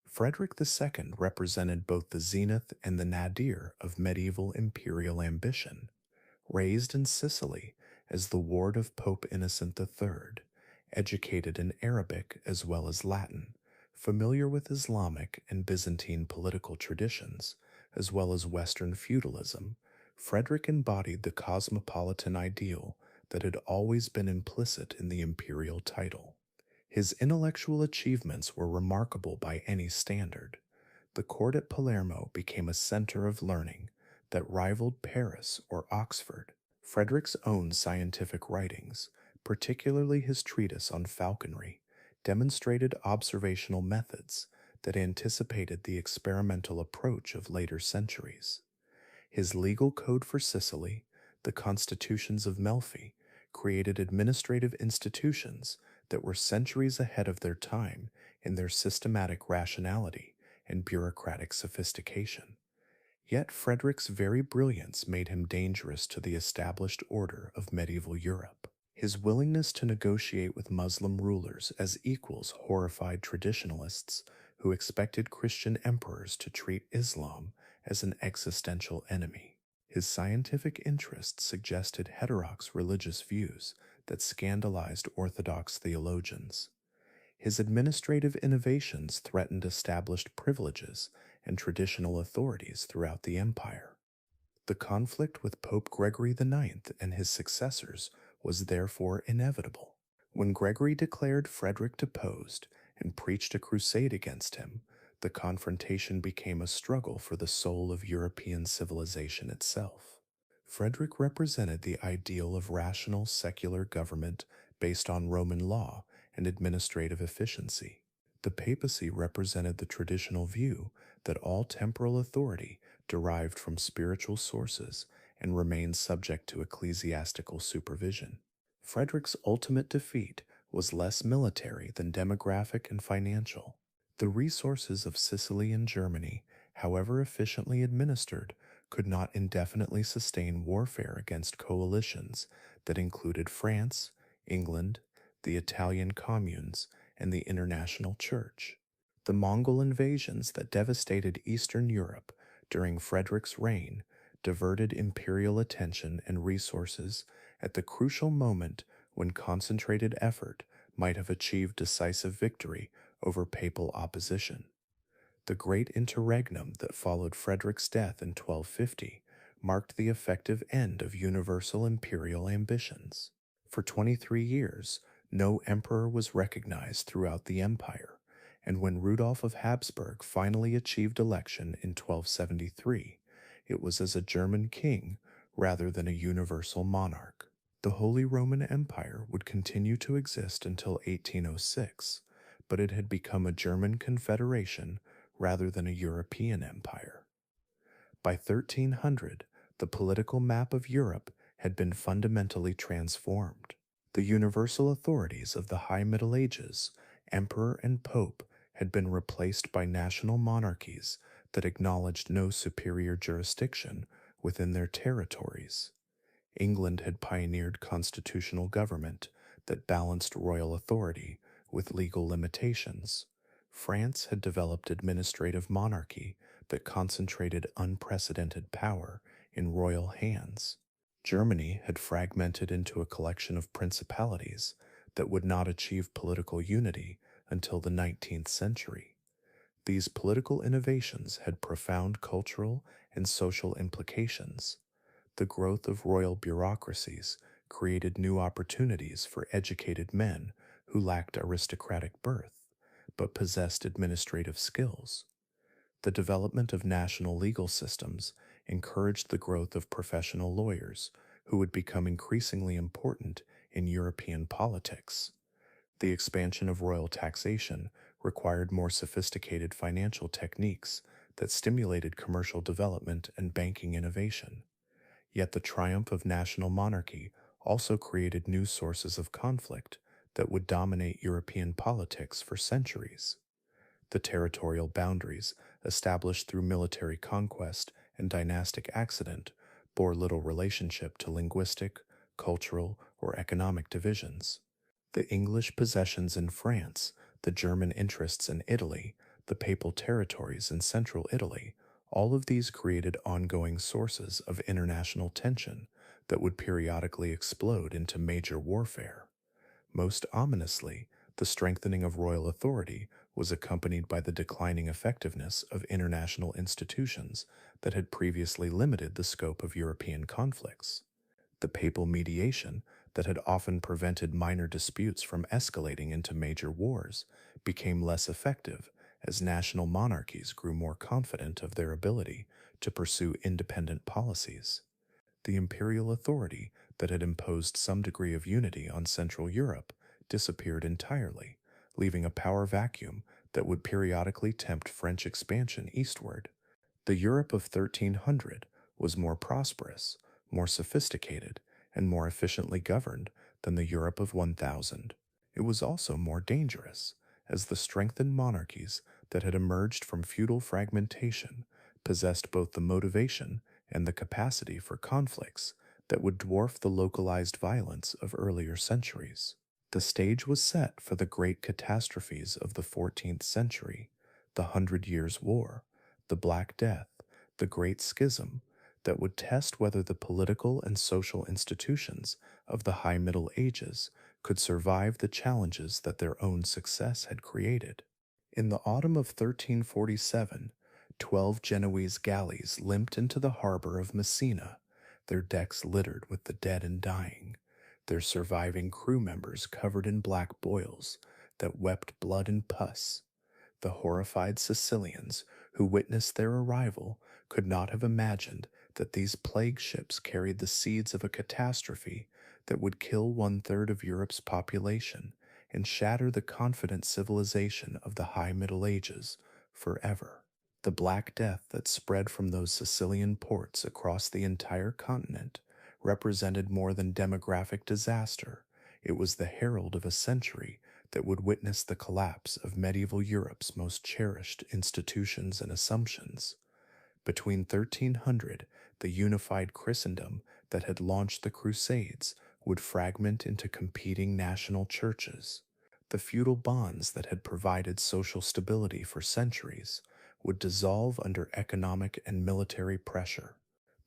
Speaker 1: Frederick II represented both the zenith and the nadir of medieval imperial ambition. Raised in Sicily as the ward of Pope Innocent III, educated in Arabic as well as Latin, familiar with Islamic and Byzantine political traditions, as well as Western feudalism, Frederick embodied the cosmopolitan ideal that had always been implicit in the imperial title. His intellectual achievements were remarkable by any standard. The court at Palermo became a center of learning that rivaled Paris or Oxford. Frederick's own scientific writings, particularly his treatise on falconry, demonstrated observational methods that anticipated the experimental approach of later centuries. His legal code for Sicily, the constitutions of Melfi, created administrative institutions that were centuries ahead of their time in their systematic rationality and bureaucratic sophistication. Yet Frederick's very brilliance made him dangerous to the established order of medieval Europe. His willingness to negotiate with Muslim rulers as equals horrified traditionalists who expected Christian emperors to treat Islam as an existential enemy. His scientific interests suggested heterodox religious views that scandalized Orthodox theologians. His administrative innovations threatened established privileges and traditional authorities throughout the empire. The conflict with Pope Gregory IX and his successors was therefore inevitable. When Gregory declared Frederick deposed and preached a crusade against him, the confrontation became a struggle for the soul of European civilization itself. Frederick represented the ideal of rational secular government based on Roman law and administrative efficiency. The papacy represented the traditional view that all temporal authority derived from spiritual sources and remained subject to ecclesiastical supervision. Frederick's ultimate defeat was less military than demographic and financial. The resources of Sicily and Germany, however efficiently administered, could not indefinitely sustain warfare against coalitions that included France, England, the Italian communes, and the international church. The Mongol invasions that devastated Eastern Europe during Frederick's reign diverted imperial attention and resources at the crucial moment when concentrated effort might have achieved decisive victory over papal opposition. The great interregnum that followed Frederick's death in 1250 marked the effective end of universal imperial ambitions. For 23 years, no emperor was recognized throughout the empire, and when Rudolf of Habsburg finally achieved election in 1273, it was as a German king rather than a universal monarch. The Holy Roman Empire would continue to exist until 1806, but it had become a German confederation rather than a European empire. By 1300, the political map of Europe had been fundamentally transformed. The universal authorities of the High Middle Ages, emperor and pope, had been replaced by national monarchies that acknowledged no superior jurisdiction within their territories. England had pioneered constitutional government that balanced royal authority with legal limitations. France had developed administrative monarchy that concentrated unprecedented power in royal hands. Germany had fragmented into a collection of principalities that would not achieve political unity until the 19th century. These political innovations had profound cultural and social implications. The growth of royal bureaucracies created new opportunities for educated men who lacked aristocratic birth but possessed administrative skills. The development of national legal systems encouraged the growth of professional lawyers who would become increasingly important in European politics. The expansion of royal taxation required more sophisticated financial techniques that stimulated commercial development and banking innovation. Yet the triumph of national monarchy also created new sources of conflict that would dominate European politics for centuries. The territorial boundaries, established through military conquest and dynastic accident, bore little relationship to linguistic, cultural, or economic divisions. The English possessions in France, the German interests in Italy, the papal territories in central Italy, all of these created ongoing sources of international tension that would periodically explode into major warfare. Most ominously, the strengthening of royal authority was accompanied by the declining effectiveness of international institutions that had previously limited the scope of European conflicts. The papal mediation that had often prevented minor disputes from escalating into major wars became less effective as national monarchies grew more confident of their ability to pursue independent policies. The imperial authority that had imposed some degree of unity on Central Europe disappeared entirely, leaving a power vacuum that would periodically tempt French expansion eastward. The Europe of 1300 was more prosperous, more sophisticated, and more efficiently governed than the Europe of 1000. It was also more dangerous, as the strengthened monarchies that had emerged from feudal fragmentation possessed both the motivation and the capacity for conflicts that would dwarf the localized violence of earlier centuries. The stage was set for the great catastrophes of the 14th century, the Hundred Years' War, the Black Death, the Great Schism, that would test whether the political and social institutions of the High Middle Ages could survive the challenges that their own success had created. In the autumn of 1347, 12 Genoese galleys limped into the harbor of Messina, their decks littered with the dead and dying, their surviving crew members covered in black boils that wept blood and pus. The horrified Sicilians who witnessed their arrival could not have imagined that these plague ships carried the seeds of a catastrophe that would kill one-third of Europe's population and shatter the confident civilization of the High Middle Ages forever. The Black Death that spread from those Sicilian ports across the entire continent represented more than demographic disaster. It was the herald of a century that would witness the collapse of medieval Europe's most cherished institutions and assumptions. Between 1300, the unified Christendom that had launched the Crusades would fragment into competing national churches. The feudal bonds that had provided social stability for centuries would dissolve under economic and military pressure.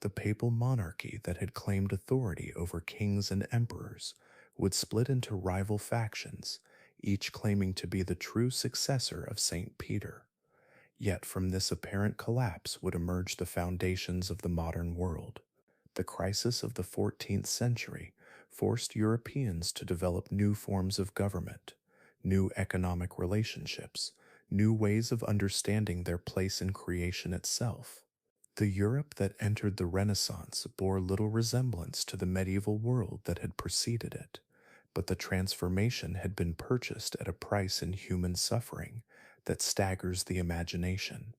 Speaker 1: The papal monarchy that had claimed authority over kings and emperors would split into rival factions, each claiming to be the true successor of St. Peter. Yet from this apparent collapse would emerge the foundations of the modern world. The crisis of the 14th century forced Europeans to develop new forms of government, new economic relationships, new ways of understanding their place in creation itself. The Europe that entered the Renaissance bore little resemblance to the medieval world that had preceded it, but the transformation had been purchased at a price in human suffering that staggers the imagination.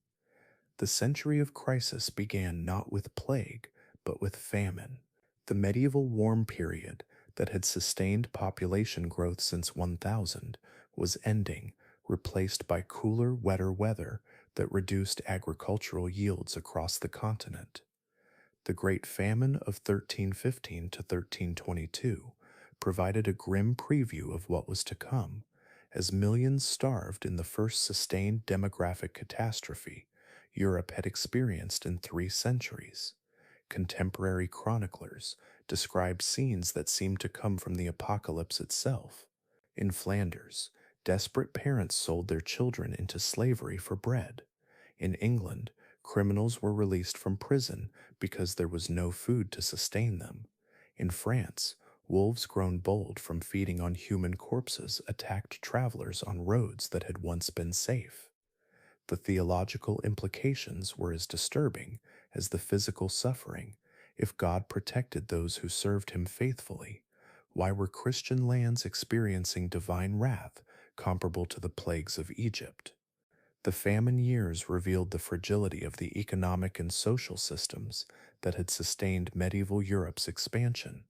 Speaker 1: The century of crisis began not with plague, but with famine. The medieval warm period that had sustained population growth since 1000 was ending, replaced by cooler, wetter weather that reduced agricultural yields across the continent. The Great Famine of 1315 to 1322 provided a grim preview of what was to come, as millions starved in the first sustained demographic catastrophe Europe had experienced in 3 centuries. Contemporary chroniclers describe scenes that seemed to come from the apocalypse itself. In Flanders, desperate parents sold their children into slavery for bread. In England, criminals were released from prison because there was no food to sustain them. In France, wolves grown bold from feeding on human corpses attacked travelers on roads that had once been safe. The theological implications were as disturbing as the physical suffering. If God protected those who served him faithfully, why were Christian lands experiencing divine wrath comparable to the plagues of Egypt? The famine years revealed the fragility of the economic and social systems that had sustained medieval Europe's expansion.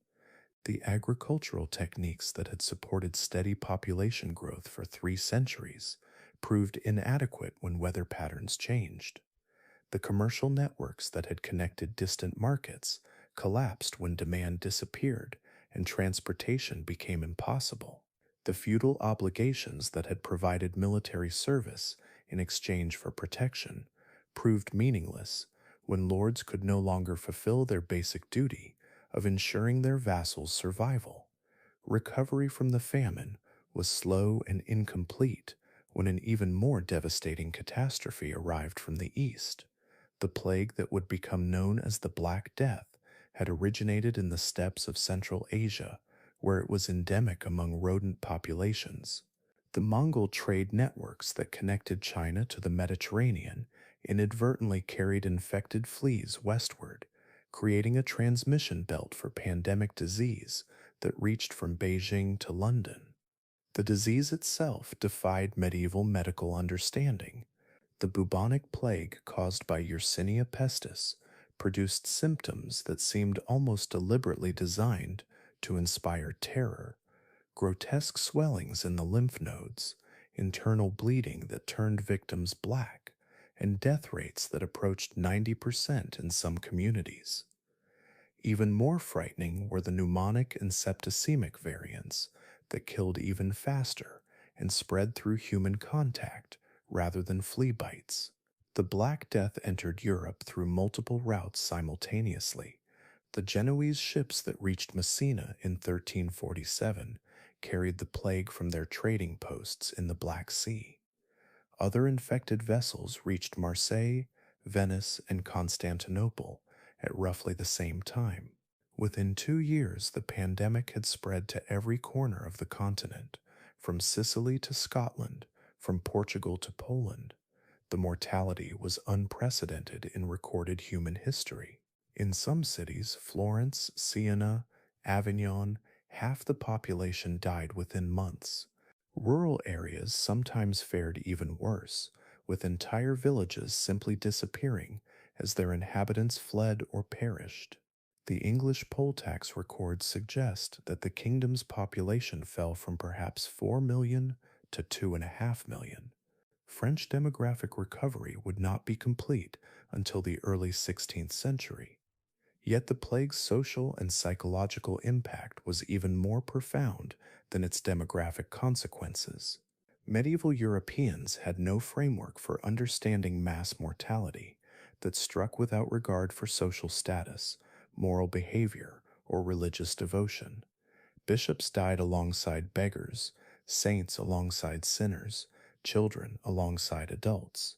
Speaker 1: The agricultural techniques that had supported steady population growth for 3 centuries proved inadequate when weather patterns changed. The commercial networks that had connected distant markets collapsed when demand disappeared and transportation became impossible. The feudal obligations that had provided military service in exchange for protection proved meaningless when lords could no longer fulfill their basic duty of ensuring their vassals' survival. Recovery from the famine was slow and incomplete when an even more devastating catastrophe arrived from the east. The plague that would become known as the Black Death had originated in the steppes of Central Asia, where it was endemic among rodent populations. The Mongol trade networks that connected China to the Mediterranean inadvertently carried infected fleas westward, creating a transmission belt for pandemic disease that reached from Beijing to London. The disease itself defied medieval medical understanding. The bubonic plague caused by Yersinia pestis produced symptoms that seemed almost deliberately designed to inspire terror: grotesque swellings in the lymph nodes, internal bleeding that turned victims black, and death rates that approached 90% in some communities. Even more frightening were the pneumonic and septicemic variants that killed even faster and spread through human contact rather than flea bites. The Black Death entered Europe through multiple routes simultaneously. The Genoese ships that reached Messina in 1347 carried the plague from their trading posts in the Black Sea. Other infected vessels reached Marseille, Venice, and Constantinople at roughly the same time. Within 2 years, the pandemic had spread to every corner of the continent, from Sicily to Scotland, from Portugal to Poland. The mortality was unprecedented in recorded human history. In some cities, Florence, Siena, Avignon, half the population died within months. Rural areas sometimes fared even worse, with entire villages simply disappearing as their inhabitants fled or perished. The English poll tax records suggest that the kingdom's population fell from perhaps 4 million to 2.5 million. French demographic recovery would not be complete until the early 16th century. Yet the plague's social and psychological impact was even more profound than its demographic consequences. Medieval Europeans had no framework for understanding mass mortality that struck without regard for social status, moral behavior, or religious devotion. Bishops died alongside beggars, saints alongside sinners, children alongside adults.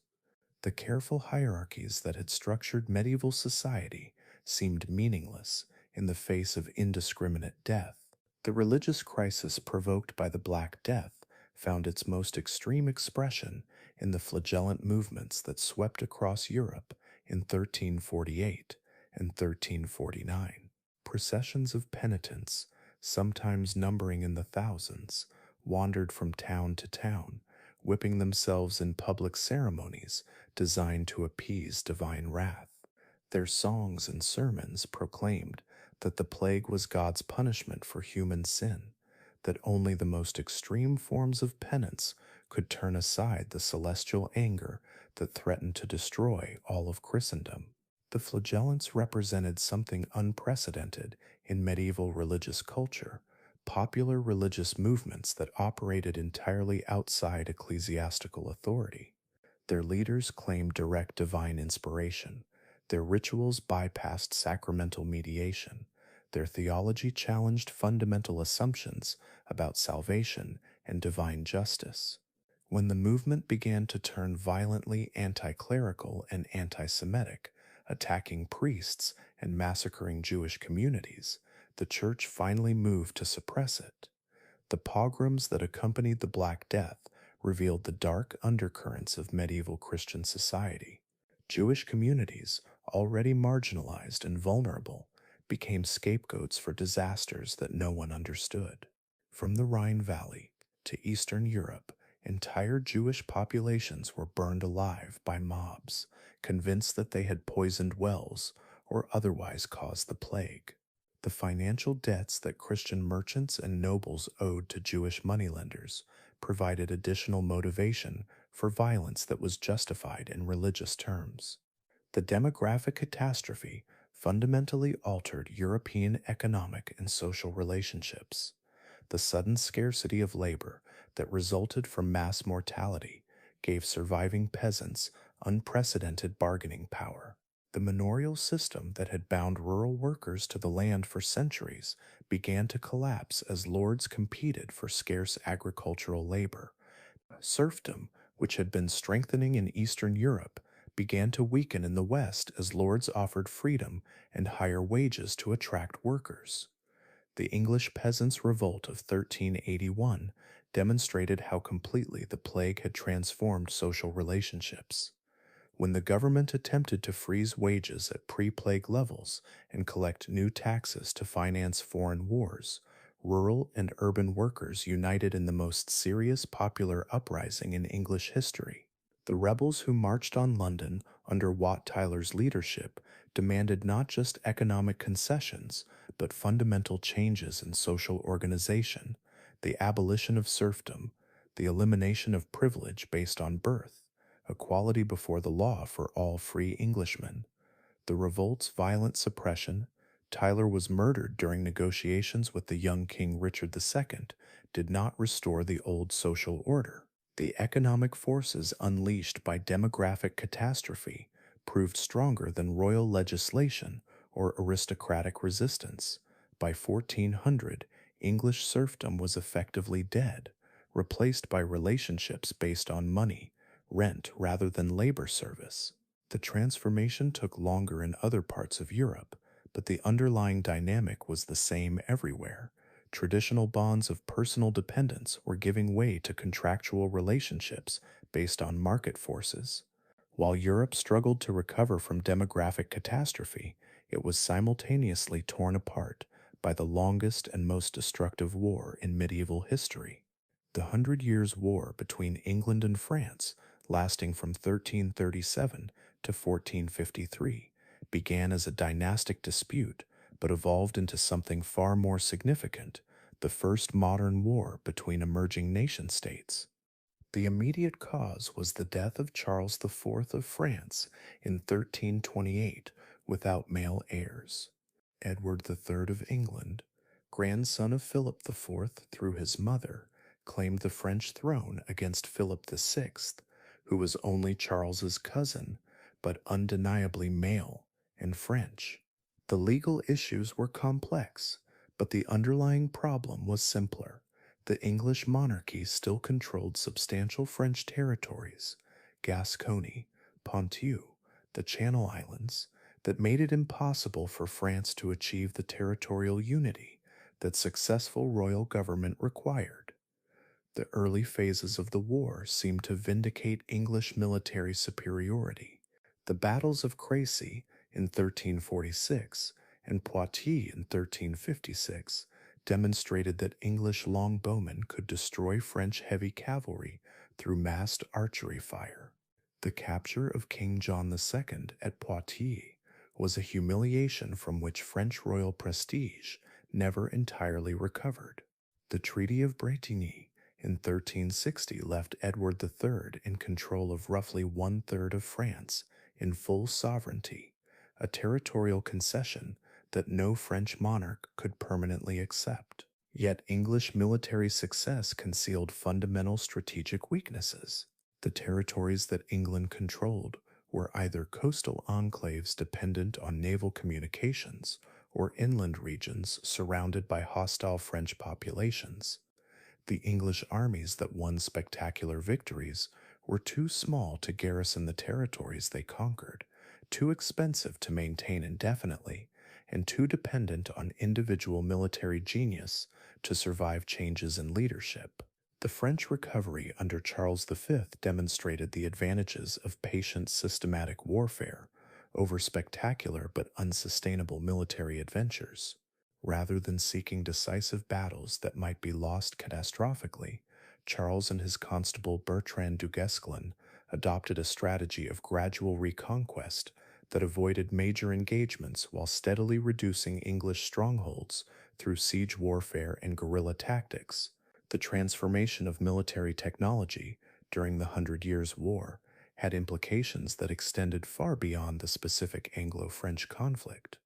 Speaker 1: The careful hierarchies that had structured medieval society seemed meaningless in the face of indiscriminate death. The religious crisis provoked by the Black Death found its most extreme expression in the flagellant movements that swept across Europe in 1348 and 1349. Processions of penitents, sometimes numbering in the thousands, wandered from town to town, whipping themselves in public ceremonies designed to appease divine wrath. Their songs and sermons proclaimed that the plague was God's punishment for human sin, that only the most extreme forms of penance could turn aside the celestial anger that threatened to destroy all of Christendom. The flagellants represented something unprecedented in medieval religious culture: popular religious movements that operated entirely outside ecclesiastical authority. Their leaders claimed direct divine inspiration. Their rituals bypassed sacramental mediation. Their theology challenged fundamental assumptions about salvation and divine justice. When the movement began to turn violently anti-clerical and anti-Semitic, attacking priests and massacring Jewish communities, the Church finally moved to suppress it. The pogroms that accompanied the Black Death revealed the dark undercurrents of medieval Christian society. Jewish communities, already marginalized and vulnerable, became scapegoats for disasters that no one understood. From the Rhine Valley to Eastern Europe, entire Jewish populations were burned alive by mobs, convinced that they had poisoned wells or otherwise caused the plague. The financial debts that Christian merchants and nobles owed to Jewish moneylenders provided additional motivation for violence that was justified in religious terms. The demographic catastrophe fundamentally altered European economic and social relationships. The sudden scarcity of labor that resulted from mass mortality gave surviving peasants unprecedented bargaining power. The manorial system that had bound rural workers to the land for centuries began to collapse as lords competed for scarce agricultural labor. Serfdom, which had been strengthening in Eastern Europe, began to weaken in the West as lords offered freedom and higher wages to attract workers. The English peasants' revolt of 1381 demonstrated how completely the plague had transformed social relationships. When the government attempted to freeze wages at pre-plague levels and collect new taxes to finance foreign wars, rural and urban workers united in the most serious popular uprising in English history. The rebels who marched on London under Wat Tyler's leadership demanded not just economic concessions, but fundamental changes in social organization, the abolition of serfdom, the elimination of privilege based on birth, equality before the law for all free Englishmen. The revolt's violent suppression, Tyler was murdered during negotiations with the young King Richard II, did not restore the old social order. The economic forces unleashed by demographic catastrophe proved stronger than royal legislation or aristocratic resistance. By 1400, English serfdom was effectively dead, replaced by relationships based on money, rent rather than labor service. The transformation took longer in other parts of Europe, but the underlying dynamic was the same everywhere. Traditional bonds of personal dependence were giving way to contractual relationships based on market forces. While Europe struggled to recover from demographic catastrophe, it was simultaneously torn apart by the longest and most destructive war in medieval history. The Hundred Years' War between England and France, lasting from 1337 to 1453, began as a dynastic dispute but evolved into something far more significant, the first modern war between emerging nation-states. The immediate cause was the death of Charles IV of France in 1328 without male heirs. Edward III of England, grandson of Philip IV through his mother, claimed the French throne against Philip VI, who was only Charles's cousin, but undeniably male and French. The legal issues were complex, but the underlying problem was simpler. The English monarchy still controlled substantial French territories, Gascony, Poitou, the Channel Islands, that made it impossible for France to achieve the territorial unity that successful royal government required. The early phases of the war seemed to vindicate English military superiority. The battles of Crécy in 1346 and Poitiers in 1356 demonstrated that English longbowmen could destroy French heavy cavalry through massed archery fire. The capture of King John II at Poitiers was a humiliation from which French royal prestige never entirely recovered. The Treaty of Bretigny in 1360 left Edward III in control of roughly one-third of France in full sovereignty, a territorial concession that no French monarch could permanently accept. Yet English military success concealed fundamental strategic weaknesses. The territories that England controlled were either coastal enclaves dependent on naval communications or inland regions surrounded by hostile French populations. The English armies that won spectacular victories were too small to garrison the territories they conquered, too expensive to maintain indefinitely, and too dependent on individual military genius to survive changes in leadership. The French recovery under Charles V demonstrated the advantages of patient systematic warfare over spectacular but unsustainable military adventures. Rather than seeking decisive battles that might be lost catastrophically, Charles and his constable Bertrand du Guesclin adopted a strategy of gradual reconquest that avoided major engagements while steadily reducing English strongholds through siege warfare and guerrilla tactics. The transformation of military technology during the Hundred Years' War had implications that extended far beyond the specific Anglo-French conflict.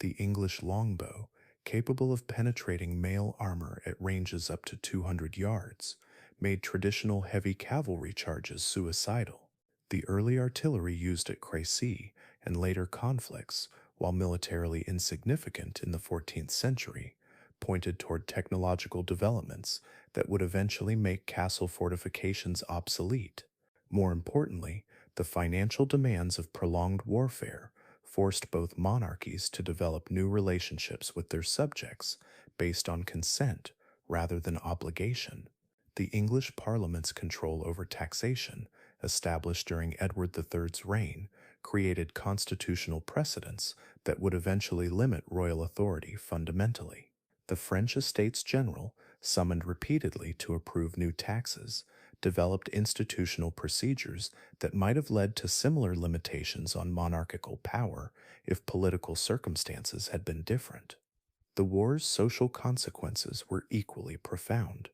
Speaker 1: The English longbow, capable of penetrating mail armor at ranges up to 200 yards, made traditional heavy cavalry charges suicidal. The early artillery used at Crécy and later conflicts, while militarily insignificant in the 14th century, pointed toward technological developments that would eventually make castle fortifications obsolete. More importantly, the financial demands of prolonged warfare forced both monarchies to develop new relationships with their subjects based on consent rather than obligation. The English Parliament's control over taxation established during Edward III's reign, created constitutional precedents that would eventually limit royal authority fundamentally. The French Estates General, summoned repeatedly to approve new taxes, developed institutional procedures that might have led to similar limitations on monarchical power if political circumstances had been different. The war's social consequences were equally profound.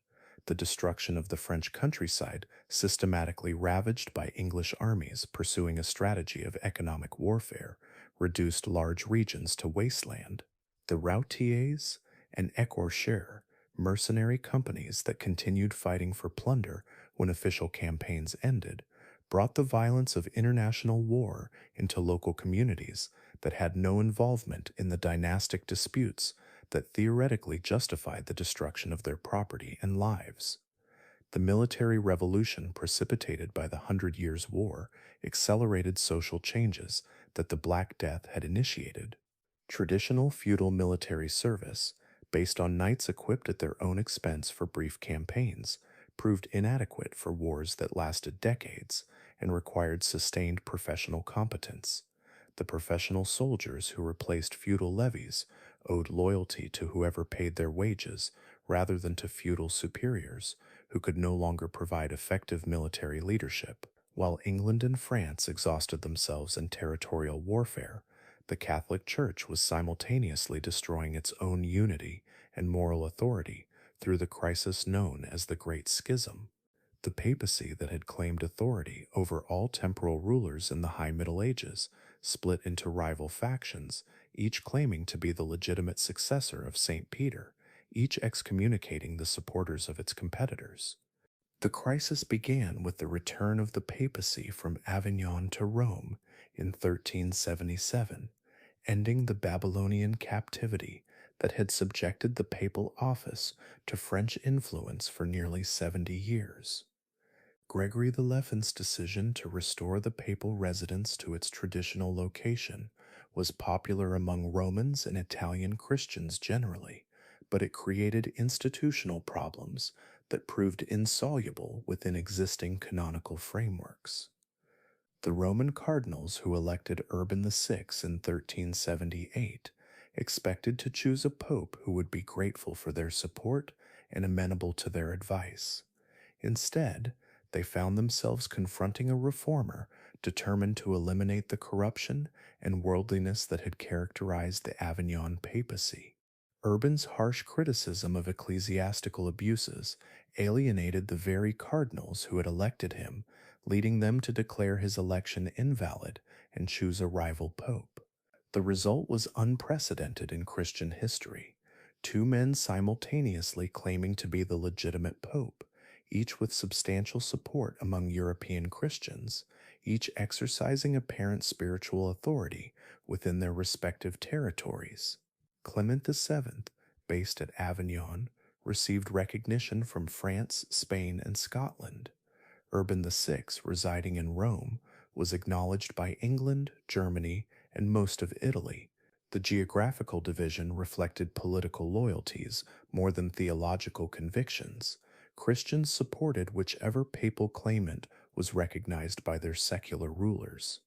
Speaker 1: The destruction of the French countryside, systematically ravaged by English armies pursuing a strategy of economic warfare, reduced large regions to wasteland. The routiers and écorcheurs, mercenary companies that continued fighting for plunder when official campaigns ended, brought the violence of international war into local communities that had no involvement in the dynastic disputes that theoretically justified the destruction of their property and lives. The military revolution precipitated by the Hundred Years' War accelerated social changes that the Black Death had initiated. Traditional feudal military service, based on knights equipped at their own expense for brief campaigns, proved inadequate for wars that lasted decades and required sustained professional competence. The professional soldiers who replaced feudal levies owed loyalty to whoever paid their wages rather than to feudal superiors who could no longer provide effective military leadership. While England and France exhausted themselves in territorial warfare, the Catholic Church was simultaneously destroying its own unity and moral authority through the crisis known as the Great Schism. The papacy that had claimed authority over all temporal rulers in the High Middle Ages split into rival factions, each claiming to be the legitimate successor of St. Peter, each excommunicating the supporters of its competitors. The crisis began with the return of the papacy from Avignon to Rome in 1377, ending the Babylonian captivity that had subjected the papal office to French influence for nearly 70 years. Gregory XI's decision to restore the papal residence to its traditional location was popular among Romans and Italian Christians generally, but it created institutional problems that proved insoluble within existing canonical frameworks. The Roman cardinals who elected Urban VI in 1378 expected to choose a pope who would be grateful for their support and amenable to their advice. Instead, they found themselves confronting a reformer determined to eliminate the corruption and worldliness that had characterized the Avignon papacy. Urban's harsh criticism of ecclesiastical abuses alienated the very cardinals who had elected him, leading them to declare his election invalid and choose a rival pope. The result was unprecedented in Christian history. Two men simultaneously claiming to be the legitimate pope, each with substantial support among European Christians, each exercising apparent spiritual authority within their respective territories. Clement VII, based at Avignon, received recognition from France, Spain, and Scotland. Urban VI, residing in Rome, was acknowledged by England, Germany, and most of Italy. The geographical division reflected political loyalties more than theological convictions. Christians supported whichever papal claimant was recognized by their secular rulers.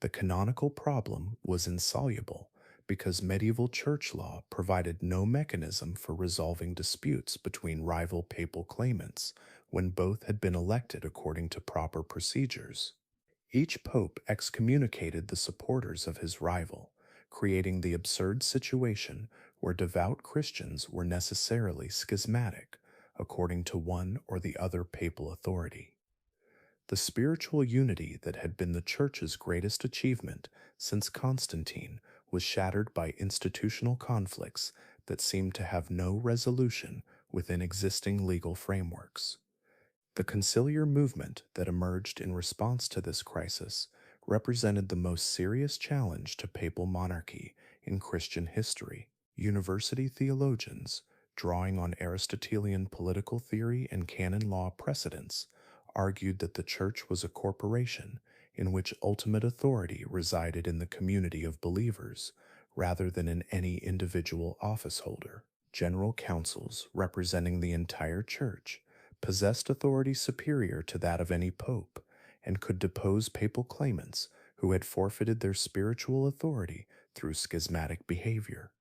Speaker 1: The canonical problem was insoluble because medieval church law provided no mechanism for resolving disputes between rival papal claimants when both had been elected according to proper procedures. Each pope excommunicated the supporters of his rival, creating the absurd situation where devout Christians were necessarily schismatic, according to one or the other papal authority. The spiritual unity that had been the Church's greatest achievement since Constantine was shattered by institutional conflicts that seemed to have no resolution within existing legal frameworks. The conciliar movement that emerged in response to this crisis represented the most serious challenge to papal monarchy in Christian history. University theologians, drawing on Aristotelian political theory and canon law precedents, argued that the Church was a corporation in which ultimate authority resided in the community of believers rather than in any individual office holder. General councils representing the entire Church possessed authority superior to that of any pope, and could depose papal claimants who had forfeited their spiritual authority through schismatic behavior.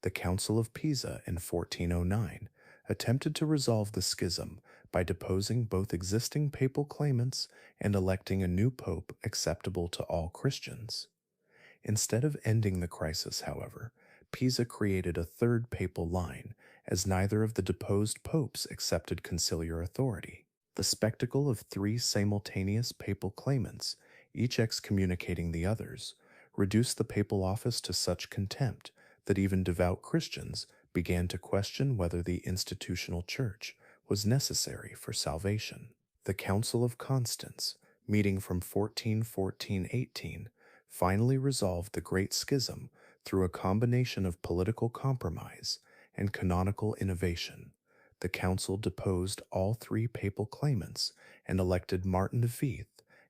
Speaker 1: The Council of Pisa in 1409 attempted to resolve the schism by deposing both existing papal claimants and electing a new pope acceptable to all Christians. Instead of ending the crisis, however, Pisa created a third papal line, as neither of the deposed popes accepted conciliar authority. The spectacle of three simultaneous papal claimants, each excommunicating the others, reduced the papal office to such contempt that even devout Christians began to question whether the institutional church was necessary for salvation. The Council of Constance, meeting from 1414-18, finally resolved the Great Schism through a combination of political compromise and canonical innovation. The council deposed all three papal claimants and elected Martin V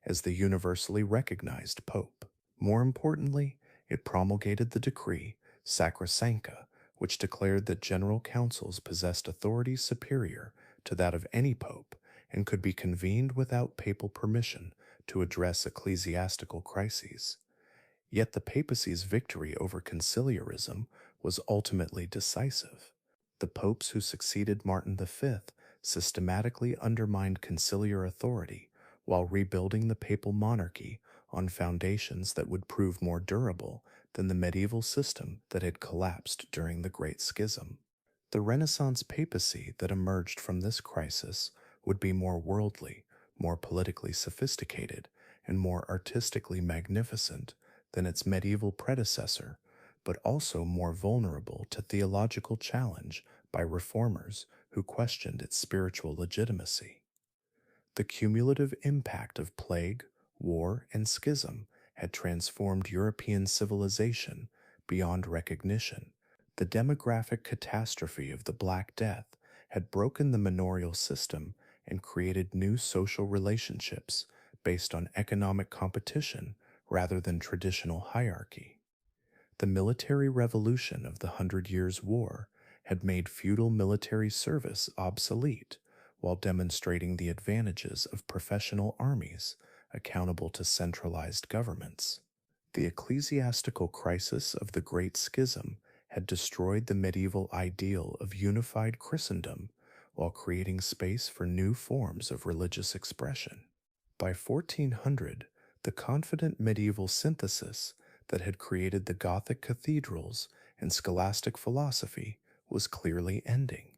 Speaker 1: as the universally recognized pope. More importantly, it promulgated the decree Sacrosancta, which declared that general councils possessed authority superior to that of any pope and could be convened without papal permission to address ecclesiastical crises. Yet the papacy's victory over conciliarism was ultimately decisive. The popes who succeeded Martin V systematically undermined conciliar authority while rebuilding the papal monarchy on foundations that would prove more durable than the medieval system that had collapsed during the Great Schism. The Renaissance papacy that emerged from this crisis would be more worldly, more politically sophisticated, and more artistically magnificent than its medieval predecessor, but also more vulnerable to theological challenge by reformers who questioned its spiritual legitimacy. The cumulative impact of plague, war, and schism had transformed European civilization beyond recognition. The demographic catastrophe of the Black Death had broken the manorial system and created new social relationships based on economic competition rather than traditional hierarchy. The military revolution of the Hundred Years' War had made feudal military service obsolete while demonstrating the advantages of professional armies accountable to centralized governments. The ecclesiastical crisis of the Great Schism had destroyed the medieval ideal of unified Christendom while creating space for new forms of religious expression. By 1400, the confident medieval synthesis that had created the Gothic cathedrals and scholastic philosophy was clearly ending.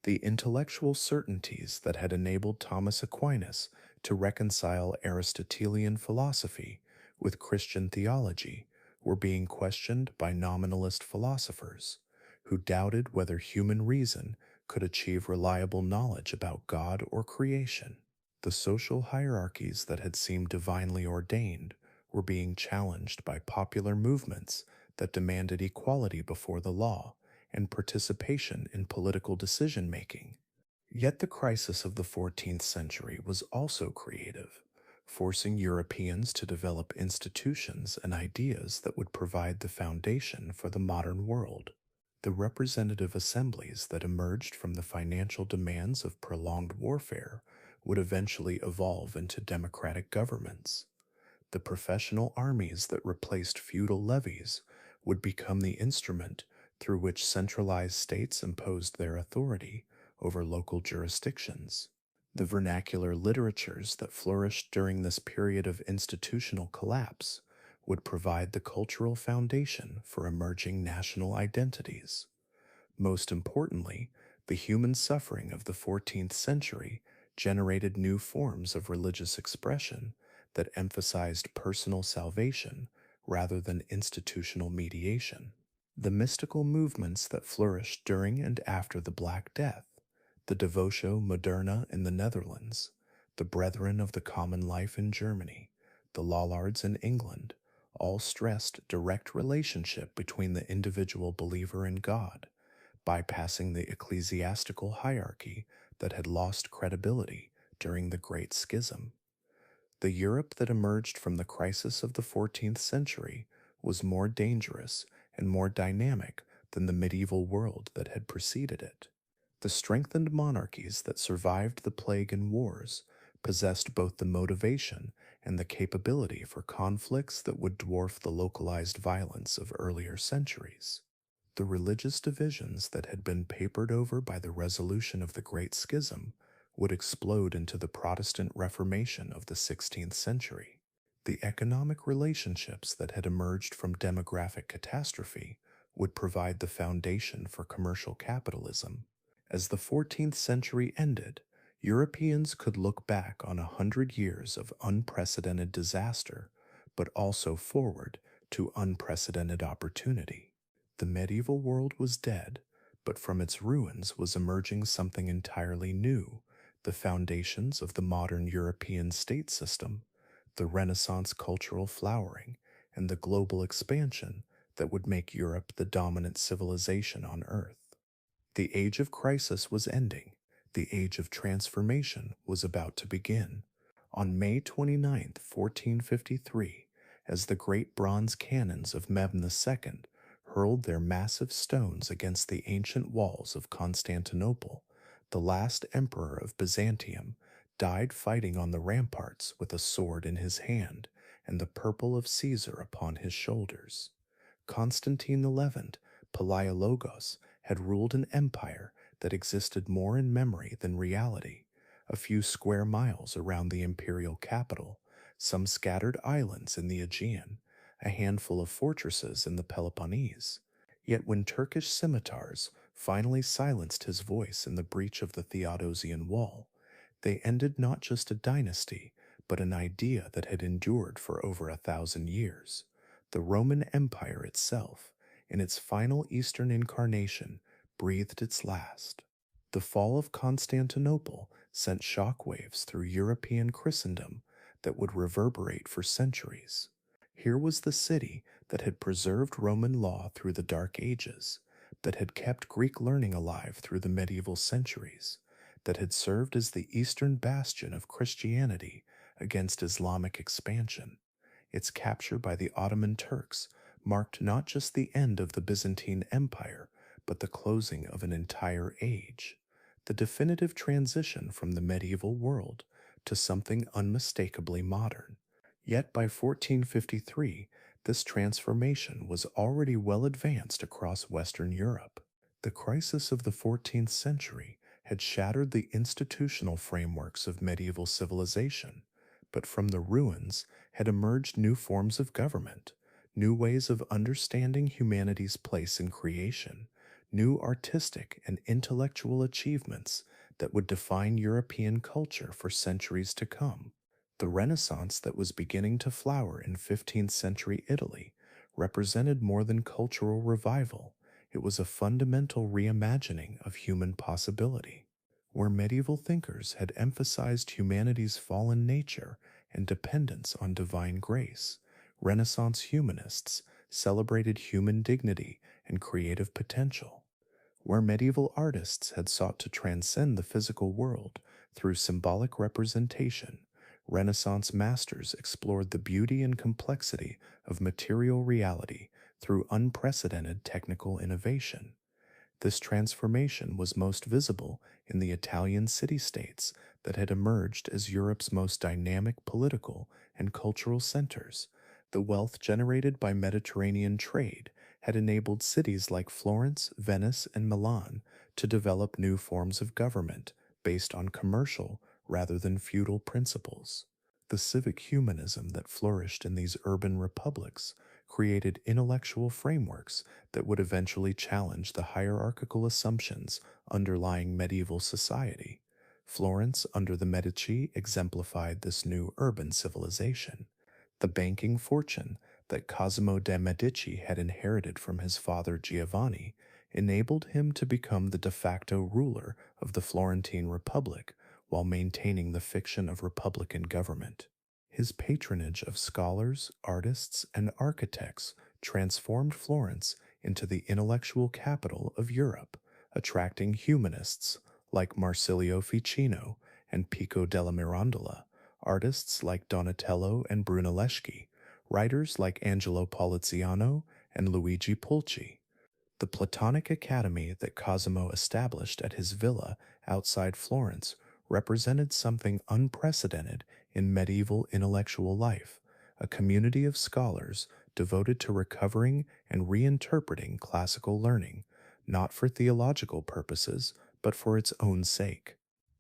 Speaker 1: The intellectual certainties that had enabled Thomas Aquinas to reconcile Aristotelian philosophy with Christian theology were being questioned by nominalist philosophers who doubted whether human reason could achieve reliable knowledge about God or creation. The social hierarchies that had seemed divinely ordained were being challenged by popular movements that demanded equality before the law and participation in political decision-making. Yet the crisis of the 14th century was also creative, forcing Europeans to develop institutions and ideas that would provide the foundation for the modern world. The representative assemblies that emerged from the financial demands of prolonged warfare would eventually evolve into democratic governments. The professional armies that replaced feudal levies would become the instrument through which centralized states imposed their authority over local jurisdictions. The vernacular literatures that flourished during this period of institutional collapse would provide the cultural foundation for emerging national identities. Most importantly, the human suffering of the 14th century generated new forms of religious expression that emphasized personal salvation rather than institutional mediation. The mystical movements that flourished during and after the Black Death, the Devotio Moderna in the Netherlands, the Brethren of the Common Life in Germany, the Lollards in England, all stressed direct relationship between the individual believer and God, bypassing the ecclesiastical hierarchy that had lost credibility during the Great Schism. The Europe that emerged from the crisis of the 14th century was more dangerous and more dynamic than the medieval world that had preceded it. The strengthened monarchies that survived the plague and wars possessed both the motivation and the capability for conflicts that would dwarf the localized violence of earlier centuries. The religious divisions that had been papered over by the resolution of the Great Schism would explode into the Protestant Reformation of the 16th century. The economic relationships that had emerged from demographic catastrophe would provide the foundation for commercial capitalism. As the 14th century ended, Europeans could look back on 100 years of unprecedented disaster, but also forward to unprecedented opportunity. The medieval world was dead, but from its ruins was emerging something entirely new: the foundations of the modern European state system, the Renaissance cultural flowering, and the global expansion that would make Europe the dominant civilization on Earth. The age of crisis was ending. The age of transformation was about to begin. On May 29th, 1453, as the great bronze cannons of Mehmed II hurled their massive stones against the ancient walls of Constantinople, the last emperor of Byzantium died fighting on the ramparts with a sword in his hand and the purple of Caesar upon his shoulders. Constantine XI, Palaiologos, had ruled an empire that existed more in memory than reality. A few square miles around the imperial capital, some scattered islands in the Aegean, a handful of fortresses in the Peloponnese. Yet when Turkish scimitars finally silenced his voice in the breach of the Theodosian Wall, they ended not just a dynasty, but an idea that had endured for over 1,000 years. The Roman Empire itself, in its final Eastern incarnation, breathed its last. The fall of Constantinople sent shockwaves through European Christendom that would reverberate for centuries. Here was the city that had preserved Roman law through the Dark Ages, that had kept Greek learning alive through the medieval centuries, that had served as the eastern bastion of Christianity against Islamic expansion. Its capture by the Ottoman Turks marked not just the end of the Byzantine Empire, but the closing of an entire age, the definitive transition from the medieval world to something unmistakably modern. Yet by 1453, this transformation was already well advanced across Western Europe. The crisis of the 14th century had shattered the institutional frameworks of medieval civilization, but from the ruins had emerged new forms of government, new ways of understanding humanity's place in creation, new artistic and intellectual achievements that would define European culture for centuries to come. The Renaissance that was beginning to flower in 15th century Italy represented more than cultural revival. It was a fundamental reimagining of human possibility. Where medieval thinkers had emphasized humanity's fallen nature and dependence on divine grace, Renaissance humanists celebrated human dignity and creative potential. Where medieval artists had sought to transcend the physical world through symbolic representation, Renaissance masters explored the beauty and complexity of material reality through unprecedented technical innovation. This transformation was most visible in the Italian city-states that had emerged as Europe's most dynamic political and cultural centers. The wealth generated by Mediterranean trade had enabled cities like Florence, Venice, and Milan to develop new forms of government based on commercial rather than feudal principles. The civic humanism that flourished in these urban republics created intellectual frameworks that would eventually challenge the hierarchical assumptions underlying medieval society. Florence under the Medici exemplified this new urban civilization. The banking fortune that Cosimo de' Medici had inherited from his father Giovanni enabled him to become the de facto ruler of the Florentine Republic while maintaining the fiction of republican government. His patronage of scholars, artists, and architects transformed Florence into the intellectual capital of Europe, attracting humanists like Marsilio Ficino and Pico della Mirandola, artists like Donatello and Brunelleschi, writers like Angelo Poliziano and Luigi Pulci. The Platonic Academy that Cosimo established at his villa outside Florence represented something unprecedented in medieval intellectual life, a community of scholars devoted to recovering and reinterpreting classical learning, not for theological purposes, but for its own sake.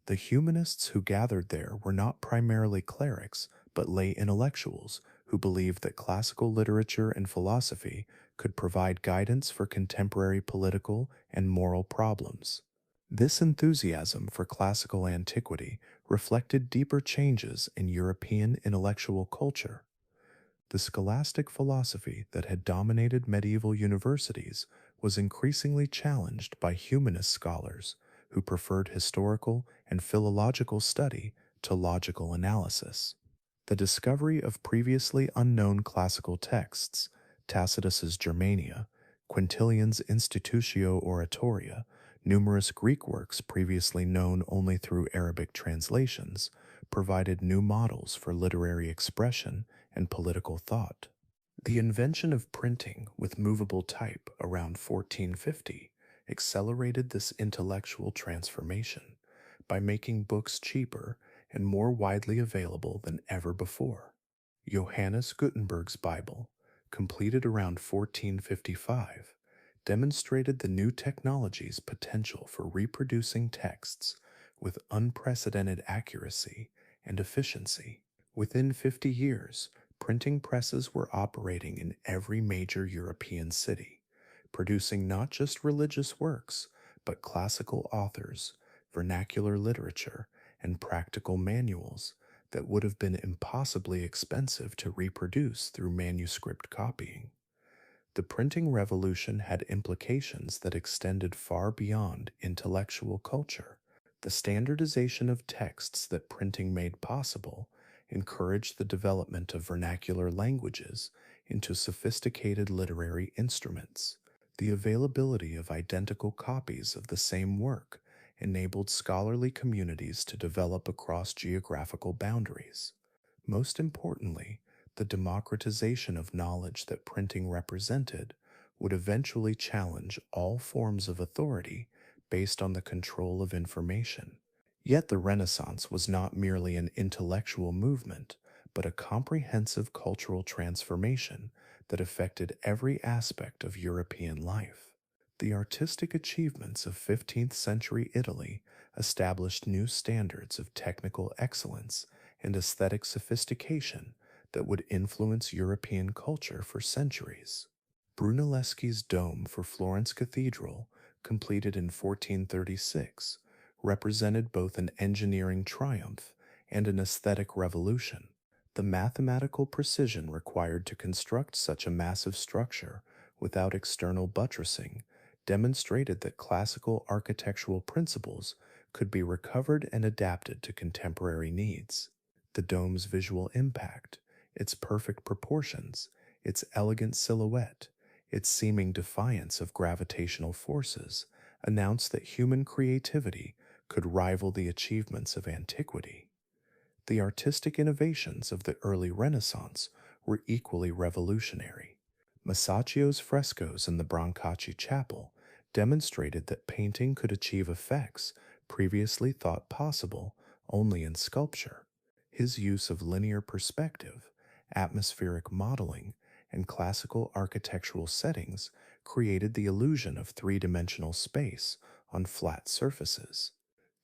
Speaker 1: The humanists who gathered there were not primarily clerics, but lay intellectuals who believed that classical literature and philosophy could provide guidance for contemporary political and moral problems. This enthusiasm for classical antiquity reflected deeper changes in European intellectual culture. The scholastic philosophy that had dominated medieval universities was increasingly challenged by humanist scholars who preferred historical and philological study to logical analysis. The discovery of previously unknown classical texts, Tacitus's Germania, Quintilian's Institutio Oratoria, numerous Greek works previously known only through Arabic translations, provided new models for literary expression and political thought. The invention of printing with movable type around 1450 accelerated this intellectual transformation by making books cheaper and more widely available than ever before. Johannes Gutenberg's Bible, completed around 1455, demonstrated the new technology's potential for reproducing texts with unprecedented accuracy and efficiency. Within 50 years, printing presses were operating in every major European city, producing not just religious works, but classical authors, vernacular literature, and practical manuals that would have been impossibly expensive to reproduce through manuscript copying. The printing revolution had implications that extended far beyond intellectual culture. The standardization of texts that printing made possible encouraged the development of vernacular languages into sophisticated literary instruments. The availability of identical copies of the same work enabled scholarly communities to develop across geographical boundaries. Most importantly, the democratization of knowledge that printing represented would eventually challenge all forms of authority based on the control of information. Yet the Renaissance was not merely an intellectual movement, but a comprehensive cultural transformation that affected every aspect of European life. The artistic achievements of 15th century Italy established new standards of technical excellence and aesthetic sophistication that would influence European culture for centuries. Brunelleschi's dome for Florence Cathedral, completed in 1436, represented both an engineering triumph and an aesthetic revolution. The mathematical precision required to construct such a massive structure without external buttressing demonstrated that classical architectural principles could be recovered and adapted to contemporary needs. The dome's visual impact, its perfect proportions, its elegant silhouette, its seeming defiance of gravitational forces, announced that human creativity could rival the achievements of antiquity. The artistic innovations of the early Renaissance were equally revolutionary. Masaccio's frescoes in the Brancacci Chapel demonstrated that painting could achieve effects previously thought possible only in sculpture. His use of linear perspective, atmospheric modeling, and classical architectural settings created the illusion of three-dimensional space on flat surfaces.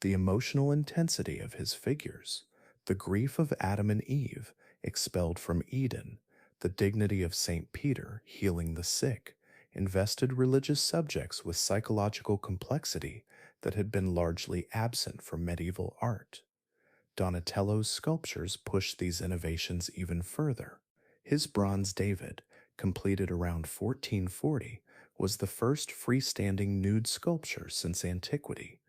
Speaker 1: The emotional intensity of his figures, the grief of Adam and Eve expelled from Eden, the dignity of St. Peter healing the sick, invested religious subjects with psychological complexity that had been largely absent from medieval art. Donatello's sculptures pushed these innovations even further. His bronze David, completed around 1440, was the first freestanding nude sculpture since antiquity,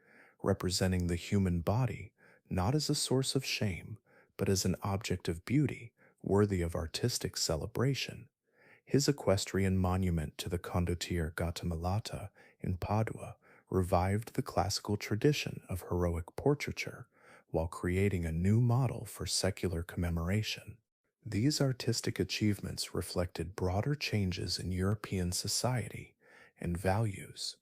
Speaker 1: representing the human body not as a source of shame, but as an object of beauty worthy of artistic celebration. His equestrian monument to the condottiere Gattamelata in Padua revived the classical tradition of heroic portraiture while creating a new model for secular commemoration. These artistic achievements reflected broader changes in European society and values.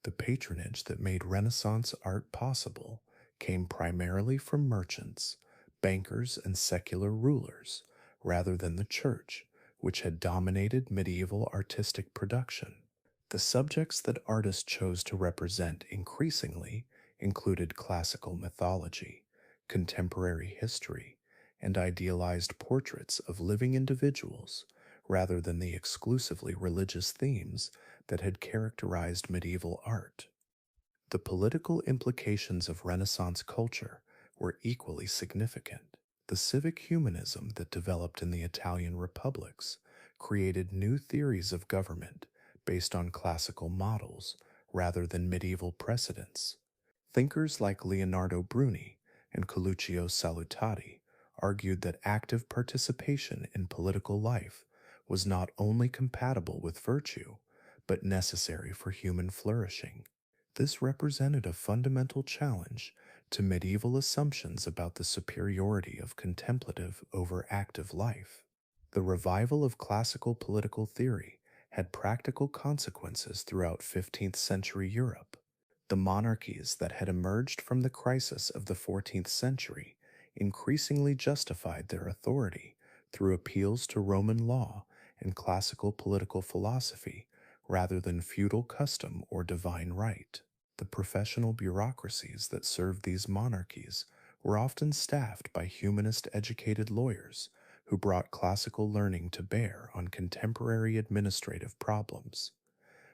Speaker 1: The patronage that made Renaissance art possible came primarily from merchants, bankers, and secular rulers, rather than the church, which had dominated medieval artistic production. The subjects that artists chose to represent increasingly included classical mythology, contemporary history, and idealized portraits of living individuals, rather than the exclusively religious themes that had characterized medieval art. The political implications of Renaissance culture were equally significant. The civic humanism that developed in the Italian republics created new theories of government based on classical models rather than medieval precedents. Thinkers like Leonardo Bruni and Coluccio Salutati argued that active participation in political life was not only compatible with virtue, but necessary for human flourishing. This represented a fundamental challenge to medieval assumptions about the superiority of contemplative over active life. The revival of classical political theory had practical consequences throughout 15th century Europe. The monarchies that had emerged from the crisis of the 14th century increasingly justified their authority through appeals to Roman law and classical political philosophy rather than feudal custom or divine right. The professional bureaucracies that served these monarchies were often staffed by humanist educated lawyers who brought classical learning to bear on contemporary administrative problems.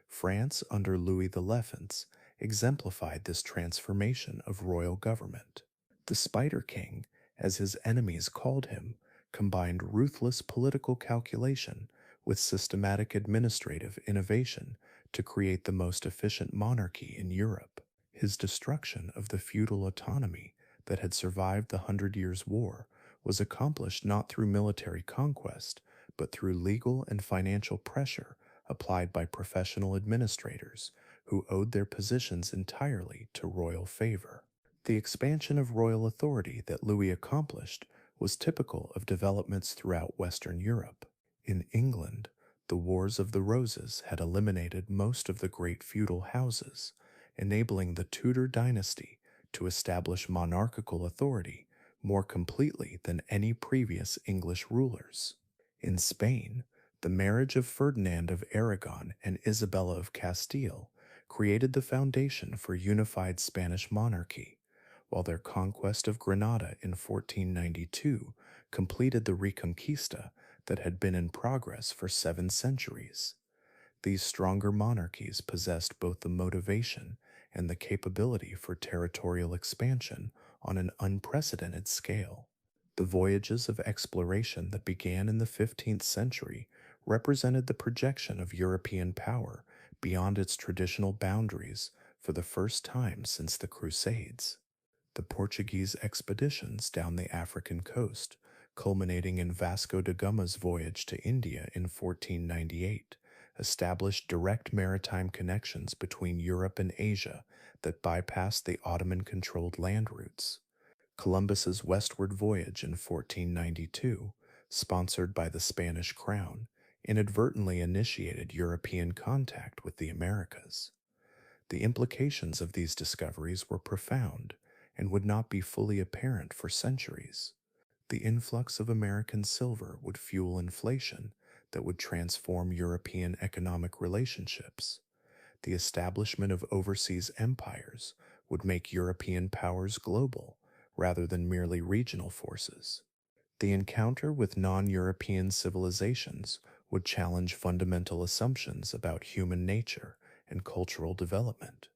Speaker 1: France under Louis XI exemplified this transformation of royal government. The Spider King, as his enemies called him, combined ruthless political calculation with systematic administrative innovation to create the most efficient monarchy in Europe. His destruction of the feudal autonomy that had survived the Hundred Years' War was accomplished not through military conquest, but through legal and financial pressure applied by professional administrators who owed their positions entirely to royal favor. The expansion of royal authority that Louis accomplished was typical of developments throughout Western Europe. In England, the Wars of the Roses had eliminated most of the great feudal houses, enabling the Tudor dynasty to establish monarchical authority more completely than any previous English rulers. In Spain, the marriage of Ferdinand of Aragon and Isabella of Castile created the foundation for unified Spanish monarchy, while their conquest of Granada in 1492 completed the Reconquista that had been in progress for 7 centuries. These stronger monarchies possessed both the motivation and the capability for territorial expansion on an unprecedented scale. The voyages of exploration that began in the 15th century represented the projection of European power beyond its traditional boundaries for the first time since the Crusades. The Portuguese expeditions down the African coast, culminating in Vasco da Gama's voyage to India in 1498, established direct maritime connections between Europe and Asia that bypassed the Ottoman-controlled land routes. Columbus's westward voyage in 1492, sponsored by the Spanish crown, inadvertently initiated European contact with the Americas. The implications of these discoveries were profound and would not be fully apparent for centuries. The influx of American silver would fuel inflation that would transform European economic relationships. The establishment of overseas empires would make European powers global rather than merely regional forces. The encounter with non-European civilizations would challenge fundamental assumptions about human nature and cultural development.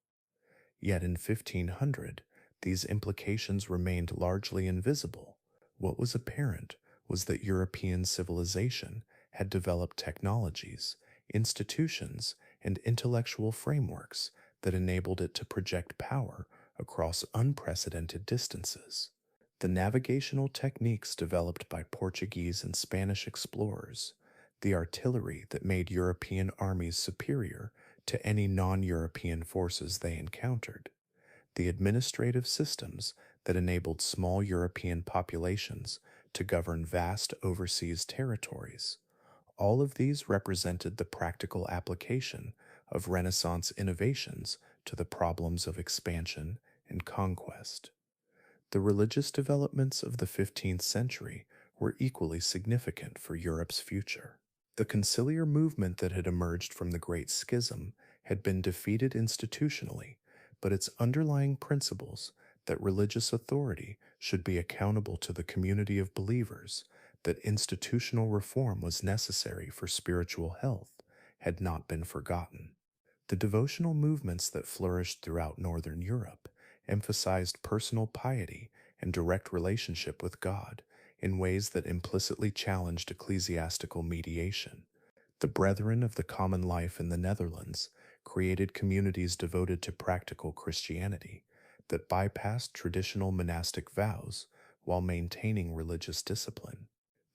Speaker 1: Yet in 1500, these implications remained largely invisible. What was apparent was that European civilization had developed technologies, institutions, and intellectual frameworks that enabled it to project power across unprecedented distances. The navigational techniques developed by Portuguese and Spanish explorers, the artillery that made European armies superior to any non-European forces they encountered, the administrative systems that enabled small European populations to govern vast overseas territories. All of these represented the practical application of Renaissance innovations to the problems of expansion and conquest. The religious developments of the 15th century were equally significant for Europe's future. The conciliar movement that had emerged from the Great Schism had been defeated institutionally, but its underlying principles that religious authority should be accountable to the community of believers, that institutional reform was necessary for spiritual health, had not been forgotten. The devotional movements that flourished throughout Northern Europe emphasized personal piety and direct relationship with God in ways that implicitly challenged ecclesiastical mediation. The Brethren of the Common Life in the Netherlands created communities devoted to practical Christianity that bypassed traditional monastic vows while maintaining religious discipline.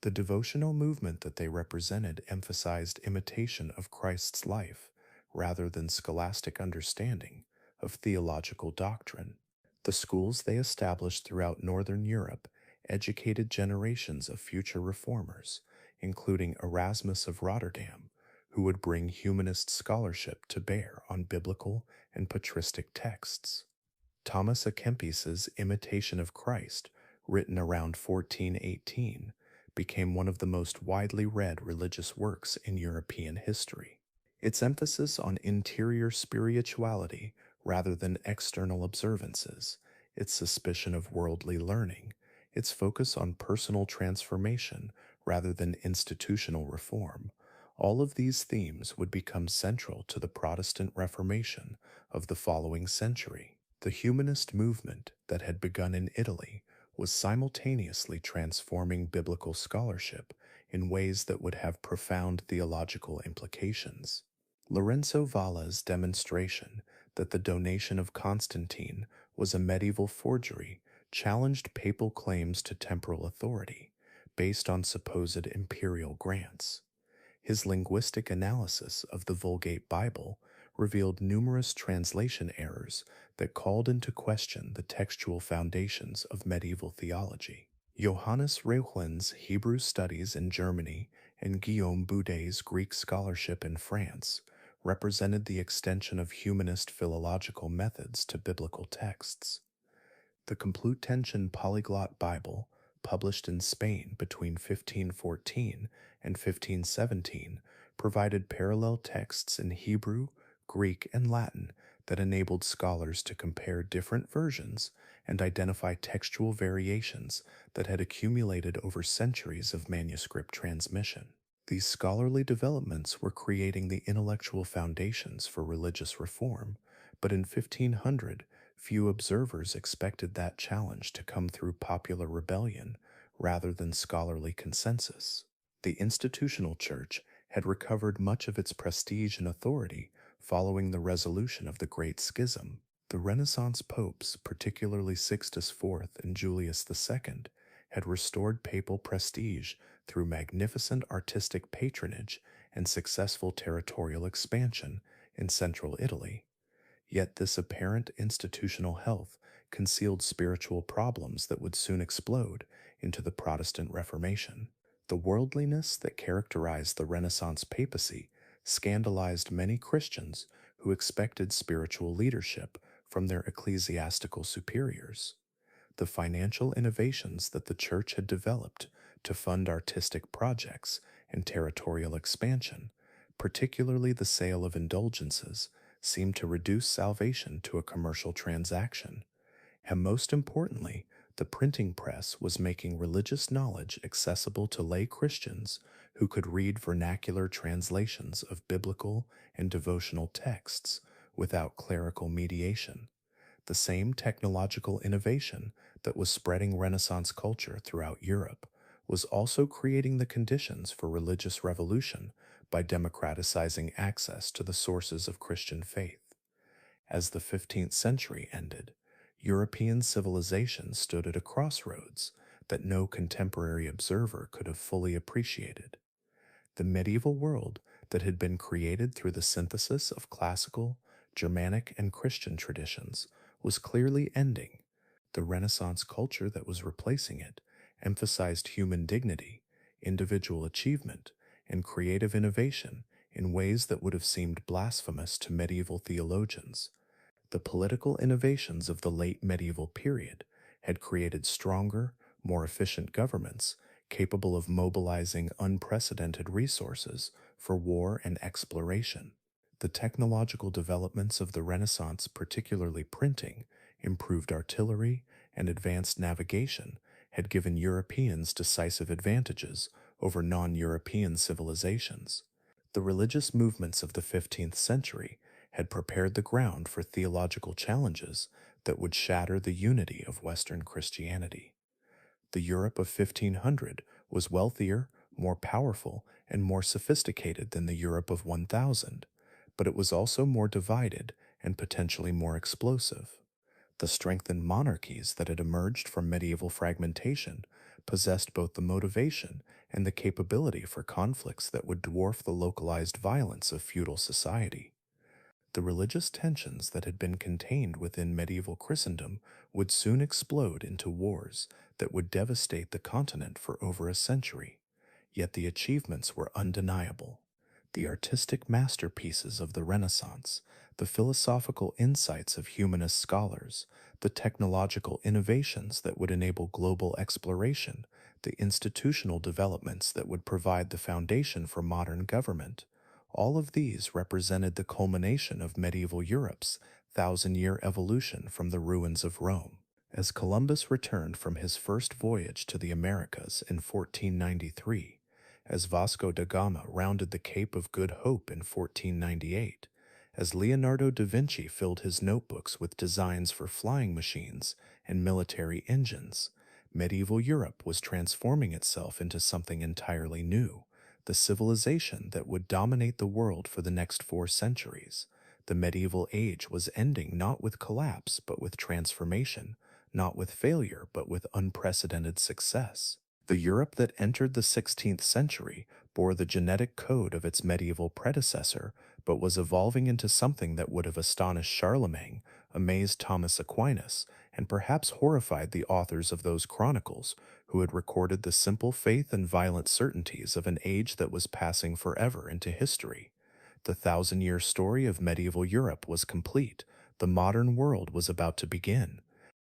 Speaker 1: The devotional movement that they represented emphasized imitation of Christ's life rather than scholastic understanding of theological doctrine. The schools they established throughout Northern Europe educated generations of future reformers, including Erasmus of Rotterdam, who would bring humanist scholarship to bear on biblical and patristic texts. Thomas à Kempis's Imitation of Christ, written around 1418, became one of the most widely read religious works in European history. Its emphasis on interior spirituality rather than external observances, its suspicion of worldly learning, its focus on personal transformation rather than institutional reform, all of these themes would become central to the Protestant Reformation of the following century. The humanist movement that had begun in Italy was simultaneously transforming biblical scholarship in ways that would have profound theological implications. Lorenzo Valla's demonstration that the donation of Constantine was a medieval forgery challenged papal claims to temporal authority based on supposed imperial grants. His linguistic analysis of the Vulgate Bible revealed numerous translation errors that called into question the textual foundations of medieval theology. Johannes Reuchlin's Hebrew studies in Germany and Guillaume Boudet's Greek scholarship in France represented the extension of humanist philological methods to biblical texts. The Complutensian Polyglot Bible, published in Spain between 1514 and 1517, provided parallel texts in Hebrew, Greek, and Latin that enabled scholars to compare different versions and identify textual variations that had accumulated over centuries of manuscript transmission. These scholarly developments were creating the intellectual foundations for religious reform, but in 1500, few observers expected that challenge to come through popular rebellion rather than scholarly consensus. The institutional church had recovered much of its prestige and authority following the resolution of the Great Schism. The Renaissance popes, particularly Sixtus IV and Julius II, had restored papal prestige through magnificent artistic patronage and successful territorial expansion in central Italy. Yet this apparent institutional health concealed spiritual problems that would soon explode into the Protestant Reformation. The worldliness that characterized the Renaissance papacy scandalized many Christians who expected spiritual leadership from their ecclesiastical superiors. The financial innovations that the church had developed to fund artistic projects and territorial expansion, particularly the sale of indulgences, seemed to reduce salvation to a commercial transaction. And most importantly, the printing press was making religious knowledge accessible to lay Christians who could read vernacular translations of biblical and devotional texts without clerical mediation. The same technological innovation that was spreading Renaissance culture throughout Europe was also creating the conditions for religious revolution by democratizing access to the sources of Christian faith. As the 15th century ended, European civilization stood at a crossroads that no contemporary observer could have fully appreciated. The medieval world that had been created through the synthesis of classical, Germanic, and Christian traditions was clearly ending. The Renaissance culture that was replacing it emphasized human dignity, individual achievement, and creative innovation in ways that would have seemed blasphemous to medieval theologians. The political innovations of the late medieval period had created stronger, more efficient governments capable of mobilizing unprecedented resources for war and exploration. The technological developments of the Renaissance, particularly printing, improved artillery, and advanced navigation, had given Europeans decisive advantages over non European civilizations. The religious movements of the 15th century had prepared the ground for theological challenges that would shatter the unity of Western Christianity. The Europe of 1500 was wealthier, more powerful, and more sophisticated than the Europe of 1000, but it was also more divided and potentially more explosive. The strengthened monarchies that had emerged from medieval fragmentation possessed both the motivation and the capability for conflicts that would dwarf the localized violence of feudal society. The religious tensions that had been contained within medieval Christendom would soon explode into wars that would devastate the continent for over a century. Yet the achievements were undeniable. The artistic masterpieces of the Renaissance, the philosophical insights of humanist scholars, the technological innovations that would enable global exploration, the institutional developments that would provide the foundation for modern government, all of these represented the culmination of medieval Europe's thousand-year evolution from the ruins of Rome. As Columbus returned from his first voyage to the Americas in 1493, as Vasco da Gama rounded the Cape of Good Hope in 1498, as Leonardo da Vinci filled his notebooks with designs for flying machines and military engines, medieval Europe was transforming itself into something entirely new, the civilization that would dominate the world for the next 4 centuries. The medieval age was ending not with collapse but with transformation, not with failure but with unprecedented success. The Europe that entered the 16th century bore the genetic code of its medieval predecessor, but was evolving into something that would have astonished Charlemagne, amazed Thomas Aquinas, and perhaps horrified the authors of those chronicles who had recorded the simple faith and violent certainties of an age that was passing forever into history. The thousand-year story of medieval Europe was complete. The modern world was about to begin.